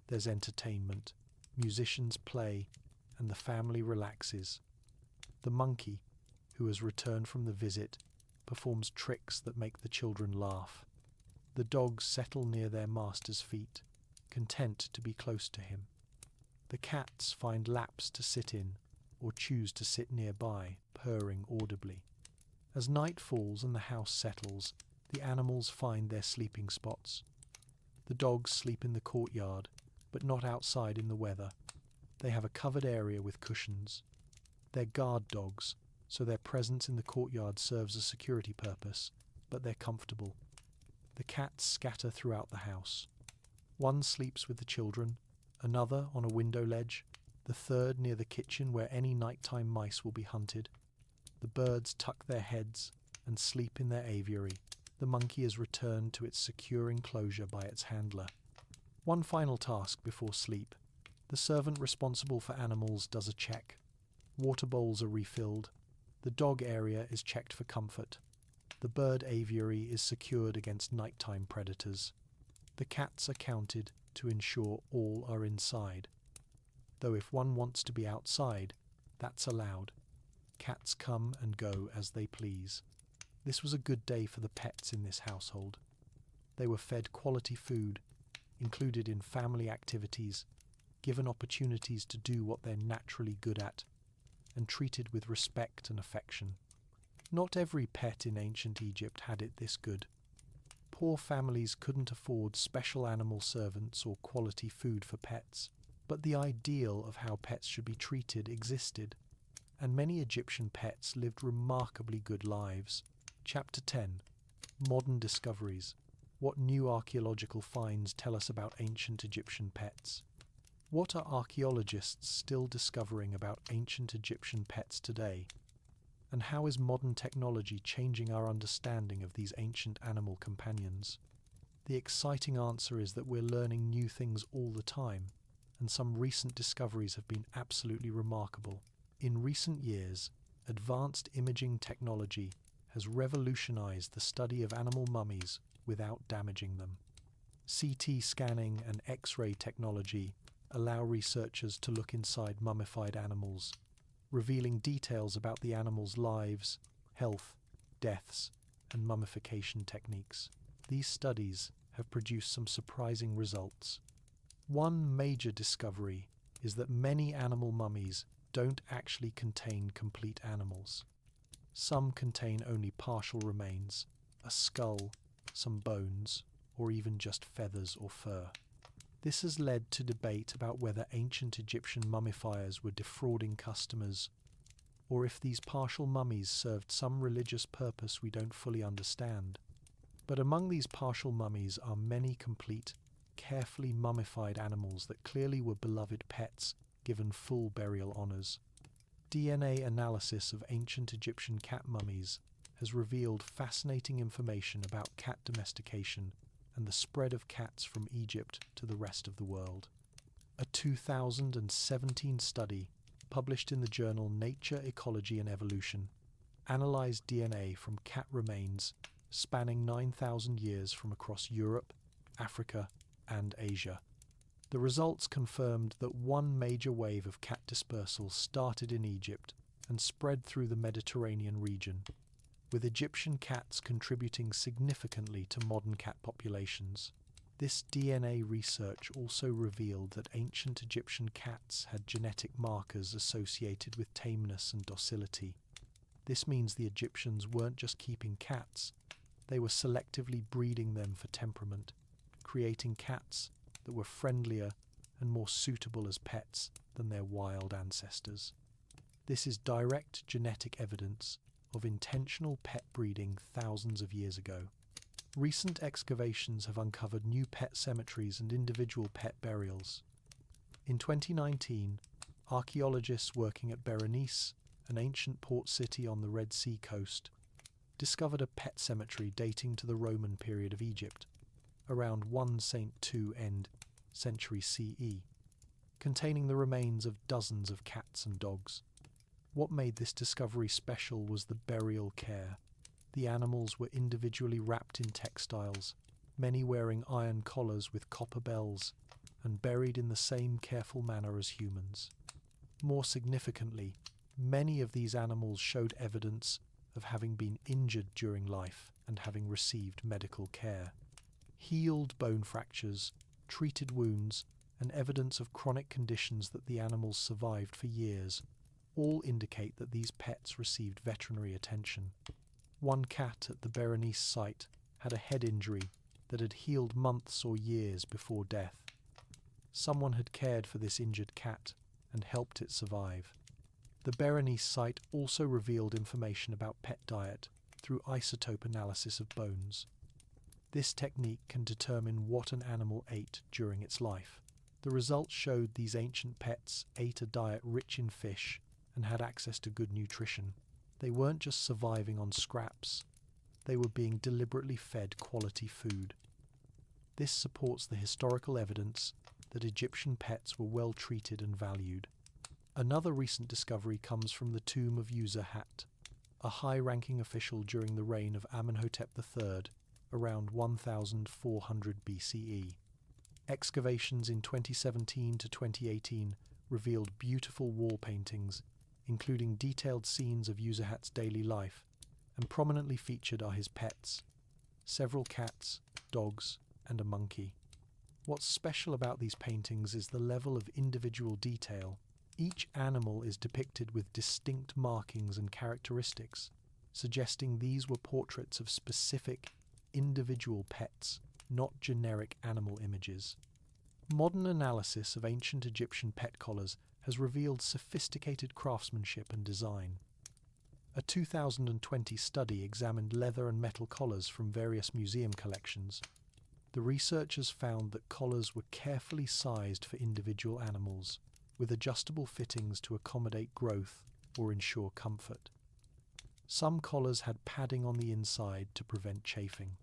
there's entertainment. Musicians play, and the family relaxes. The monkey, who has returned from the visit, performs tricks that make the children laugh. The dogs settle near their master's feet, content to be close to him. The cats find laps to sit in, or choose to sit nearby, purring audibly. As night falls and the house settles, the animals find their sleeping spots. The dogs sleep in the courtyard, but not outside in the weather. They have a covered area with cushions. They're guard dogs, so their presence in the courtyard serves a security purpose, but they're comfortable. The cats scatter throughout the house. One sleeps with the children, another on a window ledge, the third near the kitchen where any nighttime mice will be hunted. The birds tuck their heads and sleep in their aviary. The monkey is returned to its secure enclosure by its handler. One final task before sleep. The servant responsible for animals does a check. Water bowls are refilled. The dog area is checked for comfort. The bird aviary is secured against nighttime predators. The cats are counted to ensure all are inside. Though if one wants to be outside, that's allowed. Cats come and go as they please. This was a good day for the pets in this household. They were fed quality food, included in family activities, given opportunities to do what they're naturally good at, and treated with respect and affection. Not every pet in ancient Egypt had it this good. Poor families couldn't afford special animal servants or quality food for pets, but the ideal of how pets should be treated existed, and many Egyptian pets lived remarkably good lives. Chapter 10. Modern Discoveries. What new archaeological finds tell us about ancient Egyptian pets? What are archaeologists still discovering about ancient Egyptian pets today? And how is modern technology changing our understanding of these ancient animal companions? The exciting answer is that we're learning new things all the time, and some recent discoveries have been absolutely remarkable. In recent years, advanced imaging technology has revolutionized the study of animal mummies without damaging them. CT scanning and X-ray technology allow researchers to look inside mummified animals, revealing details about the animal's lives, health, deaths, and mummification techniques. These studies have produced some surprising results. One major discovery is that many animal mummies don't actually contain complete animals. Some contain only partial remains, a skull, some bones, or even just feathers or fur. This has led to debate about whether ancient Egyptian mummifiers were defrauding customers, or if these partial mummies served some religious purpose we don't fully understand. But among these partial mummies are many complete, carefully mummified animals that clearly were beloved pets given full burial honours. DNA analysis of ancient Egyptian cat mummies has revealed fascinating information about cat domestication and the spread of cats from Egypt to the rest of the world. A 2017 study published in the journal Nature, Ecology and Evolution analysed DNA from cat remains spanning 9,000 years from across Europe, Africa and Asia. The results confirmed that one major wave of cat dispersal started in Egypt and spread through the Mediterranean region, with Egyptian cats contributing significantly to modern cat populations. This DNA research also revealed that ancient Egyptian cats had genetic markers associated with tameness and docility. This means the Egyptians weren't just keeping cats, they were selectively breeding them for temperament, creating cats that were friendlier and more suitable as pets than their wild ancestors. This is direct genetic evidence of intentional pet breeding thousands of years ago. Recent excavations have uncovered new pet cemeteries and individual pet burials. In 2019, archaeologists working at Berenice, an ancient port city on the Red Sea coast, discovered a pet cemetery dating to the Roman period of Egypt, around 1 St. 2 end century CE, containing the remains of dozens of cats and dogs. What made this discovery special was the burial care. The animals were individually wrapped in textiles, many wearing iron collars with copper bells, and buried in the same careful manner as humans. More significantly, many of these animals showed evidence of having been injured during life and having received medical care. Healed bone fractures, treated wounds, and evidence of chronic conditions that the animals survived for years all indicate that these pets received veterinary attention. One cat at the Berenice site had a head injury that had healed months or years before death. Someone had cared for this injured cat and helped it survive. The Berenice site also revealed information about pet diet through isotope analysis of bones. This technique can determine what an animal ate during its life. The results showed these ancient pets ate a diet rich in fish and had access to good nutrition. They weren't just surviving on scraps, they were being deliberately fed quality food. This supports the historical evidence that Egyptian pets were well treated and valued. Another recent discovery comes from the tomb of Userhat, a high-ranking official during the reign of Amenhotep III, around 1400 BCE. Excavations in 2017 to 2018 revealed beautiful wall paintings, including detailed scenes of Userhat's daily life, and prominently featured are his pets, several cats, dogs, and a monkey. What's special about these paintings is the level of individual detail. Each animal is depicted with distinct markings and characteristics, suggesting these were portraits of specific, individual pets, not generic animal images. Modern analysis of ancient Egyptian pet collars has revealed sophisticated craftsmanship and design. A 2020 study examined leather and metal collars from various museum collections. The researchers found that collars were carefully sized for individual animals, with adjustable fittings to accommodate growth or ensure comfort. Some collars had padding on the inside to prevent chafing.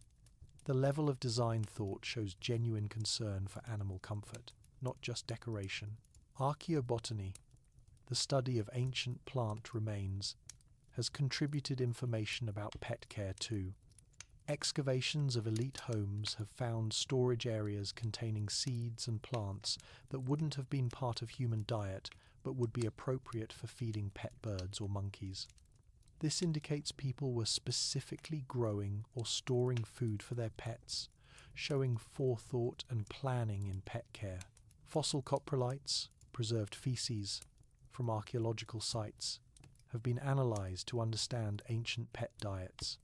The level of design thought shows genuine concern for animal comfort, not just decoration. Archaeobotany, the study of ancient plant remains, has contributed information about pet care too. Excavations of elite homes have found storage areas containing seeds and plants that wouldn't have been part of human diet but would be appropriate for feeding pet birds or monkeys. This indicates people were specifically growing or storing food for their pets, showing forethought and planning in pet care. Fossil coprolites, preserved feces from archaeological sites, have been analysed to understand ancient pet diets.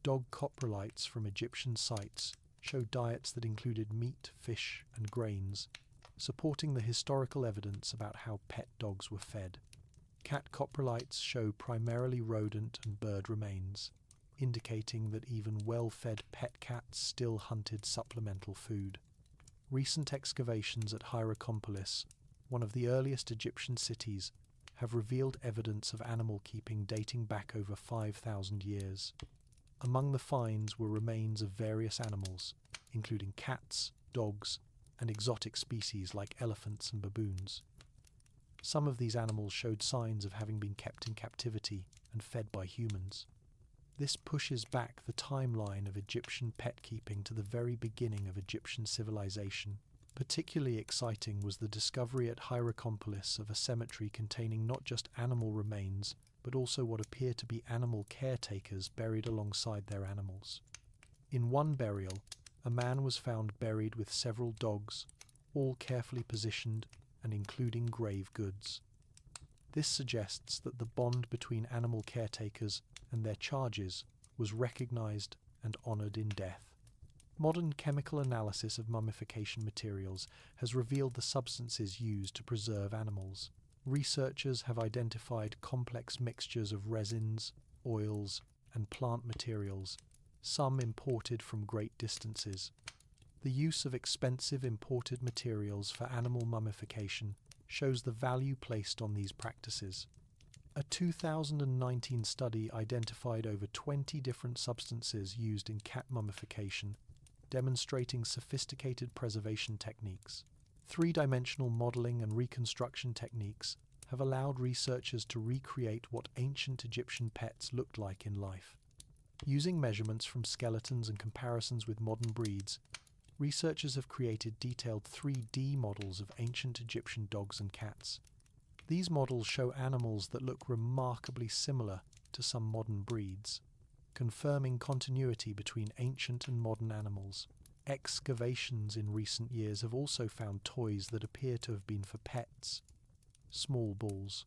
Dog coprolites from Egyptian sites show diets that included meat, fish, and grains, supporting the historical evidence about how pet dogs were fed. Cat coprolites show primarily rodent and bird remains, indicating that even well-fed pet cats still hunted supplemental food. Recent excavations at Hierakonpolis, one of the earliest Egyptian cities, have revealed evidence of animal keeping dating back over 5,000 years. Among the finds were remains of various animals, including cats, dogs, and exotic species like elephants and baboons. Some of these animals showed signs of having been kept in captivity and fed by humans. This pushes back the timeline of Egyptian pet keeping to the very beginning of Egyptian civilization. Particularly exciting was the discovery at Hierakonpolis of a cemetery containing not just animal remains, but also what appear to be animal caretakers buried alongside their animals. In one burial, a man was found buried with several dogs, all carefully positioned and including grave goods. This suggests that the bond between animal caretakers and their charges was recognized and honored in death. Modern chemical analysis of mummification materials has revealed the substances used to preserve animals. Researchers have identified complex mixtures of resins, oils, and plant materials, some imported from great distances. The use of expensive imported materials for animal mummification shows the value placed on these practices. A 2019 study identified over 20 different substances used in cat mummification, demonstrating sophisticated preservation techniques. Three-dimensional modeling and reconstruction techniques have allowed researchers to recreate what ancient Egyptian pets looked like in life. Using measurements from skeletons and comparisons with modern breeds, researchers have created detailed 3D models of ancient Egyptian dogs and cats. These models show animals that look remarkably similar to some modern breeds, confirming continuity between ancient and modern animals. Excavations in recent years have also found toys that appear to have been for pets. Small balls,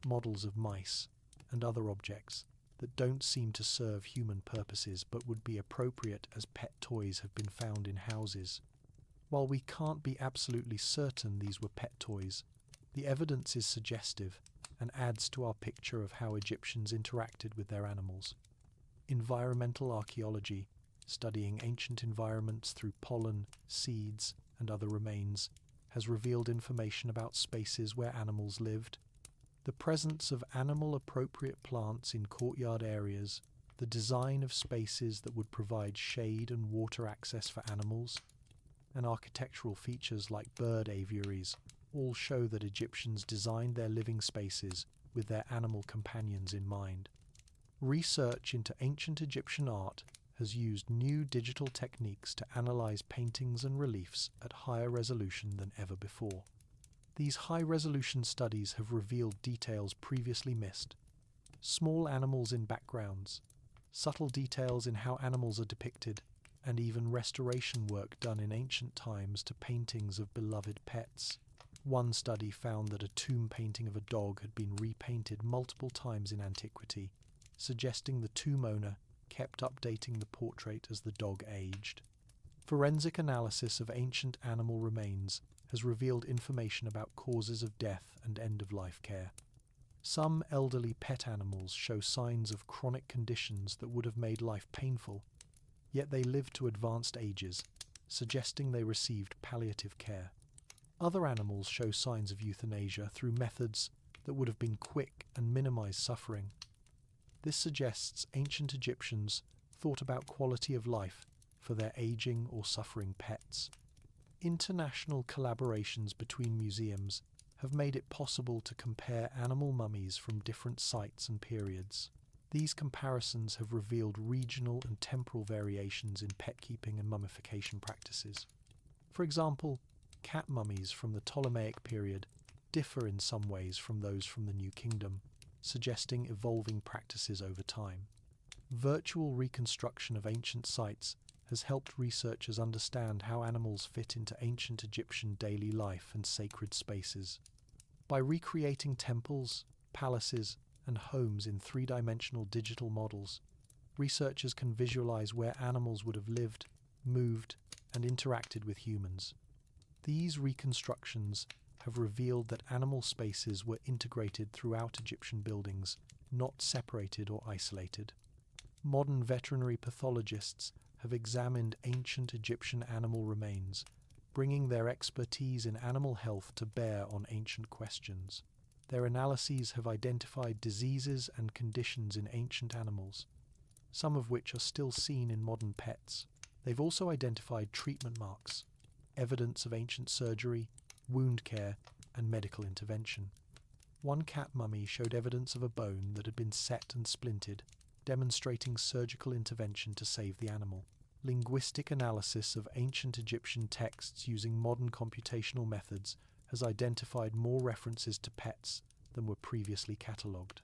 models of mice, and other objects that don't seem to serve human purposes but would be appropriate as pet toys have been found in houses. While we can't be absolutely certain these were pet toys, the evidence is suggestive and adds to our picture of how Egyptians interacted with their animals. Environmental archaeology, studying ancient environments through pollen, seeds, and other remains, has revealed information about spaces where animals lived. The presence of animal-appropriate plants in courtyard areas, the design of spaces that would provide shade and water access for animals, and architectural features like bird aviaries all show that Egyptians designed their living spaces with their animal companions in mind. Research into ancient Egyptian art has used new digital techniques to analyze paintings and reliefs at higher resolution than ever before. These high-resolution studies have revealed details previously missed. Small animals in backgrounds, subtle details in how animals are depicted, and even restoration work done in ancient times to paintings of beloved pets. One study found that a tomb painting of a dog had been repainted multiple times in antiquity, suggesting the tomb owner kept updating the portrait as the dog aged. Forensic analysis of ancient animal remains has revealed information about causes of death and end-of-life care. Some elderly pet animals show signs of chronic conditions that would have made life painful, yet they lived to advanced ages, suggesting they received palliative care. Other animals show signs of euthanasia through methods that would have been quick and minimize suffering. This suggests ancient Egyptians thought about quality of life for their aging or suffering pets. International collaborations between museums have made it possible to compare animal mummies from different sites and periods. These comparisons have revealed regional and temporal variations in pet keeping and mummification practices. For example, cat mummies from the Ptolemaic period differ in some ways from those from the New Kingdom, suggesting evolving practices over time. Virtual reconstruction of ancient sites has helped researchers understand how animals fit into ancient Egyptian daily life and sacred spaces. By recreating temples, palaces, and homes in three-dimensional digital models, researchers can visualize where animals would have lived, moved, and interacted with humans. These reconstructions have revealed that animal spaces were integrated throughout Egyptian buildings, not separated or isolated. Modern veterinary pathologists have examined ancient Egyptian animal remains, bringing their expertise in animal health to bear on ancient questions. Their analyses have identified diseases and conditions in ancient animals, some of which are still seen in modern pets. They've also identified treatment marks, evidence of ancient surgery, wound care, and medical intervention. One cat mummy showed evidence of a bone that had been set and splintered, demonstrating surgical intervention to save the animal. Linguistic analysis of ancient Egyptian texts using modern computational methods has identified more references to pets than were previously catalogued.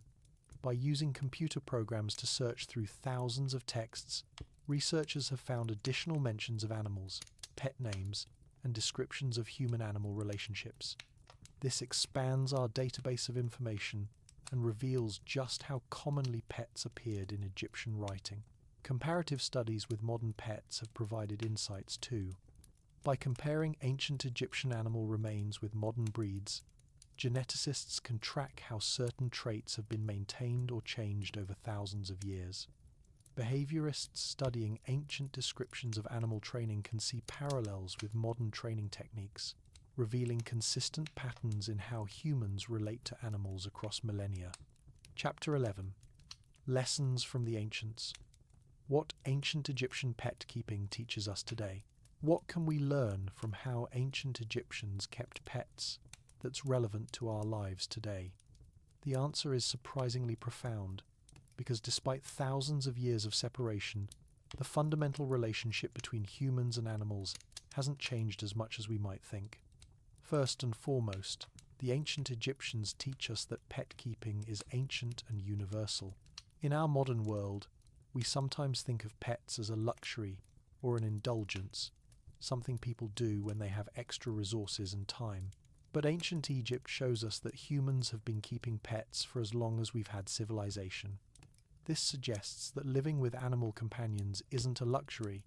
By using computer programs to search through thousands of texts, researchers have found additional mentions of animals, pet names, and descriptions of human-animal relationships. This expands our database of information and reveals just how commonly pets appeared in Egyptian writing. Comparative studies with modern pets have provided insights too. By comparing ancient Egyptian animal remains with modern breeds, geneticists can track how certain traits have been maintained or changed over thousands of years. Behaviorists studying ancient descriptions of animal training can see parallels with modern training techniques, revealing consistent patterns in how humans relate to animals across millennia. Chapter 11. Lessons from the Ancients. What ancient Egyptian pet keeping teaches us today? What can we learn from how ancient Egyptians kept pets that's relevant to our lives today? The answer is surprisingly profound, because despite thousands of years of separation, the fundamental relationship between humans and animals hasn't changed as much as we might think. First and foremost, the ancient Egyptians teach us that pet keeping is ancient and universal. In our modern world, we sometimes think of pets as a luxury or an indulgence, something people do when they have extra resources and time. But ancient Egypt shows us that humans have been keeping pets for as long as we've had civilization. This suggests that living with animal companions isn't a luxury,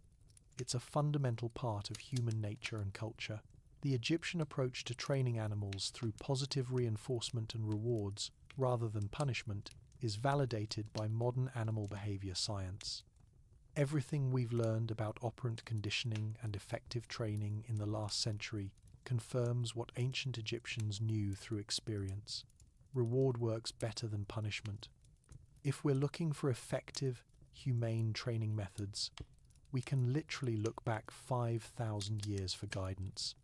it's a fundamental part of human nature and culture. The Egyptian approach to training animals through positive reinforcement and rewards, rather than punishment, is validated by modern animal behavior science. Everything we've learned about operant conditioning and effective training in the last century confirms what ancient Egyptians knew through experience. Reward works better than punishment. If we're looking for effective, humane training methods, we can literally look back 5,000 years for guidance.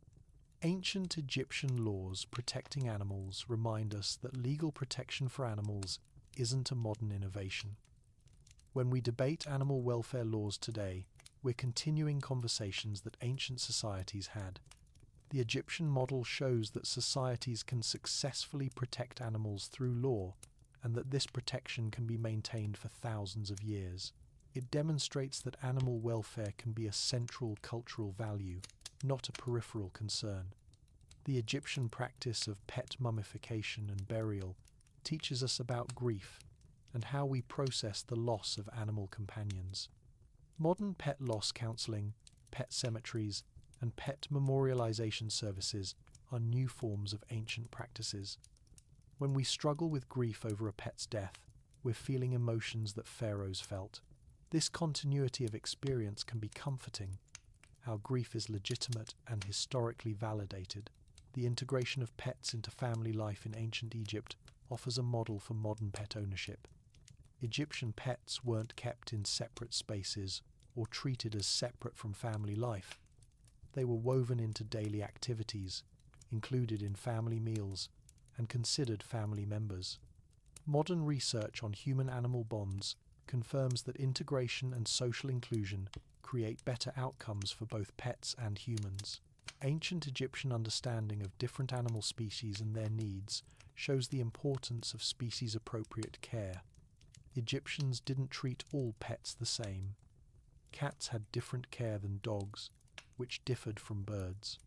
Ancient Egyptian laws protecting animals remind us that legal protection for animals isn't a modern innovation. When we debate animal welfare laws today, we're continuing conversations that ancient societies had. The Egyptian model shows that societies can successfully protect animals through law, and that this protection can be maintained for thousands of years. It demonstrates that animal welfare can be a central cultural value, not a peripheral concern. The Egyptian practice of pet mummification and burial teaches us about grief and how we process the loss of animal companions. Modern pet loss counseling, pet cemeteries, and pet memorialization services are new forms of ancient practices. When we struggle with grief over a pet's death, we're feeling emotions that pharaohs felt. This continuity of experience can be comforting. Our grief is legitimate and historically validated. The integration of pets into family life in ancient Egypt offers a model for modern pet ownership. Egyptian pets weren't kept in separate spaces or treated as separate from family life. They were woven into daily activities, included in family meals, and considered family members. Modern research on human-animal bonds confirms that integration and social inclusion create better outcomes for both pets and humans. Ancient Egyptian understanding of different animal species and their needs shows the importance of species-appropriate care. Egyptians didn't treat all pets the same. Cats had different care than dogs, which differed from birds.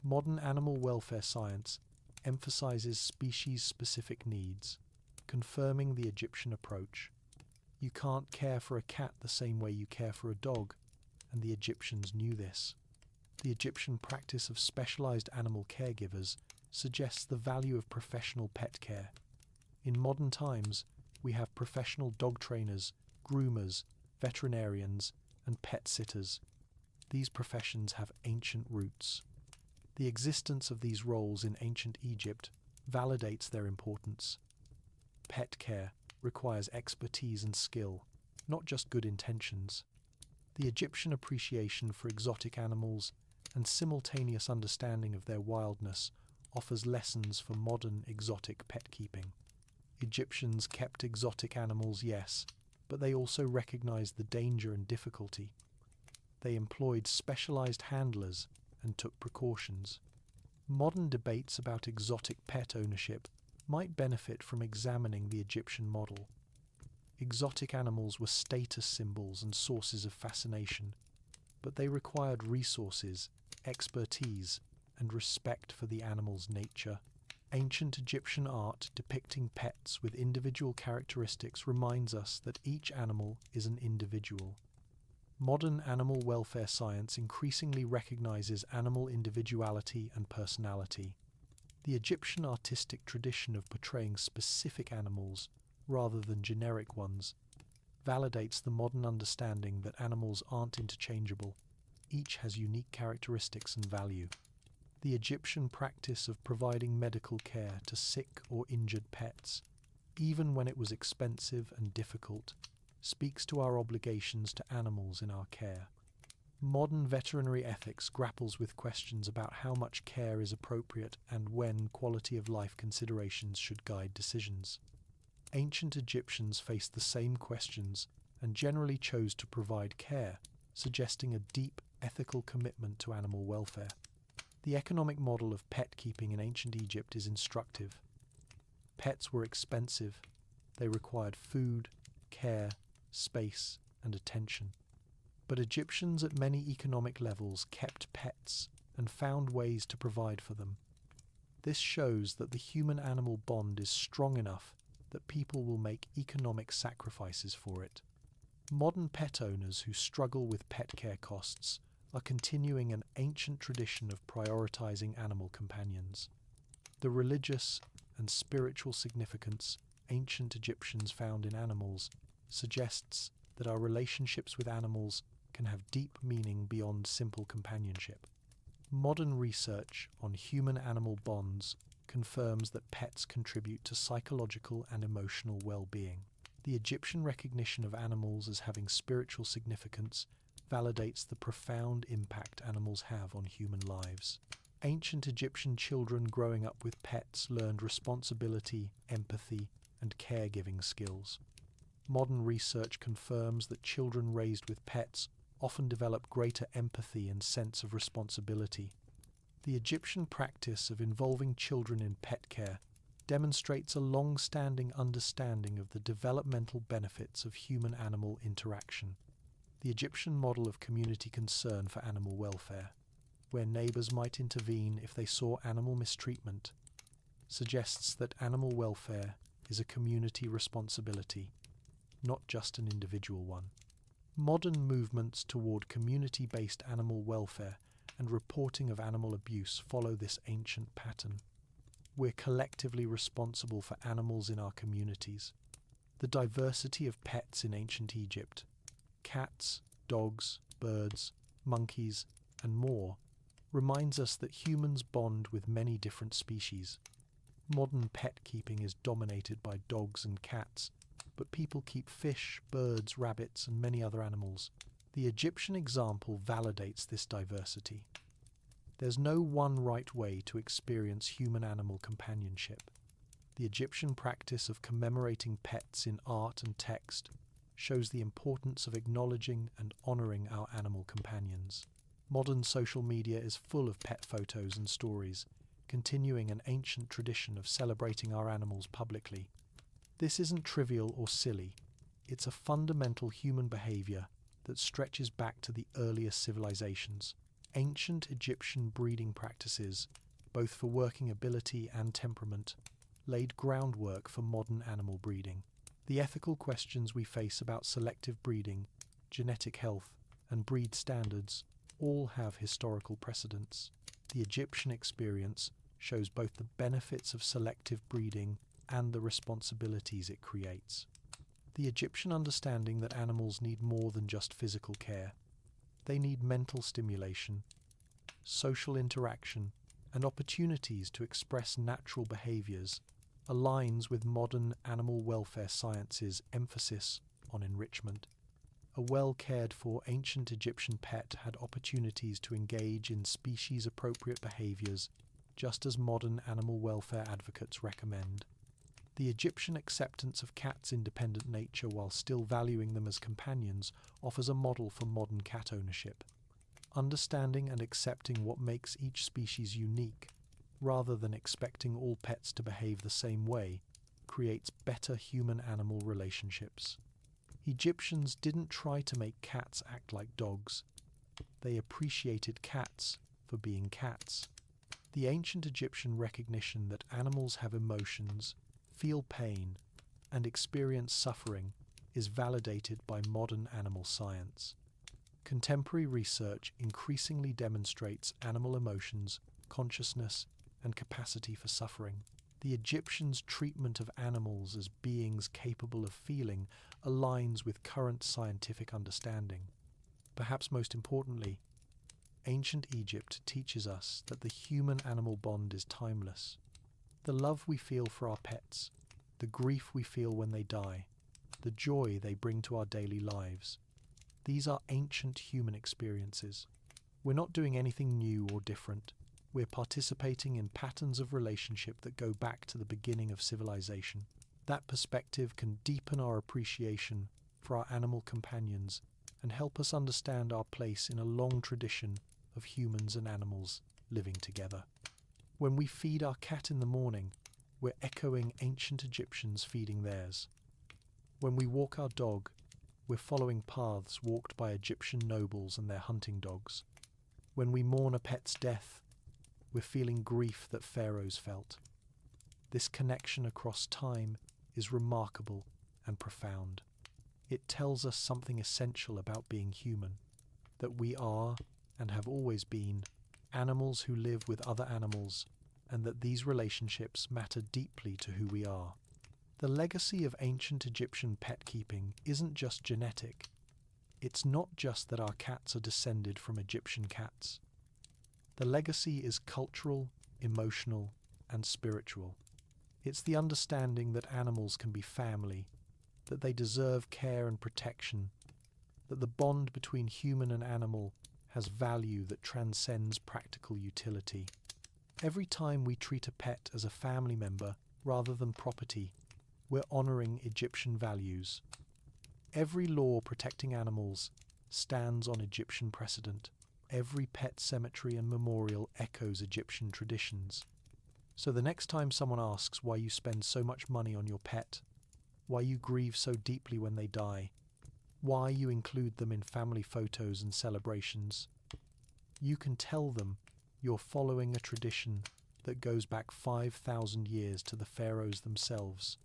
Modern animal welfare science emphasizes species-specific needs, confirming the Egyptian approach. You can't care for a cat the same way you care for a dog, and the Egyptians knew this. The Egyptian practice of specialized animal caregivers suggests the value of professional pet care. In modern times, we have professional dog trainers, groomers, veterinarians, and pet sitters. These professions have ancient roots. The existence of these roles in ancient Egypt validates their importance. Pet care requires expertise and skill, not just good intentions. The Egyptian appreciation for exotic animals and simultaneous understanding of their wildness offers lessons for modern exotic pet keeping. Egyptians kept exotic animals, yes, but they also recognized the danger and difficulty. They employed specialized handlers and took precautions. Modern debates about exotic pet ownership might benefit from examining the Egyptian model. Exotic animals were status symbols and sources of fascination, but they required resources, expertise, and respect for the animal's nature. Ancient Egyptian art depicting pets with individual characteristics reminds us that each animal is an individual. Modern animal welfare science increasingly recognizes animal individuality and personality. The Egyptian artistic tradition of portraying specific animals rather than generic ones validates the modern understanding that animals aren't interchangeable. Each has unique characteristics and value. The Egyptian practice of providing medical care to sick or injured pets, even when it was expensive and difficult, speaks to our obligations to animals in our care. Modern veterinary ethics grapples with questions about how much care is appropriate and when quality of life considerations should guide decisions. Ancient Egyptians faced the same questions and generally chose to provide care, suggesting a deep ethical commitment to animal welfare. The economic model of pet keeping in ancient Egypt is instructive. Pets were expensive. They required food, care, space, and attention. But Egyptians at many economic levels kept pets and found ways to provide for them. This shows that the human-animal bond is strong enough that people will make economic sacrifices for it. Modern pet owners who struggle with pet care costs are continuing an ancient tradition of prioritizing animal companions. The religious and spiritual significance ancient Egyptians found in animals suggests that our relationships with animals can have deep meaning beyond simple companionship. Modern research on human-animal bonds confirms that pets contribute to psychological and emotional well-being. The Egyptian recognition of animals as having spiritual significance validates the profound impact animals have on human lives. Ancient Egyptian children growing up with pets learned responsibility, empathy, and caregiving skills. Modern research confirms that children raised with pets often develop greater empathy and sense of responsibility. The Egyptian practice of involving children in pet care demonstrates a long-standing understanding of the developmental benefits of human-animal interaction. The Egyptian model of community concern for animal welfare, where neighbours might intervene if they saw animal mistreatment, suggests that animal welfare is a community responsibility, not just an individual one. Modern movements toward community-based animal welfare and reporting of animal abuse follow this ancient pattern. We're collectively responsible for animals in our communities. The diversity of pets in ancient Egypt, cats, dogs, birds, monkeys, and more, reminds us that humans bond with many different species. Modern pet keeping is dominated by dogs and cats, but people keep fish, birds, rabbits, and many other animals. The Egyptian example validates this diversity. There's no one right way to experience human-animal companionship. The Egyptian practice of commemorating pets in art and text shows the importance of acknowledging and honouring our animal companions. Modern social media is full of pet photos and stories, continuing an ancient tradition of celebrating our animals publicly. This isn't trivial or silly. It's a fundamental human behaviour that stretches back to the earliest civilizations. Ancient Egyptian breeding practices, both for working ability and temperament, laid groundwork for modern animal breeding. The ethical questions we face about selective breeding, genetic health, and breed standards all have historical precedents. The Egyptian experience shows both the benefits of selective breeding and the responsibilities it creates. The Egyptian understanding that animals need more than just physical care. They need mental stimulation, social interaction, and opportunities to express natural behaviours aligns with modern animal welfare science's emphasis on enrichment. A well-cared-for ancient Egyptian pet had opportunities to engage in species-appropriate behaviours, just as modern animal welfare advocates recommend. The Egyptian acceptance of cats' independent nature while still valuing them as companions offers a model for modern cat ownership. Understanding and accepting what makes each species unique, rather than expecting all pets to behave the same way, creates better human-animal relationships. Egyptians didn't try to make cats act like dogs. They appreciated cats for being cats. The ancient Egyptian recognition that animals have emotions, feel pain, and experience suffering is validated by modern animal science. Contemporary research increasingly demonstrates animal emotions, consciousness, and capacity for suffering. The Egyptians' treatment of animals as beings capable of feeling aligns with current scientific understanding. Perhaps most importantly, ancient Egypt teaches us that the human-animal bond is timeless. The love we feel for our pets, the grief we feel when they die, the joy they bring to our daily lives. These are ancient human experiences. We're not doing anything new or different. We're participating in patterns of relationship that go back to the beginning of civilization. That perspective can deepen our appreciation for our animal companions and help us understand our place in a long tradition of humans and animals living together. When we feed our cat in the morning, we're echoing ancient Egyptians feeding theirs. When we walk our dog, we're following paths walked by Egyptian nobles and their hunting dogs. When we mourn a pet's death, we're feeling grief that pharaohs felt. This connection across time is remarkable and profound. It tells us something essential about being human, that we are, and have always been, animals who live with other animals, and that these relationships matter deeply to who we are. The legacy of ancient Egyptian pet keeping isn't just genetic. It's not just that our cats are descended from Egyptian cats. The legacy is cultural, emotional, and spiritual. It's the understanding that animals can be family, that they deserve care and protection, that the bond between human and animal has value that transcends practical utility. Every time we treat a pet as a family member rather than property, we're honouring Egyptian values. Every law protecting animals stands on Egyptian precedent. Every pet cemetery and memorial echoes Egyptian traditions. So the next time someone asks why you spend so much money on your pet, why you grieve so deeply when they die, why you include them in family photos and celebrations, you can tell them you're following a tradition that goes back 5,000 years to the pharaohs themselves.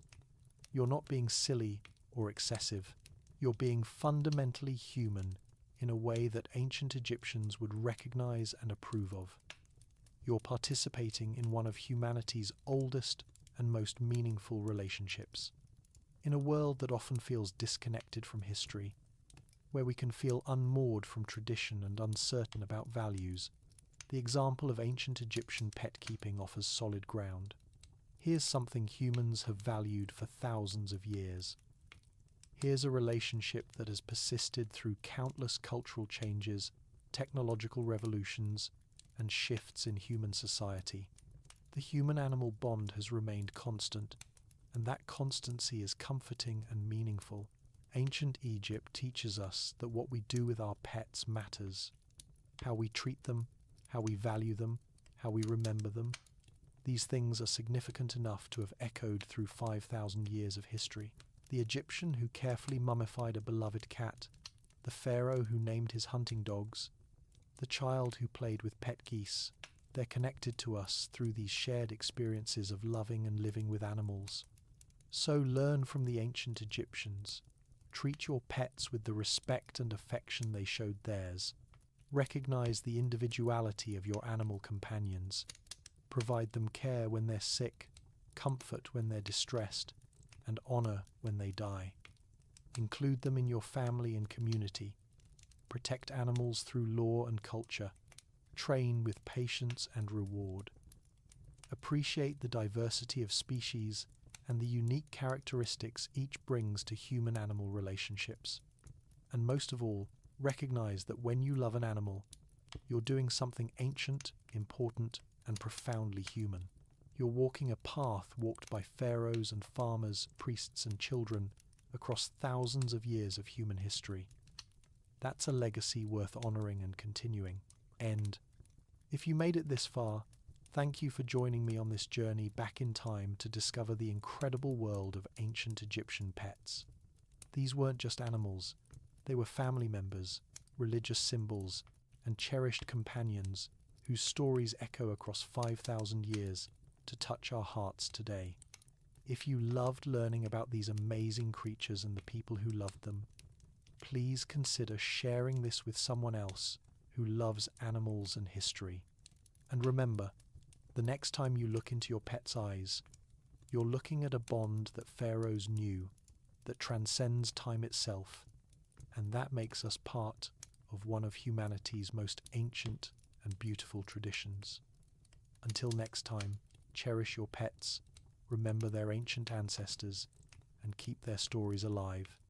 You're not being silly or excessive. You're being fundamentally human in a way that ancient Egyptians would recognize and approve of. You're participating in one of humanity's oldest and most meaningful relationships. In a world that often feels disconnected from history, where we can feel unmoored from tradition and uncertain about values, the example of ancient Egyptian pet keeping offers solid ground. Here's something humans have valued for thousands of years. Here's a relationship that has persisted through countless cultural changes, technological revolutions, and shifts in human society. The human-animal bond has remained constant, and that constancy is comforting and meaningful. Ancient Egypt teaches us that what we do with our pets matters. How we treat them, how we value them, how we remember them. These things are significant enough to have echoed through 5,000 years of history. The Egyptian who carefully mummified a beloved cat, the pharaoh who named his hunting dogs, the child who played with pet geese, they're connected to us through these shared experiences of loving and living with animals. So learn from the ancient Egyptians. Treat your pets with the respect and affection they showed theirs. Recognize the individuality of your animal companions. Provide them care when they're sick, comfort when they're distressed, and honor when they die. Include them in your family and community. Protect animals through law and culture. Train with patience and reward. Appreciate the diversity of species and the unique characteristics each brings to human-animal relationships. And most of all, recognize that when you love an animal, you're doing something ancient, important, and profoundly human. You're walking a path walked by pharaohs and farmers, priests and children across thousands of years of human history. That's a legacy worth honoring and continuing. End. If you made it this far, thank you for joining me on this journey back in time to discover the incredible world of ancient Egyptian pets. These weren't just animals, they were family members, religious symbols, and cherished companions whose stories echo across 5,000 years to touch our hearts today. If you loved learning about these amazing creatures and the people who loved them, please consider sharing this with someone else who loves animals and history. And remember, the next time you look into your pet's eyes, you're looking at a bond that pharaohs knew, that transcends time itself, and that makes us part of one of humanity's most ancient and beautiful traditions. Until next time, cherish your pets, remember their ancient ancestors, and keep their stories alive.